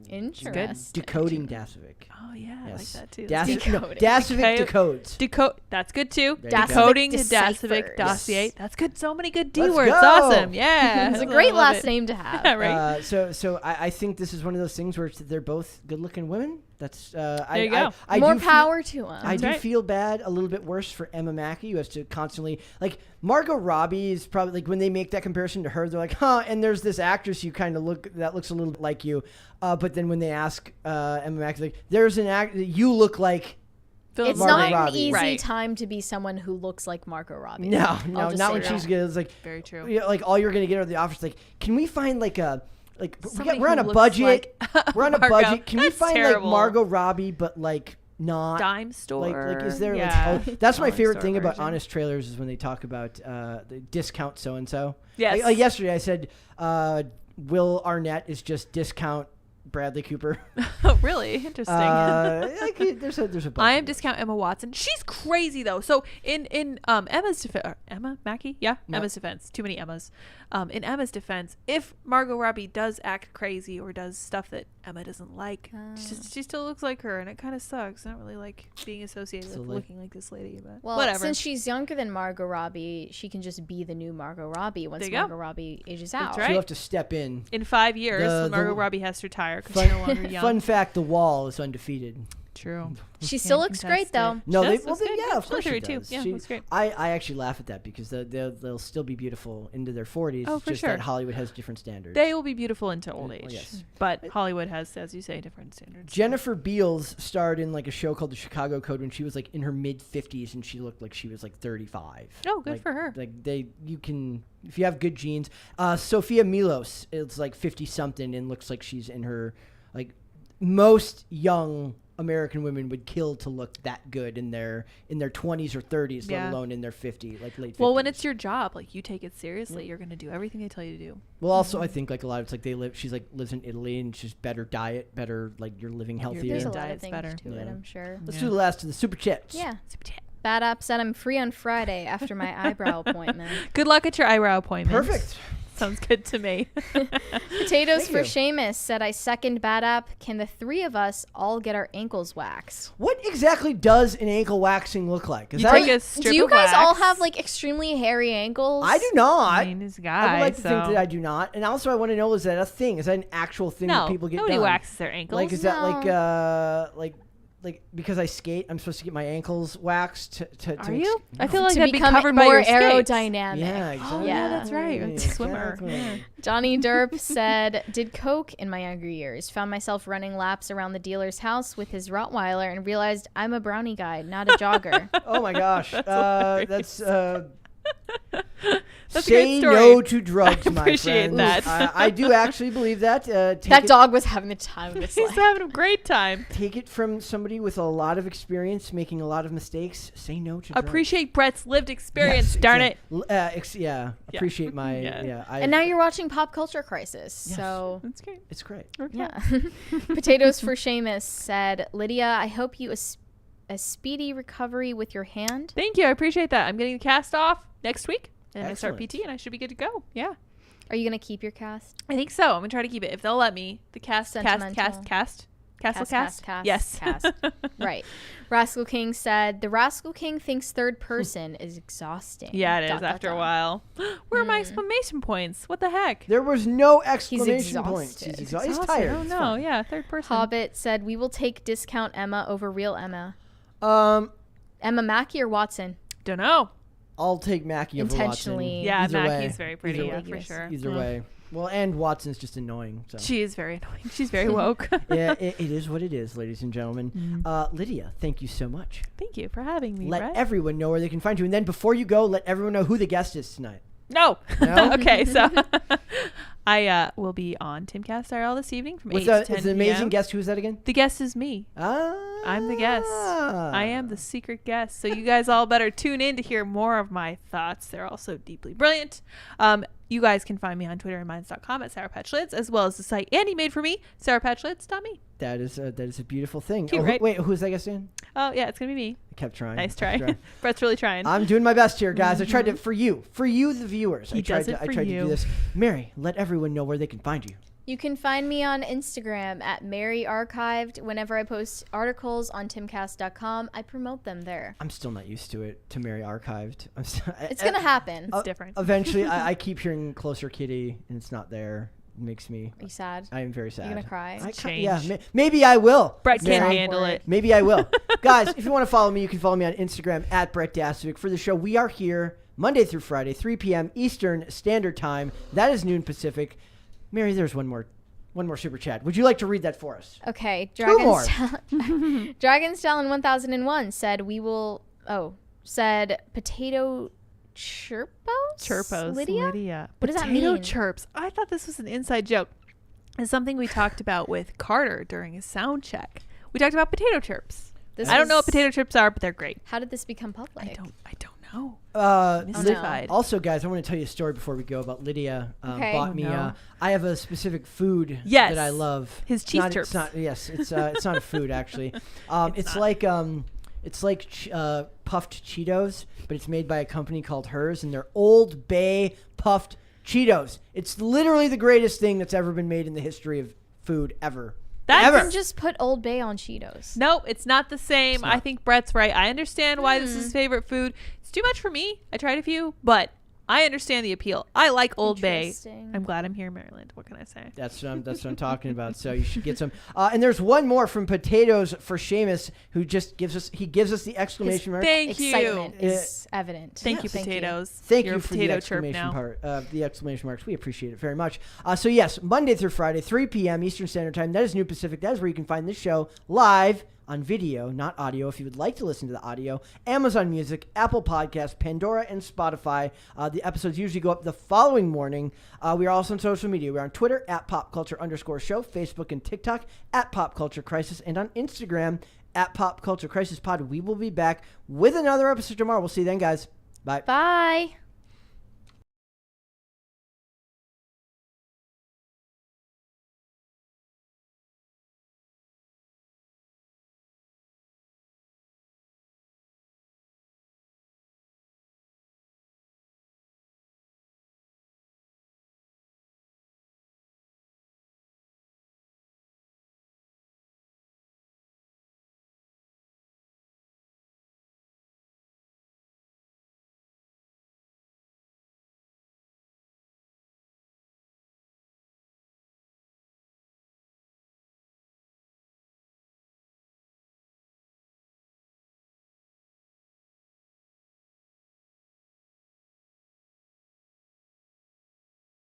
Interesting. Decoding Dasovic. Oh yeah, I like Yes. that too. Decoding. Dasovic decodes. That's good too. There you go. Decoding the Dasovic Dasovic dossier. Yes. That's good. So many good D Let's words. go. Awesome. Yeah. It's a I great love last it. name to have. Yeah, right. So I think this is one of those things where they're both good-looking women. That's There you go. More do power to them. I do right. feel bad, a little bit worse for Emma Mackey, who has to constantly Margot Robbie is probably when they make that comparison to her, they're like, huh. And there's this actress you kind of looks a little bit like you, but then when they ask Emma Mackey, like, there's an act you look like. It's Margot not Robbie. an easy Right. time to be someone who looks like Margot Robbie. No, I'll just not say when that. she's good. It's like Very true. Like all you're gonna get out of the office. Like, can we find Somebody we're on who a looks budget. like We're on a Margot. budget. Can we That's find terrible. like Margot Robbie, but like not Dime store. like is there Yeah. that's my Dollar favorite store thing about version. honest trailers is when they talk about the discount so and so. Yes. Like yesterday I said Will Arnett is just discount Bradley Cooper. Oh, really? Interesting. There's a bunch I am of those. discount Emma Watson. She's crazy though. So in Emma's defense, Emma Mackey, yeah, No. Emma's defense. Too many Emmas. In Emma's defense, if Margot Robbie does act crazy or does stuff that Emma doesn't like, she still looks like her, and it kind of sucks. I don't really like being associated with looking like this lady, but Well, whatever. since she's younger than Margot Robbie, she can just be the new Margot Robbie once There you go. Margot Robbie ages out. That's right. She'll have to step in. In 5 years, The- when Margot the- Robbie has to retire because she's no longer young. Fun fact: The Wall is undefeated. True. She still looks great though. No, She they, does, well, looks good. yeah, of She course looks she great, too. does. Yeah, She- looks great. I actually laugh at that because they'll still be beautiful into their 40s. Oh, it's for just sure. that Hollywood has different standards. They will be beautiful into old Well, age. yes. But Hollywood has, as you say, different standards. Jennifer Beals starred in like a show called The Chicago Code when she was like in her mid 50s and she looked like she was like 35. Oh, good Like- for her. Like you can if you have good genes. Sophia Milos is like 50 something and looks like she's in her like most young American women would kill to look that good in their 20s or 30s, Yeah. let alone in their 50s, like late 50s. Well, when it's your job, like you take it seriously, you're going to do everything they tell you to do. Well, also I think like a lot of it's like she's like lives in Italy and she's better diet, better like you're living healthier. There's a Your lot of diet's things better. to it, Yeah. I'm sure. Let's Yeah. do the last of the super chats. Yeah. Super chat. Bad App said I'm free on Friday after my eyebrow appointment. Good luck at your eyebrow appointment. Perfect. Sounds good to me. Potatoes Thank for you. Seamus said I second Bad App. Can the three of us all get our ankles waxed? What exactly does an ankle waxing look like? Is You that take like, a strip Do you of guys all wax. have like extremely hairy ankles? I do not. I mean, he's a guy. I would like to think so- that I do not. And also I want to know, is that a thing? Is that an actual thing No, that people get nobody done? waxes their ankles. Like, is that No. like because I skate, I'm supposed to get my ankles waxed to Are you? I feel No. like to that'd be become covered by more your skates. aerodynamic. Yeah, exactly. Oh, yeah, that's right. You're like a swimmer. Exactly. Yeah. Johnny Derp said, did coke in my younger years. Found myself running laps around the dealer's house with his Rottweiler and realized I'm a brownie guy, not a jogger. Oh my gosh. That's That's a say great story. no to drugs, I my appreciate friends. that. I do actually believe that. Take That it, dog was having the time of his He's life. having a great time. Take it from somebody with a lot of experience, making a lot of mistakes. Say no to drugs. Appreciate Brett's lived experience. Yes, Darn exactly. it. Appreciate my Yeah. I, And now you're watching Pop Culture Crisis. Yes. So, That's great. it's great. yeah. Potatoes for Seamus said, Lydia, I hope you a speedy recovery with your hand. Thank you. I appreciate that. I'm getting the cast off next week. And I start Excellent. PT and I should be good to go. Yeah. Are you going to keep your cast? I think so. I'm going to try to keep it. If they'll let me. The Castle Sentimental. cast. Cast. Yes. Cast. Right. Rascal King said, the Rascal King thinks third person is exhausting. Yeah, it is Dot, dot, after a dot. while. Where are my exclamation points? What the heck? There was no exclamation points. exhausted. He's Exhausted. tired. Oh, It's no. fine. Yeah, third person. Hobbit said, we will take discount Emma over real Emma. Emma Mackey or Watson? Don't know. I'll take Mackie over Intentionally. Watson. Yeah, Either Mackie's way. very pretty. Either Yeah, way. for sure. Either Mm. way. Well, and Watson's just annoying. So. She is very annoying. She's very woke. Yeah, it is what it is, ladies and gentlemen. Lydia, thank you so much. Thank you for having me, Let Brett. everyone know where they can find you. And then before you go, let everyone know who the guest is tonight. No. No? Okay, so I will be on Timcast IRL this evening from 8 to 10 It's an amazing p.m. guest. Who's that again? The guest is me. I'm the guest. I am the secret guest. So you guys all better tune in to hear more of my thoughts. They're also deeply brilliant. You guys can find me on Twitter and minds.com at sourpatchlids, as well as the site Andy made for me, sourpatchlids.me. That is a beautiful thing. Cute, right? Wait, who's that guest again? Oh, yeah, it's going to be me. I kept trying. Nice try. Brett's really trying. I'm doing my best here, guys. I tried to for you, the viewers. I tried to do this. Mary, let everyone know where they can find you. You can find me on Instagram at Mary Archived. Whenever I post articles on timcast.com, I promote them there. I'm still not used to it, to Mary Archived. It's going to happen. It's different. Eventually, I keep hearing Closer Kitty, and it's not there. It makes me... Are you sad? I am very sad. You're going to cry? Yeah, maybe I will. Brett can't Mary. handle it. Maybe I will. Guys, if you want to follow me, you can follow me on Instagram at Brett Dasovic. For the show, we are here Monday through Friday, 3 p.m. Eastern Standard Time. That is noon Pacific. Mary, there's one more super chat. Would you like to read that for us? Okay. Two more. Dragon Stalin 1001 said potato chirpos? Lydia? What does that Potato mean? chirps. I thought this was an inside joke. It's something we talked about with Carter during his sound check. We talked about potato chirps. I don't know what potato chips are, but they're great. How did this become public? I don't know. Mystified. Also, guys, I want to tell you a story before we go about Lydia. Okay. Bought me. no. I have a specific food Yes. that I love. His cheese chirps. It's not. Yes, it's not a food actually. It's like puffed Cheetos, but it's made by a company called Hers, and they're Old Bay puffed Cheetos. It's literally the greatest thing that's ever been made in the history of food ever. You can just put Old Bay on Cheetos. Nope, it's not the same. I think Brett's right. I understand why this is his favorite food. It's too much for me. I tried a few, but I understand the appeal. I like Old Bay. I'm glad I'm here in Maryland. What can I say? That's what I'm talking about. So you should get some. And there's one more from Potatoes for Seamus, who just gives us the exclamation mark. Thank you. Excitement is evident. Thank you, Potatoes. Thank You're you a for the potato chirp exclamation now. part. The exclamation marks. We appreciate it very much. So yes, Monday through Friday, 3 p.m. Eastern Standard Time. That is New Pacific. That is where you can find this show live on video, not audio. If you would like to listen to the audio, Amazon Music, Apple Podcasts, Pandora, and Spotify. The episodes usually go up the following morning. We are also on social media. We're on Twitter at popculture_show, Facebook and TikTok at popculturecrisis, and on Instagram at popculturecrisisPod. We will be back with another episode tomorrow. We'll see you then, guys. Bye. Bye.